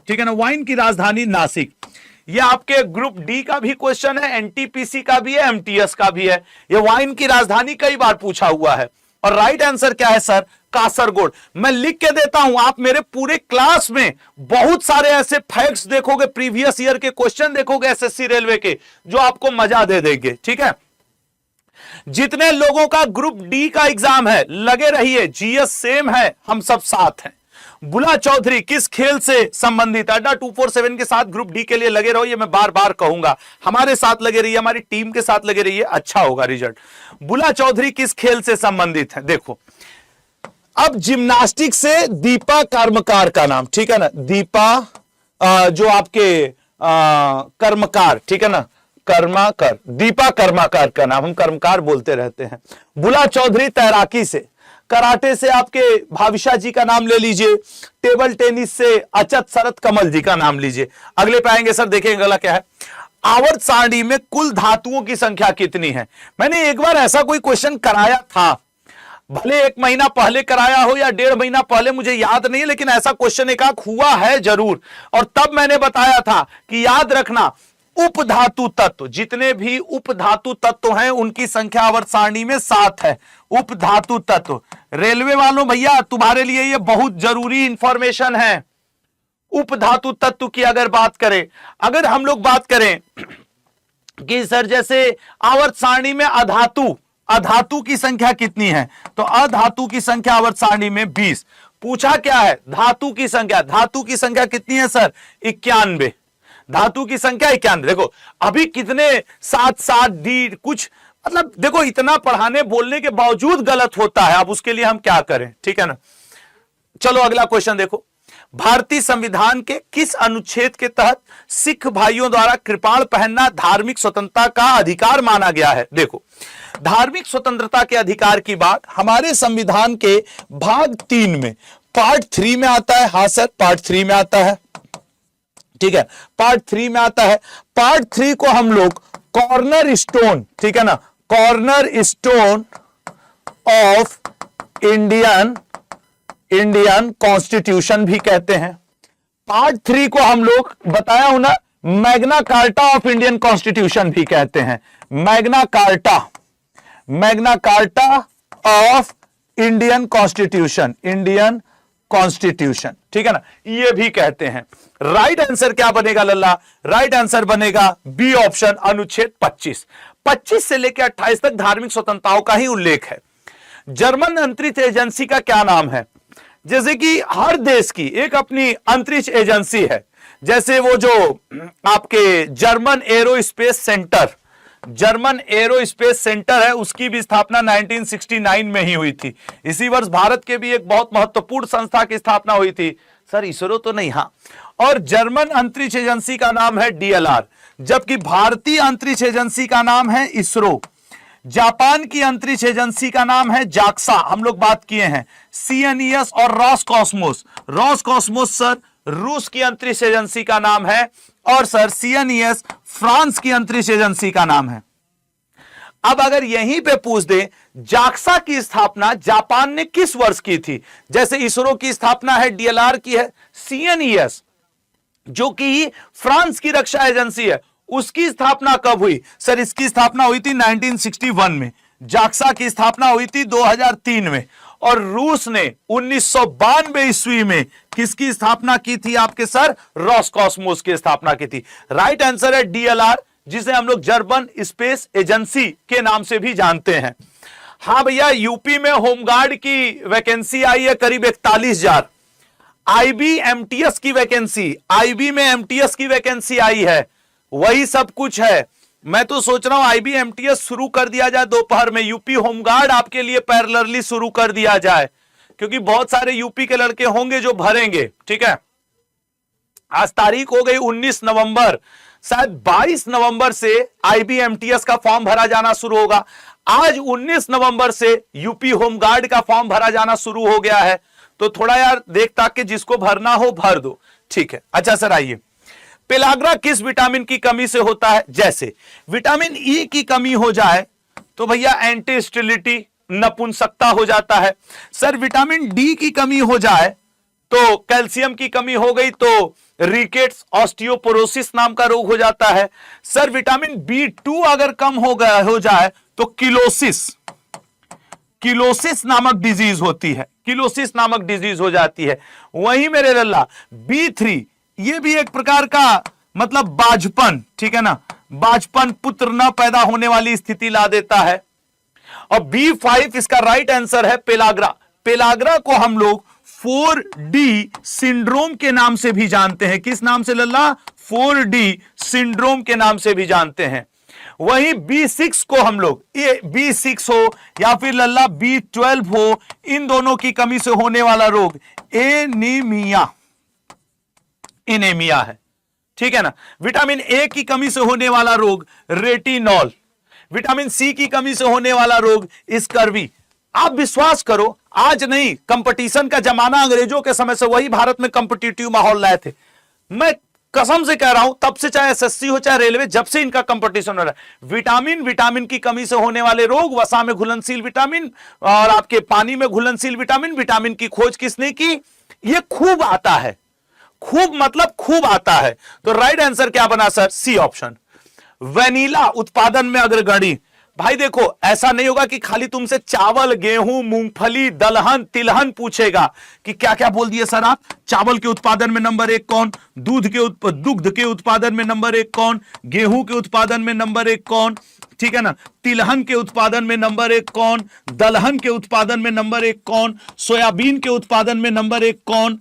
ठीक है ना, वाइन की राजधानी नासिक। ये आपके ग्रुप डी का भी क्वेश्चन है, एनटीपीसी का भी है, एमटीएस का भी है। ये वाइन की राजधानी कई बार पूछा हुआ है। और राइट आंसर क्या है सर? कासरगोड। मैं लिख के देता हूं, आप मेरे पूरे क्लास में बहुत सारे ऐसे फैक्ट्स देखोगे, प्रीवियस ईयर के क्वेश्चन देखोगे एसएससी रेलवे के, जो आपको मजा दे देंगे, ठीक है। जितने लोगों का ग्रुप डी का एग्जाम है लगे रहिए, जीएस सेम है, हम सब साथ हैं। बुला चौधरी किस खेल से संबंधित? अड्डा 247 के साथ ग्रुप डी के लिए लगे रहो, ये मैं बार बार कहूंगा। हमारे साथ लगे रहिए, हमारी टीम के साथ लगे रहिए, अच्छा होगा रिजल्ट। बुला चौधरी किस खेल से संबंधित है? देखो अब जिम्नास्टिक से दीपा कर्मकार का नाम, ठीक है ना, दीपा जो आपके कर्मकार, ठीक है ना, कर्माकर, दीपा कर्माकार का नाम, हम कर्मकार बोलते रहते हैं। बुला चौधरी तैराकी से, कराटे से आपके भाविशा जी का नाम ले लीजिए, टेबल टेनिस से अचत शरत कमल जी का नाम लीजिए। अगले पे आएंगे सर, देखेंगे अगला क्या है। आवर्त सारणी में कुल धातुओं की संख्या कितनी है? मैंने एक बार ऐसा कोई क्वेश्चन कराया था, भले 1 महीना पहले कराया हो या 1.5 महीना पहले, मुझे याद नहीं है, लेकिन ऐसा क्वेश्चन एक हुआ है जरूर। और तब मैंने बताया था कि याद रखना उपधातु तत्व, जितने भी उपधातु तत्व हैं उनकी संख्या आवर्त सारणी में 7 है। उपधातु तत्व, रेलवे वालों भैया तुम्हारे लिए ये बहुत जरूरी इंफॉर्मेशन है। उपधातु तत्व की अगर बात करें, अगर हम लोग बात करें कि सर जैसे आवर्त सारणी में अधातु, अधातु की संख्या कितनी है? तो अधातु की संख्या आवर्त सारणी में 20। पूछा क्या है? धातु की संख्या। धातु की संख्या कितनी है सर? 91। धातु की संख्या 91। देखो अभी कितने 7 डी कुछ, मतलब देखो इतना पढ़ाने बोलने के बावजूद गलत होता है। अब उसके लिए हम क्या करें, ठीक है ना। चलो अगला क्वेश्चन देखो, भारतीय संविधान के किस अनुच्छेद के तहत सिख भाइयों द्वारा कृपाण पहनना धार्मिक स्वतंत्रता का अधिकार माना गया है? देखो, धार्मिक स्वतंत्रता के अधिकार की बात हमारे संविधान के भाग 3 में पार्ट 3 में आता है। हाँ सर, पार्ट 3 में आता है, ठीक है, पार्ट 3 में आता है। पार्ट 3 को हम लोग कॉर्नर स्टोन, ठीक है ना, corner stone of Indian constitution भी कहते हैं। पार्ट 3 को हम लोग बताया हूं ना, Magna carta of Indian constitution भी कहते हैं। Magna carta of Indian constitution, ठीक है ना, ये भी कहते हैं। राइट आंसर क्या बनेगा लल्ला? राइट आंसर बनेगा बी ऑप्शन, अनुच्छेद 25। 25 से लेकर 28 तक धार्मिक स्वतंत्रताओं का ही उल्लेख है। जर्मन अंतरिक्ष एजेंसी का क्या नाम है? जैसे कि हर देश की एक अपनी अंतरिक्ष एजेंसी है, जैसे वो जो आपके जर्मन एरोस्पेस सेंटर है, उसकी भी स्थापना 1969 में ही हुई थी। इसी वर्ष भारत के भी एक बहुत महत्वपूर्ण संस्था की स्थापना हुई थी। सर इसरो तो नहीं, हाँ। और जर्मन अंतरिक्ष एजेंसी का नाम है DLR, जबकि भारतीय अंतरिक्ष एजेंसी का नाम है इसरो। जापान की अंतरिक्ष एजेंसी का नाम है जाक्सा, हम लोग बात किए हैं। CNES और रॉसकॉस्मोस सर रूस की अंतरिक्ष एजेंसी का नाम है, और सर CNES फ्रांस की अंतरिक्ष एजेंसी का नाम है। अब अगर यहीं पे पूछ दे जाक्सा की स्थापना जापान ने किस वर्ष की थी? जैसे इसरो की स्थापना है, DLR की है, CNES जो कि फ्रांस की रक्षा एजेंसी है, उसकी स्थापना कब हुई? सर इसकी स्थापना हुई थी 1961 में। जाक्सा की स्थापना हुई थी 2003 में, और रूस ने 1992 ईस्वी में किसकी स्थापना की थी आपके सर? रॉसकॉस्मोस की स्थापना की थी। राइट आंसर है DLR, जिसे हम लोग जर्मन स्पेस एजेंसी के नाम से भी जानते हैं। हाँ भैया, यूपी में होमगार्ड की वैकेंसी आई है करीब 41,000। IB में MTS की वैकेंसी आई है, वही सब कुछ है। मैं तो सोच रहा हूं IB MTS शुरू कर दिया जाए दोपहर में, यूपी होमगार्ड आपके लिए पैरेलली शुरू कर दिया जाए, क्योंकि बहुत सारे यूपी के लड़के होंगे जो भरेंगे, ठीक है। आज तारीख हो गई 19 नवंबर, शायद 22 नवंबर से IB MTS का फॉर्म भरा जाना शुरू होगा। आज 19 नवंबर से यूपी होमगार्ड का फॉर्म भरा जाना शुरू हो गया है, तो थोड़ा यार देख ताक के जिसको भरना हो भर दो, ठीक है। अच्छा सर आइए, पेलाग्रा किस विटामिन की कमी से होता है? जैसे विटामिन ई की कमी हो जाए तो भैया एंटी स्टेरिलिटी, नपुंसकता हो जाता है। सर विटामिन डी की कमी हो जाए तो कैल्शियम की कमी हो गई तो रिकेट्स, ऑस्टियोपोरोसिस नाम का रोग हो जाता है। सर विटामिन B2 अगर कम हो जाए तो किलोसिस नामक डिजीज होती है, किलोसिस नामक डिजीज हो जाती है। वहीं मेरे लल्ला B3 ये भी एक प्रकार का मतलब बाझपन, ठीक है ना, बाझपन, पुत्र न पैदा होने वाली स्थिति ला देता है। और B5 इसका राइट आंसर है पेलाग्रा। पेलाग्रा को हम लोग 4D सिंड्रोम के नाम से भी जानते हैं। किस नाम से लल्ला? 4D सिंड्रोम के नाम से भी जानते हैं। वहीं B6 को हम लोग, ये B6 हो या फिर लल्ला B12 हो, इन दोनों की कमी से होने वाला रोग एनीमिया है, ठीक है ना। विटामिन ए की कमी से होने वाला रोग रेटिनॉल, विटामिन सी की कमी से होने वाला रोग स्कर्वी। आप विश्वास करो, आज नहीं, कंपटीशन का जमाना अंग्रेजों के समय से वही भारत में कंपटीटिव माहौल लाए थे। मैं कसम से कह रहा हूं, तब से चाहे SSC हो चाहे रेलवे, जब से इनका कंपटीशन हो रहा है। विटामिन की कमी से होने वाले रोग, वसा में घुलनशील विटामिन और आपके पानी में घुलनशील विटामिन की खोज किसने की? ये खूब आता है, खूब मतलब खूब आता है। तो राइट आंसर क्या बना सर? C option. वेनिला उत्पादन में अग्रगणी। भाई देखो, ऐसा नहीं होगा कि खाली तुमसे चावल, गेहूं, मूंगफली, दलहन, तिलहन पूछेगा कि क्या क्या बोल दिए सर आप। चावल के उत्पादन में नंबर 1 कौन? दुग्ध के उत्पादन में नंबर 1 कौन? गेहूं के उत्पादन में नंबर 1 कौन? ठीक है ना। तिलहन के उत्पादन में नंबर 1 कौन? दलहन के उत्पादन में नंबर 1 कौन? सोयाबीन के उत्पादन में नंबर 1 कौन?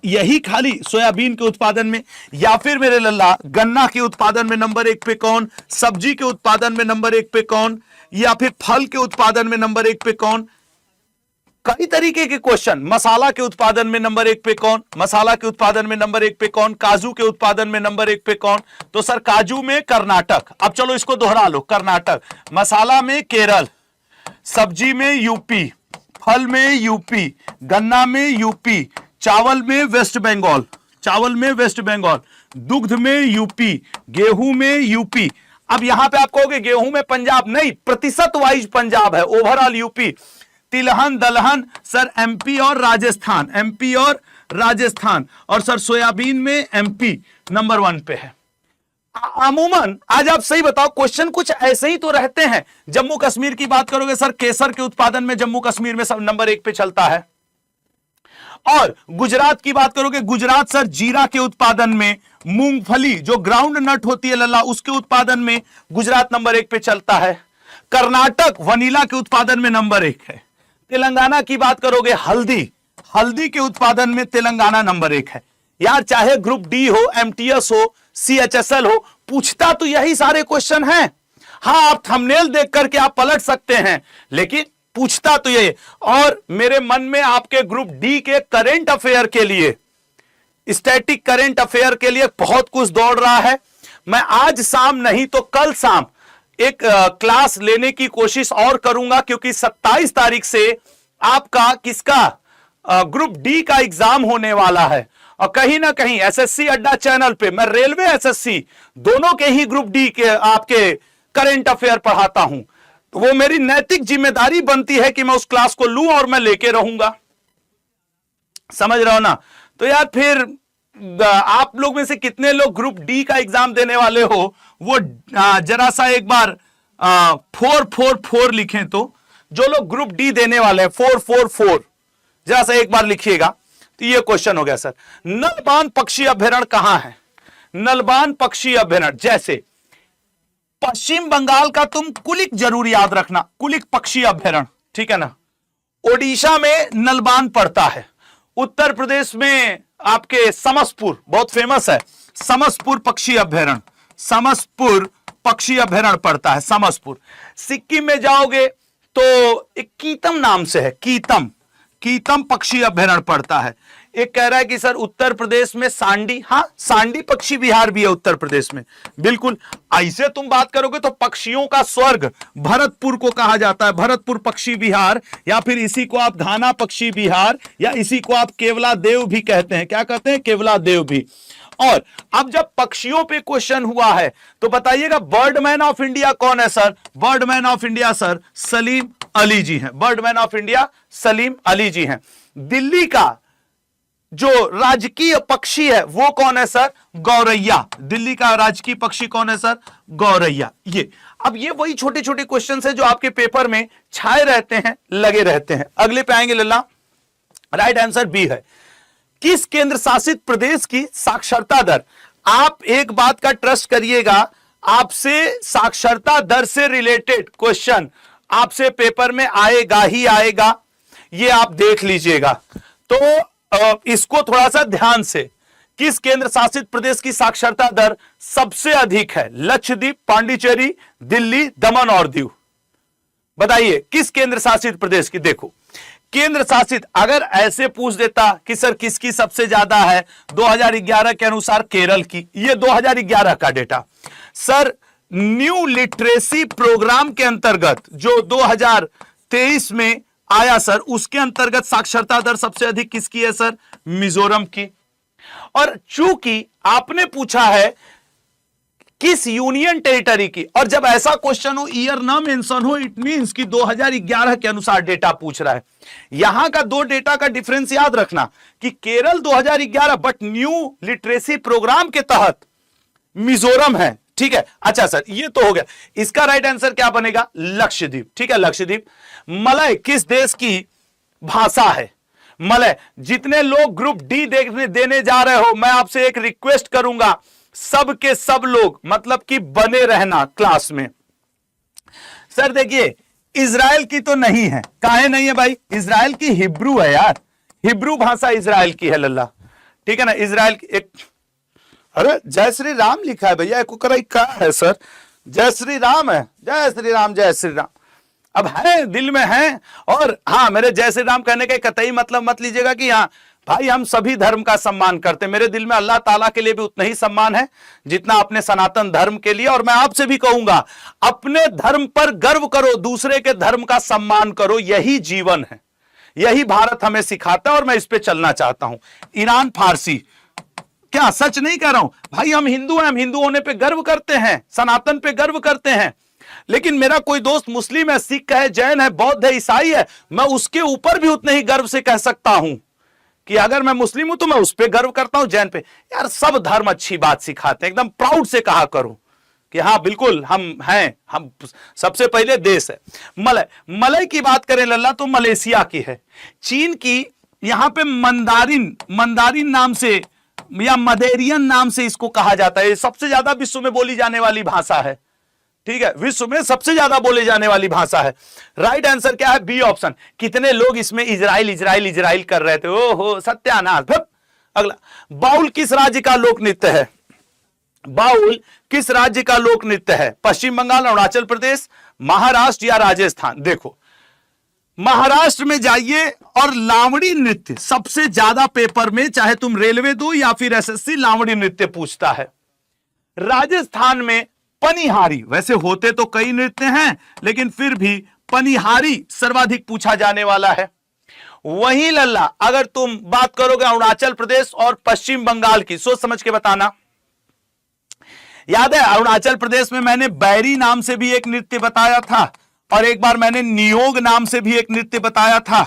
यही खाली सोयाबीन के उत्पादन में, या फिर मेरे लल्ला गन्ना के उत्पादन में नंबर 1 पे कौन? सब्जी के उत्पादन में नंबर 1 पे कौन? या फिर फल के उत्पादन में नंबर 1 पे कौन? कई तरीके के क्वेश्चन। मसाला के उत्पादन में नंबर 1 पे कौन, मसाला के उत्पादन में नंबर 1 पे कौन, काजू के उत्पादन में नंबर 1 पे कौन, तो सर काजू में कर्नाटक। अब चलो इसको दोहरा लो, कर्नाटक, मसाला में केरल, सब्जी में यूपी, फल में यूपी, गन्ना में यूपी, चावल में वेस्ट बंगाल, चावल में वेस्ट बंगाल, दुग्ध में यूपी, गेहूं में यूपी। अब यहां पे आप कहोगे गेहूं में पंजाब, नहीं, प्रतिशत वाइज पंजाब है, ओवरऑल यूपी। तिलहन दलहन सर एमपी और राजस्थान, एमपी और राजस्थान। और सर सोयाबीन में एमपी नंबर 1 पे है। अमूमन आज आप सही बताओ, क्वेश्चन कुछ ऐसे ही तो रहते हैं। जम्मू कश्मीर की बात करोगे सर, केसर के उत्पादन में जम्मू कश्मीर में सब नंबर 1 पे चलता है। और गुजरात की बात करोगे, गुजरात सर जीरा के उत्पादन में, मूंगफली जो ग्राउंड नट होती है लल्ला, उसके उत्पादन में गुजरात नंबर 1 पे चलता है। कर्नाटक वनीला के उत्पादन में नंबर 1 है। तेलंगाना की बात करोगे, हल्दी, हल्दी के उत्पादन में तेलंगाना नंबर 1 है। यार चाहे ग्रुप डी हो, एमटीएस हो, सीएचएसएल हो, पूछता तो यही सारे क्वेश्चन हैं। हाँ, आप थंबनेल देख करके आप पलट सकते हैं, लेकिन पूछता तो ये। और मेरे मन में आपके ग्रुप डी के करंट अफेयर के लिए, स्टैटिक करंट अफेयर के लिए बहुत कुछ दौड़ रहा है। मैं आज शाम नहीं तो कल शाम एक क्लास लेने की कोशिश और करूंगा, क्योंकि 27 तारीख से आपका किसका ग्रुप डी का एग्जाम होने वाला है। और कहीं ना कहीं एसएससी अड्डा चैनल पे मैं रेलवे एसएससी दोनों के ही ग्रुप डी के आपके करंट अफेयर पढ़ाता हूं, तो वो मेरी नैतिक जिम्मेदारी बनती है कि मैं उस क्लास को लूं और मैं लेके रहूंगा। समझ रहे हो ना? तो यार फिर आप लोग में से कितने लोग ग्रुप डी का एग्जाम देने वाले हो, वो जरा सा एक बार 444 लिखें। तो जो लोग ग्रुप डी देने वाले हैं 444 जरा सा एक बार लिखिएगा। तो ये क्वेश्चन हो गया सर, नलबान पक्षी अभ्यारण्य कहां है? नलबान पक्षी अभ्यारण्य, जैसे पश्चिम बंगाल का तुम कुलिक जरूर याद रखना, कुलिक पक्षी अभ्यारण्य, ठीक है ना। ओडिशा में नलबान पड़ता है। उत्तर प्रदेश में आपके समसपुर बहुत फेमस है, समसपुर पक्षी अभ्यारण्य, समसपुर पक्षी अभ्यारण्य पड़ता है, समसपुर। सिक्किम में जाओगे तो एक कीतम नाम से है, कीतम, कीतम पक्षी अभ्यारण्य पड़ता है। एक कह रहा है कि सर उत्तर प्रदेश में सांडी, हाँ सांडी पक्षी विहार भी है उत्तर प्रदेश में, बिल्कुल। ऐसे तुम बात करोगे तो पक्षियों का स्वर्ग भरतपुर को कहा जाता है, भरतपुर पक्षी विहार, या फिर इसी को आप घाना पक्षी विहार, या इसी को आप केवला देव भी कहते हैं। क्या कहते हैं? केवला देव भी। और अब जब पक्षियों पे क्वेश्चन हुआ है तो बताइएगा बर्डमैन ऑफ इंडिया कौन है sir? Birdman of India sir Salim Ali ji हैं, birdman of India Salim Ali ji हैं। दिल्ली का जो राजकीय पक्षी है वो कौन है सर? गौरैया। दिल्ली का राजकीय पक्षी कौन है सर? गौरैया। ये अब ये वही छोटे छोटे क्वेश्चन है जो आपके पेपर में छाए रहते हैं, लगे रहते हैं। अगले पे आएंगे लल्ला। राइट आंसर बी है। किस केंद्र शासित प्रदेश की साक्षरता दर? आप एक बात का ट्रस्ट करिएगा, आपसे साक्षरता दर से रिलेटेड क्वेश्चन आपसे पेपर में आएगा ही आएगा, ये आप देख लीजिएगा। तो इसको थोड़ा सा ध्यान से, किस केंद्र शासित प्रदेश की साक्षरता दर सबसे अधिक है? लक्षद्वीप, पांडिचेरी, दिल्ली, दमन और दीव। बताइए किस केंद्र शासित प्रदेश की? देखो केंद्र शासित, अगर ऐसे पूछ देता कि सर किसकी सबसे ज्यादा है, 2011 के अनुसार केरल की, ये 2011 का डेटा। सर न्यू लिटरेसी प्रोग्राम के अंतर्गत जो 2023 में आया सर, उसके अंतर्गत साक्षरता दर सबसे अधिक किसकी है सर? मिजोरम की। और चूंकि आपने पूछा है किस यूनियन टेरिटरी की, और जब ऐसा क्वेश्चन हो ईयर ना मेंशन हो, इट मींस कि 2011 के अनुसार डेटा पूछ रहा है। यहां का दो डेटा का डिफरेंस याद रखना कि Kerala 2011 but new literacy programme के तहत मिजोरम है, ठीक है। अच्छा सर ये तो हो गया, इसका राइट आंसर क्या बनेगा? लक्षद्वीप, ठीक है, लक्षद्वीप। मलय किस देश की भाषा है? मलय। जितने लोग ग्रुप डी देने जा रहे हो, मैं आपसे एक रिक्वेस्ट करूंगा, सब के सब लोग मतलब कि बने रहना क्लास में। सर देखिए इजराइल की तो नहीं है, काहे नहीं है भाई? इजराइल की हिब्रू है यार, हिब्रू भाषा इजराइल की है लल्ला, ठीक है ना। इजराइल की एक, अरे जय श्री राम लिखा है भैया, क्या है सर? जय श्री राम है, जय श्री राम, जय श्री राम। अब है, दिल में है। और हाँ, मेरे जय श्री राम कहने का कतई मतलब मत लीजिएगा कि हाँ भाई हम सभी धर्म का सम्मान करते हैं। मेरे दिल में अल्लाह ताला के लिए भी उतना ही सम्मान है जितना अपने सनातन धर्म के लिए। और मैं आपसे भी कहूंगा, अपने धर्म पर गर्व करो, दूसरे के धर्म का सम्मान करो, यही जीवन है, यही भारत हमें सिखाता है और मैं इस पे चलना चाहता हूं। ईरान फारसी, क्या सच नहीं कह रहा हूं भाई, हम हिंदू हैं, हम हिंदू होने पे गर्व करते हैं, सनातन पे गर्व करते हैं। लेकिन मेरा कोई दोस्त मुस्लिम है, सिख है, जैन है, बौद्ध है, ईसाई है, मैं उसके ऊपर भी उतने ही गर्व से कह सकता हूं कि अगर मैं मुस्लिम हूं तो मैं उस पर गर्व करता हूं, जैन पे। यार सब धर्म अच्छी बात सिखाते हैं, एकदम प्राउड से कहा करो कि हाँ बिल्कुल हम हैं, हम सबसे पहले देश है। मलय, मलय की बात करें लल्ला तो मलेशिया की है, चीन की, यहां पे मंदारिन नाम से या मदेरियन नाम से इसको कहा जाता है। सबसे ज्यादा विश्व में बोली जाने वाली भाषा है, ठीक है, विश्व में सबसे ज्यादा बोले जाने वाली भाषा है। राइट आंसर क्या है? B option. कितने लोग इसमें इजराइल कर रहे थे, ओहो सत्यानाश। अगला, बाउल किस राज्य का लोक नृत्य है? बाउल किस राज्य का लोक नृत्य है? पश्चिम बंगाल, अरुणाचल प्रदेश, महाराष्ट्र या राजस्थान? देखो, महाराष्ट्र में जाइए और लावड़ी नृत्य सबसे ज्यादा पेपर में, चाहे तुम रेलवे दो या फिर एसएससी, लावड़ी नृत्य पूछता है। राजस्थान में पनिहारी, वैसे होते तो कई नृत्य हैं लेकिन फिर भी पनिहारी सर्वाधिक पूछा जाने वाला है। वहीं लल्ला अगर तुम बात करोगे अरुणाचल प्रदेश और पश्चिम बंगाल की, सोच समझ के बताना। याद है अरुणाचल प्रदेश में मैंने बैरी नाम से भी एक नृत्य बताया था और एक बार मैंने नियोग नाम से भी एक नृत्य बताया था।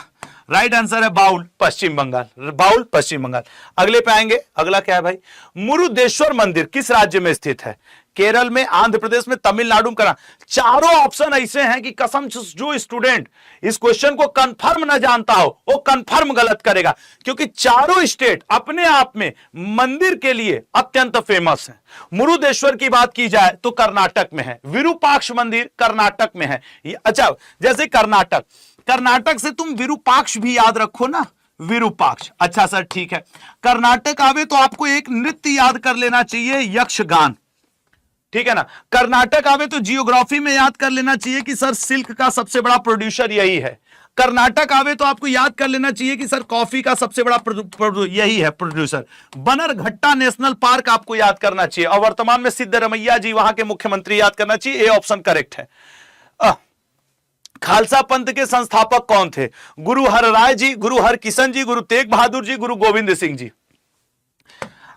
राइट आंसर है बाउल, पश्चिम बंगाल, बाउल पश्चिम बंगाल। अगले पे आएंगे, अगला क्या है भाई? मुरुदेश्वर मंदिर किस राज्य में स्थित है? केरल में, आंध्र प्रदेश में, तमिलनाडु में, कर्नाटक। चारों ऑप्शन ऐसे हैं कि कसम से जो स्टूडेंट इस क्वेश्चन को कंफर्म ना जानता हो वो कंफर्म गलत करेगा, क्योंकि चारों स्टेट अपने आप में मंदिर के लिए अत्यंत फेमस है। मुरुदेश्वर की बात की जाए तो कर्नाटक में है, विरूपाक्ष मंदिर कर्नाटक में है। अच्छा, जैसे कर्नाटक से तुम विरूपाक्ष भी याद रखो ना, विरूपाक्ष। अच्छा सर ठीक है, कर्नाटक आवे तो आपको एक नृत्य याद कर लेना चाहिए, यक्षगान, ठीक है ना। कर्नाटक आवे तो जियोग्राफी में याद कर लेना चाहिए कि सर सिल्क का सबसे बड़ा प्रोड्यूसर यही है। कर्नाटक आवे तो आपको याद कर लेना चाहिए कि सर कॉफी का सबसे बड़ा यही है प्रोड्यूसर। बनरघट्टा नेशनल पार्क आपको याद करना चाहिए और वर्तमान में सिद्धरमैया जी वहां के मुख्यमंत्री याद करना चाहिए। ए ऑप्शन करेक्ट है। खालसा पंथ के संस्थापक कौन थे? गुरु हरराय जी, गुरु हरकिशन जी, गुरु तेग बहादुर जी, गुरु गोविंद सिंह जी।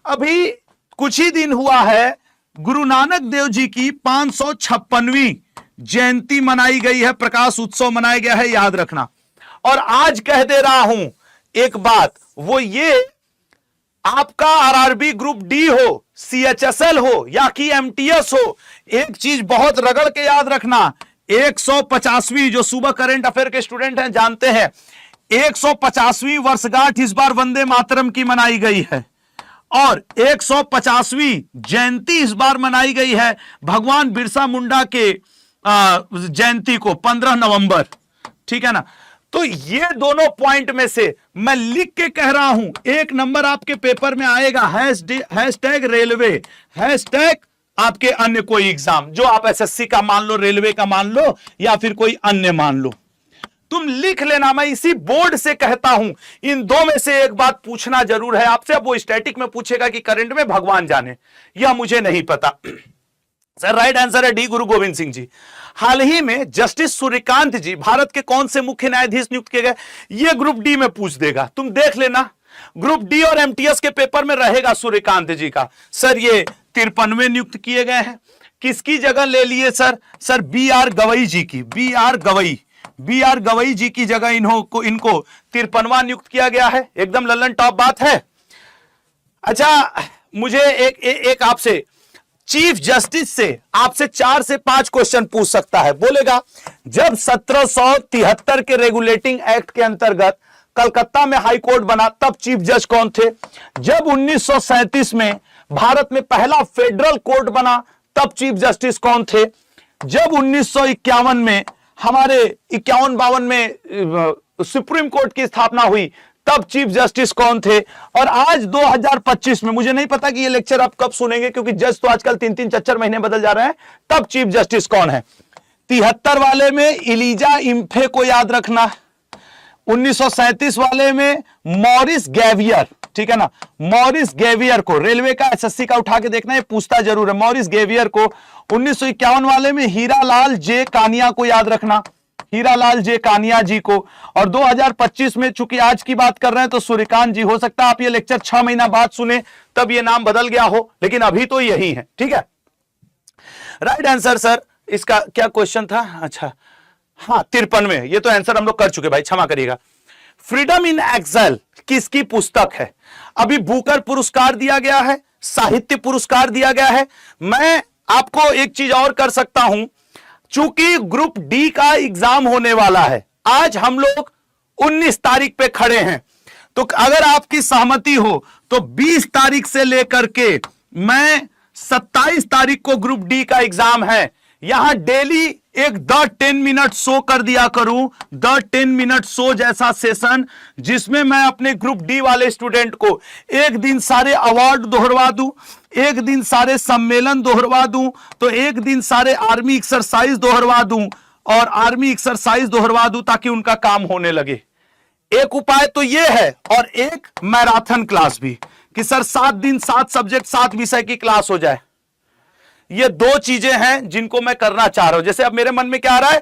अभी कुछ ही दिन हुआ है गुरु नानक देव जी की 556वीं जयंती मनाई गई है, प्रकाश उत्सव मनाया गया है, याद रखना। और आज कह दे रहा हूं एक बात, वो ये आपका आरआरबी ग्रुप डी हो, सीएचएसएल हो या कि एमटीएस हो, एक चीज बहुत रगड़ के याद रखना, 150वीं, जो सुबह करंट अफेयर के स्टूडेंट हैं जानते हैं, 150वीं वर्षगांठ इस बार वंदे मातरम की मनाई गई है और 150वीं जयंती इस बार मनाई गई है भगवान बिरसा मुंडा के जयंती को 15 नवंबर, ठीक है ना। तो ये दोनों पॉइंट में से मैं लिख के कह रहा हूं, एक नंबर आपके पेपर में आएगा, हैशटैग रेलवे, हैशटैग आपके अन्य कोई एग्जाम, जो आप एसएससी का मान लो, रेलवे का मान लो या फिर कोई अन्य मान लो, तुम लिख लेना। मैं इसी बोर्ड से कहता हूं, इन दो में से एक बात पूछना जरूर है आपसे। अब वो स्टैटिक में पूछेगा कि करंट में, भगवान जाने, यह मुझे नहीं पता। सर राइट आंसर है डी, गुरु गोविंद सिंह जी। हाल ही में जस्टिस सूर्यकांत जी भारत के कौन से मुख्य न्यायाधीश नियुक्त किए गए? ये ग्रुप डी में पूछ देगा, तुम देख लेना। ग्रुप डी और एमटीएस के पेपर में रहेगा सूर्यकांत जी का। सर ये 53वें नियुक्त किए गए हैं। किसकी जगह ले लिए sir? Sir B R Gavai ji की, बी आर गवई जी की जगह इनको 53वां नियुक्त किया गया है। एकदम लल्लन टॉप बात है। अच्छा, मुझे एक आपसे, चीफ जस्टिस से आपसे 4 से 5 क्वेश्चन पूछ सकता है, बोलेगा जब 1773 के रेगुलेटिंग एक्ट के अंतर्गत कलकत्ता में हाई कोर्ट बना तब चीफ जज कौन थे? जब 1937 में भारत में पहला फेडरल कोर्ट बना तब चीफ जस्टिस कौन थे? जब 1951 में हमारे 51-52 में सुप्रीम कोर्ट की स्थापना हुई तब चीफ जस्टिस कौन थे? और आज 2025 में, मुझे नहीं पता कि ये लेक्चर आप कब सुनेंगे क्योंकि जज तो आजकल 3-3 4-4 महीने बदल जा रहे हैं, तब चीफ जस्टिस कौन है? 73 वाले में इलीजा इम्फे को याद रखना, 1937 वाले में मॉरिस गैवियर, ठीक है ना, मॉरिस गैवियर को, रेलवे का एसएससी का उठा के देखना, ये पूछता जरूर है, मॉरिस गैवियर को। 1951 वाले में हीरालाल जे कानिया को याद रखना, हीरालाल जे कानिया जी को। और 2025 में चूंकि आज की बात कर रहे हैं तो सूर्यकांत जी, हो सकता है आप ये लेक्चर 6 महीना बाद सुने तब ये नाम बदल गया हो, लेकिन अभी तो यही है, ठीक है। राइट आंसर सर, इसका क्या क्वेश्चन था? अच्छा हाँ 53 में, ये तो आंसर हम लोग कर चुके भाई, क्षमा करिएगा। फ्रीडम इन एक्साइल किसकी पुस्तक है? अभी बुकर पुरस्कार दिया गया है, साहित्य पुरस्कार दिया गया है। मैं आपको एक चीज और कर सकता हूं, चूंकि ग्रुप डी का एग्जाम होने वाला है, आज हम लोग 19 तारीख पे खड़े हैं, तो अगर आपकी सहमति हो तो 20 तारीख से लेकर के मैं 27 तारीख को ग्रुप डी का एग्जाम है, यहां डेली एक द 10 मिनट शो कर दिया करूं, द 10 मिनट शो जैसा सेशन, जिसमें मैं अपने ग्रुप डी वाले स्टूडेंट को एक दिन सारे अवार्ड दोहरवा दूं, एक दिन सारे सम्मेलन दोहरवा दूं, तो एक दिन सारे आर्मी एक्सरसाइज दोहरवा दूं और आर्मी एक्सरसाइज दोहरवा दूं ताकि उनका काम होने लगे। एक उपाय तो यह है, और एक मैराथन क्लास भी, कि सर 7 दिन 7 सब्जेक्ट 7 विषय की क्लास हो जाए। ये 2 चीजें हैं जिनको मैं करना चाह रहा हूं। जैसे अब मेरे मन में क्या आ रहा है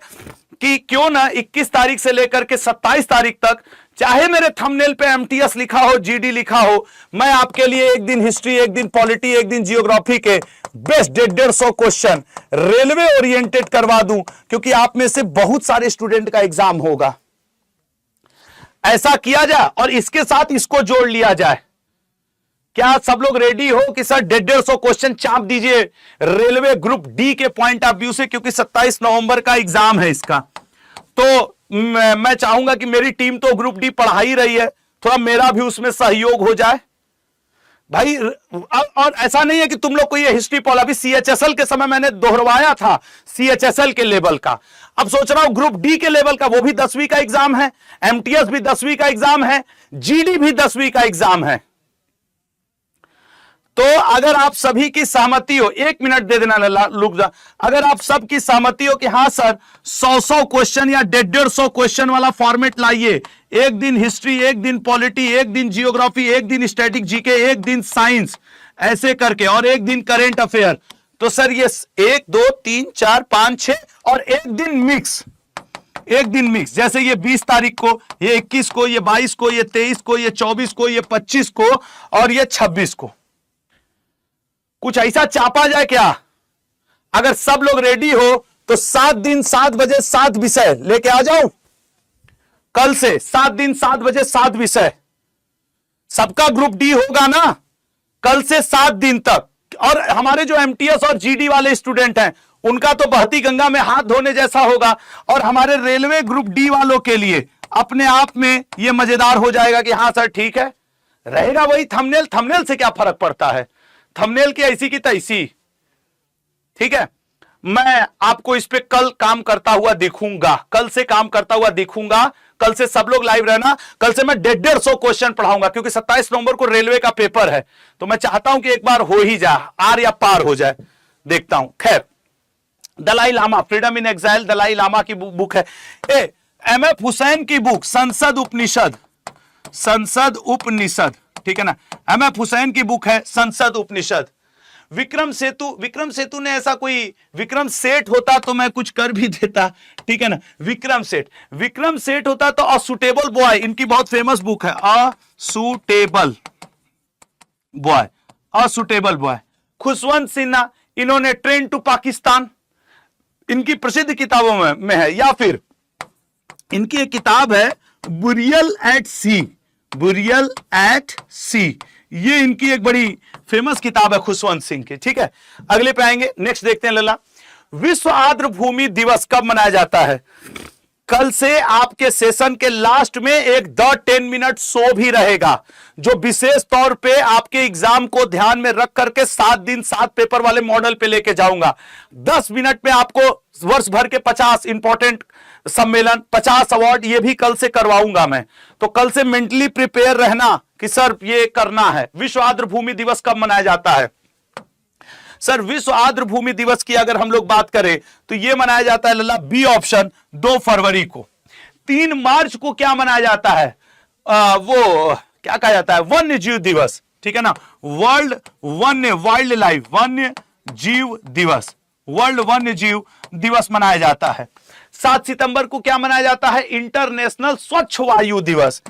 कि क्यों ना 21 तारीख से लेकर के 27 तारीख तक, चाहे मेरे थंबनेल पे एमटीएस लिखा हो, जीडी लिखा हो, मैं आपके लिए एक दिन हिस्ट्री, एक दिन पॉलिटी, एक दिन जियोग्राफी के बेस्ट 150 क्वेश्चन रेलवे ओरिएंटेड करवा दूं, क्योंकि आप में से बहुत सारे स्टूडेंट का एग्जाम होगा। ऐसा किया जाए और इसके साथ इसको जोड़ लिया जाए। क्या सब लोग रेडी हो कि सर 150 क्वेश्चन चाप दीजिए रेलवे ग्रुप डी के पॉइंट ऑफ व्यू से, क्योंकि 27 नवंबर का एग्जाम है इसका। तो मैं चाहूंगा कि मेरी टीम तो ग्रुप डी पढ़ा ही रही है, थोड़ा मेरा भी उसमें सहयोग हो जाए भाई। और ऐसा नहीं है कि तुम लोग को ये हिस्ट्री पॉल, अभी सीएचएसएल के समय मैंने दोहरवाया था सीएचएसएल के लेवल का, अब सोच रहा हूं ग्रुप डी के लेवल का, वो भी 10वीं का एग्जाम है, एमटीएस भी 10वीं का एग्जाम है, जीडी भी 10वीं का एग्जाम है। तो अगर आप सभी की सहमति हो, 1 मिनट दे देना लुक जा, अगर आप सबकी सहमति हो कि हाँ सर 100 क्वेश्चन या 150 क्वेश्चन वाला फॉर्मेट लाइए, एक दिन हिस्ट्री, एक दिन पॉलिटी, एक दिन जियोग्राफी, एक दिन स्टैटिक जीके, एक दिन साइंस, ऐसे करके, और एक दिन करंट अफेयर, तो सर ये 1 2 3 4 5 6 और एक दिन मिक्स, एक दिन मिक्स, जैसे ये 20 तारीख को, ये 21 को, ये 22 को, ये 23 को, ये 24 को, ये 25 को और ये 26 को, कुछ ऐसा चापा जाए क्या? अगर सब लोग रेडी हो तो 7 दिन 7 बजे 7 विषय लेके आ जाओ। कल से 7 दिन 7 बजे 7 विषय, सबका ग्रुप डी होगा ना कल से 7 दिन तक। और हमारे जो एमटीएस और जीडी वाले स्टूडेंट हैं उनका तो बहती गंगा में हाथ धोने जैसा होगा, और हमारे रेलवे ग्रुप डी वालों के लिए अपने आप में यह मजेदार हो जाएगा कि हाँ सर ठीक है, रहेगा वही थंबनेल, थंबनेल से क्या फर्क पड़ता है, थंबनेल की ऐसी की तैसी, ठीक है। मैं आपको इस पे कल काम करता हुआ दिखूंगा, कल से काम करता हुआ दिखूंगा, कल से सब लोग लाइव रहना। कल से मैं 150 क्वेश्चन पढ़ाऊंगा, क्योंकि 27 नवंबर को रेलवे का पेपर है, तो मैं चाहता हूं कि एक बार हो ही जाए, आर या पार हो जाए, देखता हूं। खैर, Dalai Lama, freedom in exile Dalai Lama की बुक है। एमएफ हुसैन की बुक संसद उपनिषद, संसद उपनिषद, ठीक है ना, एमएफ हुसैन की बुक है संसद उपनिषद। विक्रम सेतु ने ऐसा कोई, विक्रम सेठ होता तो मैं कुछ कर भी देता, ठीक है ना, विक्रम सेठ होता तो अ सुटेबल बॉय, इनकी बहुत फेमस बुक है a suitable boy, a suitable boy. Khushwant Sinha, इन्होंने ट्रेन टू पाकिस्तान, इनकी प्रसिद्ध किताबों में है। या फिर इनकी एक किताब है बुरियल एट सी, बुरियल एट सी, ये इनकी एक बड़ी फेमस किताब है खुशवंत सिंह की, ठीक है। अगले पे आएंगे, नेक्स्ट देखते हैं लला। विश्व आर्द्र भूमि दिवस कब मनाया जाता है? कल से आपके सेशन के लास्ट में एक 10 मिनट शो भी रहेगा, जो विशेष तौर पे आपके एग्जाम को ध्यान में रख करके 7 दिन 7 पेपर वाले मॉडल पे लेके जाऊंगा। 10 मिनट में आपको वर्ष भर के 50 इंपॉर्टेंट सम्मेलन, 50 अवार्ड, ये भी कल से करवाऊंगा मैं। तो कल से मेंटली प्रिपेयर रहना कि सर ये करना है। विश्व आर्द्र भूमि दिवस कब मनाया जाता है? सर विश्व आर्द्र भूमि दिवस की अगर हम लोग बात करें तो यह मनाया जाता है लल्ला बी ऑप्शन 2 फरवरी को। 3 मार्च को क्या मनाया जाता है? वो क्या कहा जाता है? वन्य जीव दिवस, ठीक है ना, वर्ल्ड वन्य वाइल्ड लाइफ वन्य जीव दिवस, वर्ल्ड वन्य जीव दिवस मनाया जाता है। 7 सितंबर को क्या मनाया जाता है? इंटरनेशनल स्वच्छ वायु दिवस,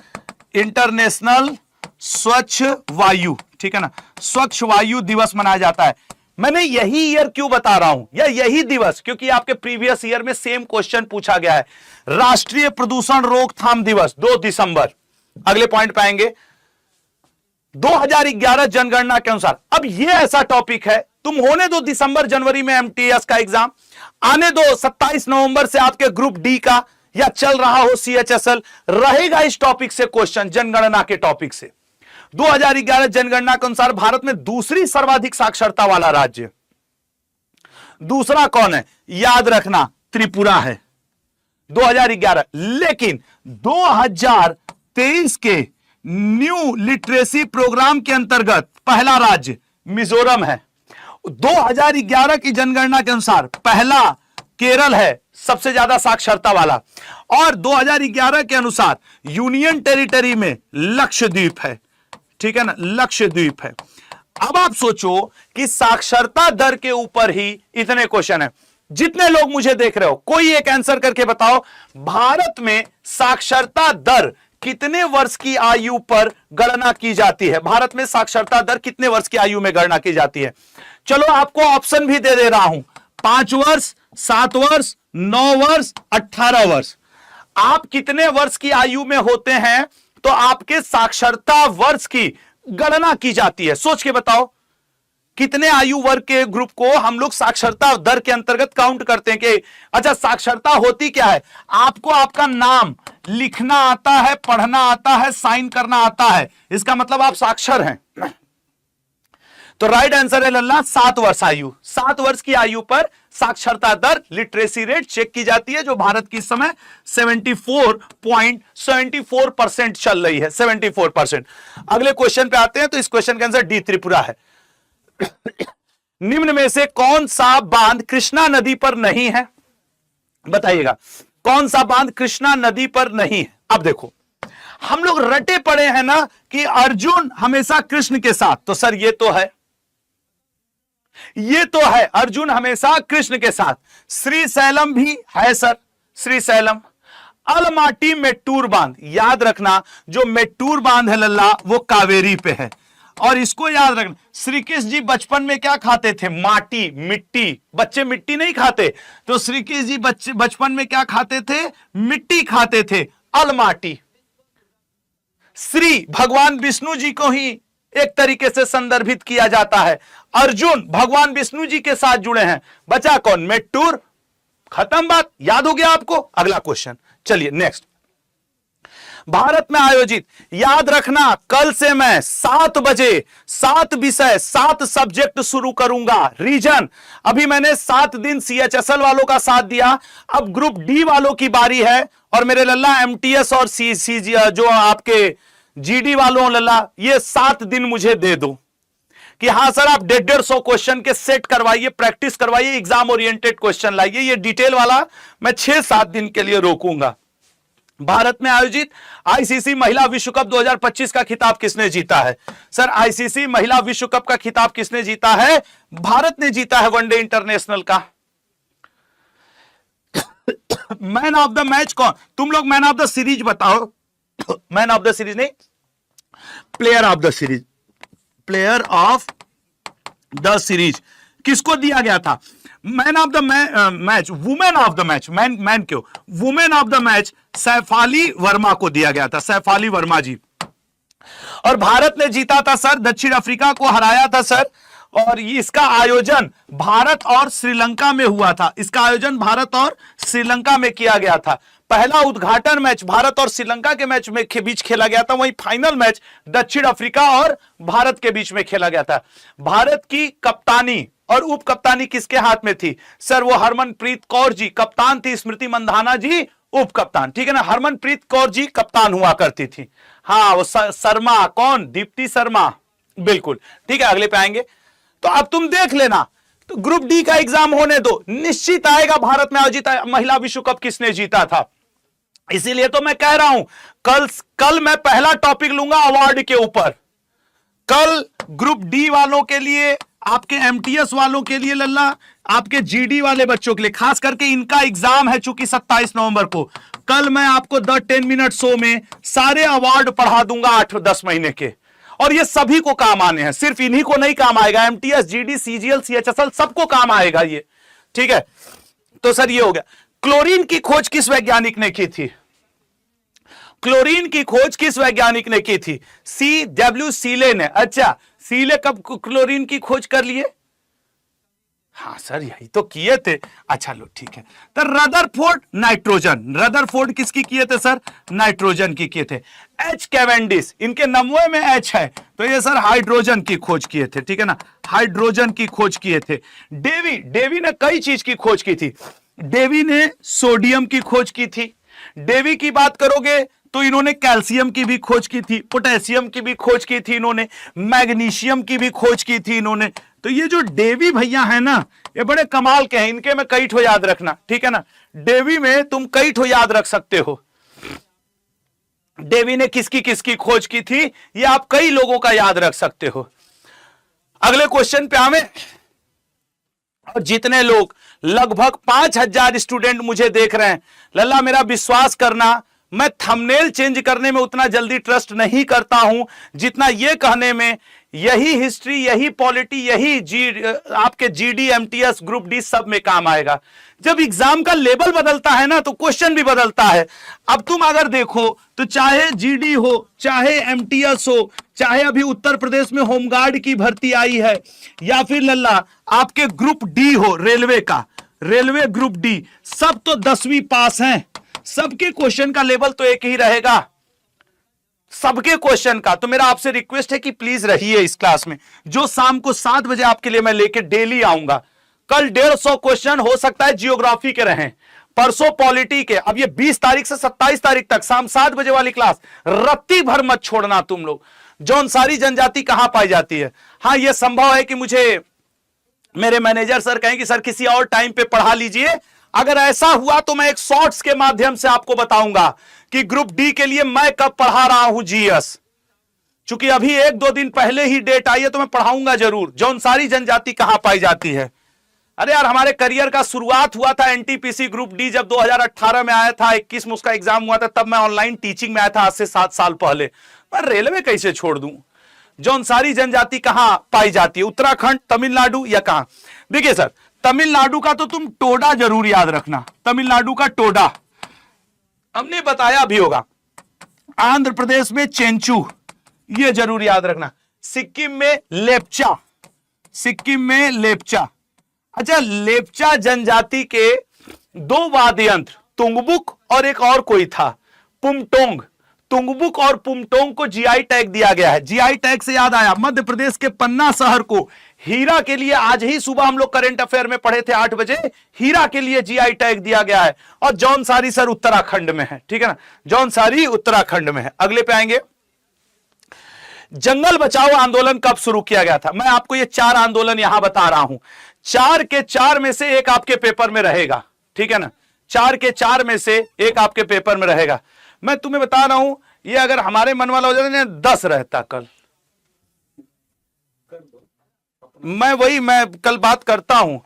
इंटरनेशनल स्वच्छ वायु, ठीक है ना, स्वच्छ वायु दिवस मनाया जाता है। मैंने यही ईयर क्यों बता रहा हूं या यही दिवस, क्योंकि आपके प्रीवियस ईयर में सेम क्वेश्चन पूछा गया है। राष्ट्रीय प्रदूषण रोकथाम दिवस 2 दिसंबर। अगले पॉइंट पे आएंगे, 2011 जनगणना के अनुसार। अब यह ऐसा टॉपिक है, तुम होने दो दिसंबर जनवरी में एमटीएस का एग्जाम, आने दो 27 नवंबर से आपके ग्रुप डी का या चल रहा हो सीएचएसएल, रहेगा इस टॉपिक से क्वेश्चन, जनगणना के टॉपिक से। 2011 जनगणना के अनुसार भारत में दूसरी सर्वाधिक साक्षरता वाला राज्य, दूसरा कौन है? याद रखना, त्रिपुरा है 2011। लेकिन 2023 के न्यू लिटरेसी प्रोग्राम के अंतर्गत पहला राज्य मिजोरम है। 2011 की जनगणना के अनुसार पहला केरल है सबसे ज्यादा साक्षरता वाला, और 2011 के अनुसार यूनियन टेरिटरी में लक्षद्वीप है, ठीक है ना, लक्षद्वीप है। अब आप सोचो कि साक्षरता दर के ऊपर ही इतने क्वेश्चन है। जितने लोग मुझे देख रहे हो, कोई एक आंसर करके बताओ, भारत में साक्षरता दर कितने वर्ष की आयु पर गणना की जाती है? भारत में साक्षरता दर कितने वर्ष की आयु में गणना की जाती है? चलो आपको ऑप्शन भी दे रहा हूं, 5 वर्ष, 7 वर्ष, 9 वर्ष, 18 वर्ष। आप कितने वर्ष की आयु में होते हैं तो आपके साक्षरता वर्ष की गणना की जाती है? सोच के बताओ, कितने आयु वर्ग के ग्रुप को हम लोग साक्षरता दर के अंतर्गत काउंट करते हैं कि अच्छा साक्षरता होती क्या है? आपको आपका नाम लिखना आता है, पढ़ना आता है, साइन करना आता है, इसका मतलब आप साक्षर हैं। तो राइट आंसर है लल्ला 7 वर्ष आयु। 7 वर्ष की आयु पर साक्षरता दर, लिटरेसी रेट चेक की जाती है, जो भारत की इस समय 74.74% चल रही है, 74%। अगले क्वेश्चन पे आते हैं, तो इस क्वेश्चन का आंसर डी त्रिपुरा है। निम्न में से कौन सा बांध कृष्णा नदी पर नहीं है? बताइएगा, कौन सा बांध कृष्णा नदी पर नहीं है? अब देखो, हम लोग रटे पड़े हैं ना कि अर्जुन हमेशा कृष्ण के साथ, तो सर ये तो है, ये तो है, अर्जुन हमेशा कृष्ण के साथ। श्रीशैलम भी है सर, श्रीशैलम। अलमाटी मेट्टूर बांध, याद रखना, जो मेट्टूर बांध है लल्ला वो कावेरी पे है। और इसको याद रखना, श्री कृष्ण जी बचपन में क्या खाते थे? माटी, मिट्टी। बच्चे मिट्टी नहीं खाते, तो श्री कृष्ण जी बचपन में क्या खाते थे? मिट्टी खाते थे, अलमाटी। श्री भगवान विष्णु जी को ही एक तरीके से संदर्भित किया जाता है। अर्जुन भगवान विष्णु जी के साथ जुड़े हैं, बचा कौन? मेट्टूर। खत्म बात, याद हो गया आपको? अगला क्वेश्चन, चलिए नेक्स्ट। भारत में आयोजित, याद रखना, कल से मैं 7 बजे 7 विषय 7 सब्जेक्ट शुरू करूंगा। रीजन, अभी मैंने 7 दिन सीएचएसएल वालों का साथ दिया, अब ग्रुप डी वालों की बारी है। और मेरे लल्ला एमटीएस और सी जो आपके जीडी वालों लल्ला, ये 7 दिन मुझे दे दो कि हां सर आप 150 क्वेश्चन के सेट करवाइए, प्रैक्टिस करवाइए, एग्जाम ओरिएंटेड क्वेश्चन लाइए। ये डिटेल वाला मैं 6-7 दिन के लिए रोकूंगा। भारत में आयोजित आईसीसी महिला विश्व कप 2025 का खिताब किसने जीता है? सर आईसीसी महिला विश्व कप का खिताब किसने जीता है? भारत ने जीता है, वनडे इंटरनेशनल का। मैन ऑफ द मैच कौन? तुम लोग मैन ऑफ द सीरीज बताओ। मैन ऑफ द सीरीज नहीं, player of the series, player of the series किसको दिया गया था? Man of the match, women of the match, man क्यों, women of the match Shafali Verma को दिया गया था, सैफाली वर्मा जी। और भारत ने जीता था सर, दक्षिण अफ्रीका को हराया था सर। और इसका आयोजन भारत और श्रीलंका में हुआ था, इसका आयोजन भारत और श्रीलंका में किया गया था। पहला उद्घाटन मैच भारत और श्रीलंका के मैच में के बीच खेला गया था, वहीं फाइनल मैच दक्षिण अफ्रीका और भारत के बीच में खेला गया था। भारत की कप्तानी और उप कप्तानी किसके हाथ में थी? सर वो हरमनप्रीत कौर जी कप्तान थी, स्मृति मंधाना जी उप कप्तान, ठीक है ना। हरमनप्रीत कौर जी कप्तान हुआ करती थी। हाँ वो शर्मा कौन? दीप्ति शर्मा, बिल्कुल ठीक है। अगले पे आएंगे। तो अब तुम देख लेना तो ग्रुप डी का एग्जाम होने दो, निश्चित आएगा भारत में आयोजित महिला विश्व कप किसने जीता था। इसीलिए तो मैं कह रहा हूं कल मैं पहला टॉपिक लूंगा अवार्ड के ऊपर। कल ग्रुप डी वालों के लिए, आपके एमटीएस वालों के लिए लल्ला, आपके जीडी वाले बच्चों के लिए, खास करके इनका एग्जाम है चूंकि 27 नवंबर को। कल मैं आपको द 10 मिनट शो में सारे अवार्ड पढ़ा दूंगा 8-10 महीने के, और ये सभी को काम आने हैं, सिर्फ इन्हीं को नहीं काम आएगा, एमटीएस, जीडी, सीजीएल, सीएचएसएल सबको काम आएगा ये, ठीक है। तो सर ये हो गया। क्लोरीन की खोज किस वैज्ञानिक ने की थी? क्लोरीन की खोज किस वैज्ञानिक ने की थी? CW सीले ने। अच्छा, सीले कब क्लोरीन की खोज कर लिए? हाँ सर यही तो किए थे। अच्छा लो ठीक है। तो रदरफोर्ड नाइट्रोजन, रदरफोर्ड किसकी किए थे सर? नाइट्रोजन की किए थे। एच कैवेंडिश, इनके नमवे में एच है, तो ये सर हाइड्रोजन की खोज किए थे, ठीक है ना, हाइड्रोजन की खोज किए थे। डेवी ने कई चीज की खोज की थी। डेवी ने सोडियम की खोज की थी। डेवी की बात करोगे तो इन्होंने कैल्शियम की भी खोज की थी, पोटेशियम की भी खोज की थी इन्होंने, मैग्नीशियम की भी खोज की थी इन्होंने। तो ये जो डेवी भैया है ना, ये बड़े कमाल के हैं, इनके में कई ठो याद रखना, ठीक है ना। डेवी में तुम कई ठो याद रख सकते हो। डेवी ने किसकी किसकी खोज की थी, ये आप कई लोगों का याद रख सकते हो। अगले क्वेश्चन पे आवे। और जितने लोग, लगभग 5000 स्टूडेंट मुझे देख रहे हैं, लल्ला मेरा विश्वास करना, मैं थंबनेल चेंज करने में उतना जल्दी ट्रस्ट नहीं करता हूं जितना ये कहने में यही हिस्ट्री, यही पॉलिटी, यही आपके जीडी, एमटीएस, ग्रुप डी सब में काम आएगा। जब एग्जाम का लेवल बदलता है ना तो क्वेश्चन भी बदलता है। अब तुम अगर देखो तो चाहे जीडी हो, चाहे एमटीएस हो, चाहे अभी उत्तर प्रदेश में होमगार्ड की भर्ती आई है, या फिर लल्ला आपके ग्रुप डी हो, रेलवे का, रेलवे ग्रुप डी, सब तो 10वीं पास हैं, सबके क्वेश्चन का लेवल तो एक ही रहेगा, सबके क्वेश्चन का। तो मेरा आपसे रिक्वेस्ट है कि प्लीज रहिए इस क्लास में, जो शाम को 7 बजे आपके लिए मैं लेके डेली आऊंगा। कल 150 क्वेश्चन हो सकता है जियोग्राफी के रहें, परसों पॉलिटी के। अब ये 20 तारीख से 27 तारीख तक शाम 7 बजे वाली क्लास रत्ती भर मत छोड़ना तुम लोग। जौनसारी जनजाति कहां पाई जाती है? हाँ ये संभव है कि मुझे मेरे मैनेजर सर कहें कि सर किसी और टाइम पे पढ़ा लीजिए। अगर ऐसा हुआ तो मैं एक शॉर्ट्स के माध्यम से आपको बताऊंगा कि ग्रुप डी के लिए मैं कब पढ़ा रहा हूं जीएस। चूंकि अभी 1-2 दिन पहले ही डेट आई है तो मैं पढ़ाऊंगा जरूर, जौनसारी जनजाति कहां पाई जाती है। अरे यार हमारे करियर का शुरुआत हुआ था एनटीपीसी ग्रुप डी जब 2018 में आया था, 21 में उसका एग्जाम हुआ था, तब मैं ऑनलाइन टीचिंग में आया था आज से 7 साल पहले। मैं रेलवे कैसे छोड़ दूं? जौनसारी जनजाति कहां पाई जाती है? उत्तराखंड, तमिलनाडु या कहां? देखिए सर, तमिलनाडु का तो तुम टोडा जरूर याद रखना, तमिलनाडु का टोडा हमने बताया भी होगा। आंध्र प्रदेश में चेंचू, ये जरूर याद रखना। सिक्किम में लेप्चा, सिक्किम में लेप्चा। अच्छा, लेप्चा जनजाति के 2 वाद्य यंत्र, तुंगबुक और एक और कोई था पुमटोंग, तुंगबुक और पुमटोंग को जीआई टैग दिया गया है। जीआई टैग से याद आया, मध्य प्रदेश के पन्ना शहर को हीरा के लिए, आज ही सुबह हम लोग करंट अफेयर में पढ़े थे 8 बजे, हीरा के लिए जीआई टैग दिया गया है। और जौनसारी सर उत्तराखंड में है, ठीक है ना, जौनसारी उत्तराखंड में है। अगले पे आएंगे, जंगल बचाओ आंदोलन कब शुरू किया गया था? मैं आपको ये 4 आंदोलन यहां बता रहा हूं, 4 के 4 में से एक आपके पेपर में रहेगा, ठीक है ना, 4 के 4 में से एक आपके पेपर में रहेगा। मैं तुम्हें बता रहा हूं, ये अगर हमारे मन वाला हो जाता 10 रहता कल, मैं कल बात करता हूं।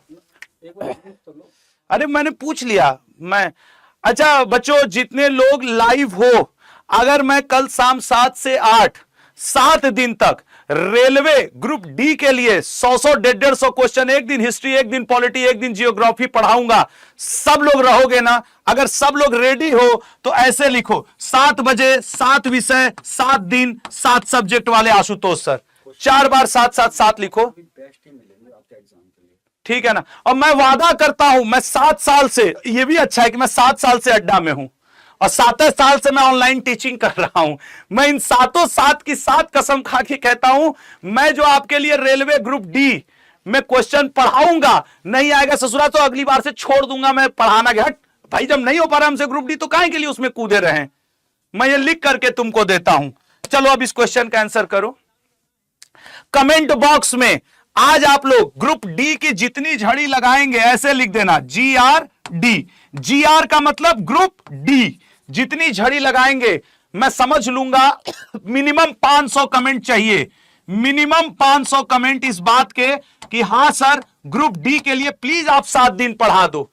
अरे मैंने पूछ लिया मैं। अच्छा बच्चों, जितने लोग लाइव हो, अगर मैं कल शाम 7 से 8 7 दिन तक रेलवे ग्रुप डी के लिए 100 150 क्वेश्चन, एक दिन हिस्ट्री, एक दिन पॉलिटी, एक दिन जियोग्राफी पढ़ाऊंगा, सब लोग रहोगे ना? अगर सब लोग रेडी हो तो ऐसे लिखो, 7 बजे 7 विषय, 7 दिन, 7 सब्जेक्ट वाले आशुतोष सर, 4 बार 7-7-7 लिखो, ठीक है ना। और मैं वादा करता हूं, मैं 7 साल से, ये भी अच्छा है कि मैं 7 साल से अड्डा में हूं और 7 साल से मैं ऑनलाइन टीचिंग कर रहा हूं। मैं इन 7 की 7 कसम खा के कहता हूं, मैं जो आपके लिए रेलवे ग्रुप डी में क्वेश्चन पढ़ाऊंगा, नहीं आएगा ससुरा तो अगली बार से छोड़ दूंगा मैं पढ़ाना। हट भाई, जब नहीं हो पा रहा हमसे ग्रुप डी तो काहे के लिए उसमें कूदे रहे? मैं ये लिख करके तुमको देता हूं। चलो अब इस क्वेश्चन का आंसर करो। कमेंट बॉक्स में आज आप लोग ग्रुप डी की जितनी झड़ी लगाएंगे ऐसे लिख देना GRD। GR का मतलब ग्रुप डी। जितनी झड़ी लगाएंगे मैं समझ लूंगा मिनिमम 500 कमेंट चाहिए, मिनिमम 500 कमेंट इस बात के कि हां सर ग्रुप डी के लिए प्लीज आप 7 दिन पढ़ा दो।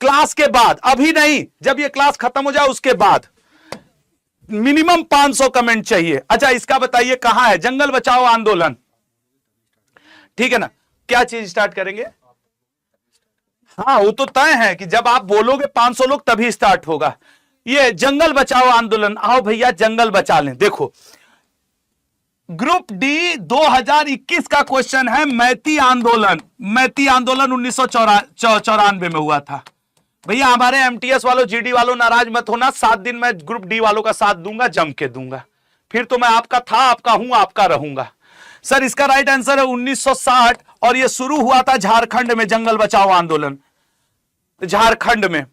क्लास के बाद, अभी नहीं, जब ये क्लास खत्म हो जाए उसके बाद मिनिमम 500 कमेंट चाहिए। अच्छा इसका बताइए कहां है जंगल बचाओ आंदोलन, ठीक है ना? क्या चीज स्टार्ट करेंगे? हाँ वो तो तय है कि जब आप बोलोगे 500 लोग तभी स्टार्ट होगा। ये जंगल बचाओ आंदोलन, आओ भैया जंगल बचा लें। देखो ग्रुप डी 2021 का क्वेश्चन है मैती आंदोलन। मैती आंदोलन 1994 में हुआ था। भैया हमारे एमटीएस वालों जीडी वालों नाराज मत होना, 7 दिन मैं ग्रुप डी वालों का साथ दूंगा, जम के दूंगा, फिर तो मैं आपका था, आपका हूं, आपका रहूंगा। सर इसका राइट आंसर है 1960 और यह शुरू हुआ था झारखंड में जंगल बचाओ आंदोलन। झारखंड में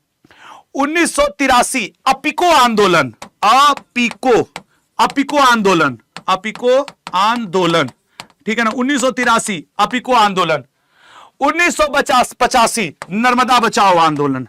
1983 अपिको आंदोलन, अपिको आंदोलन, अपिको आंदोलन, ठीक है ना? 1983 अपिको आंदोलन। 1985 नर्मदा बचाओ आंदोलन।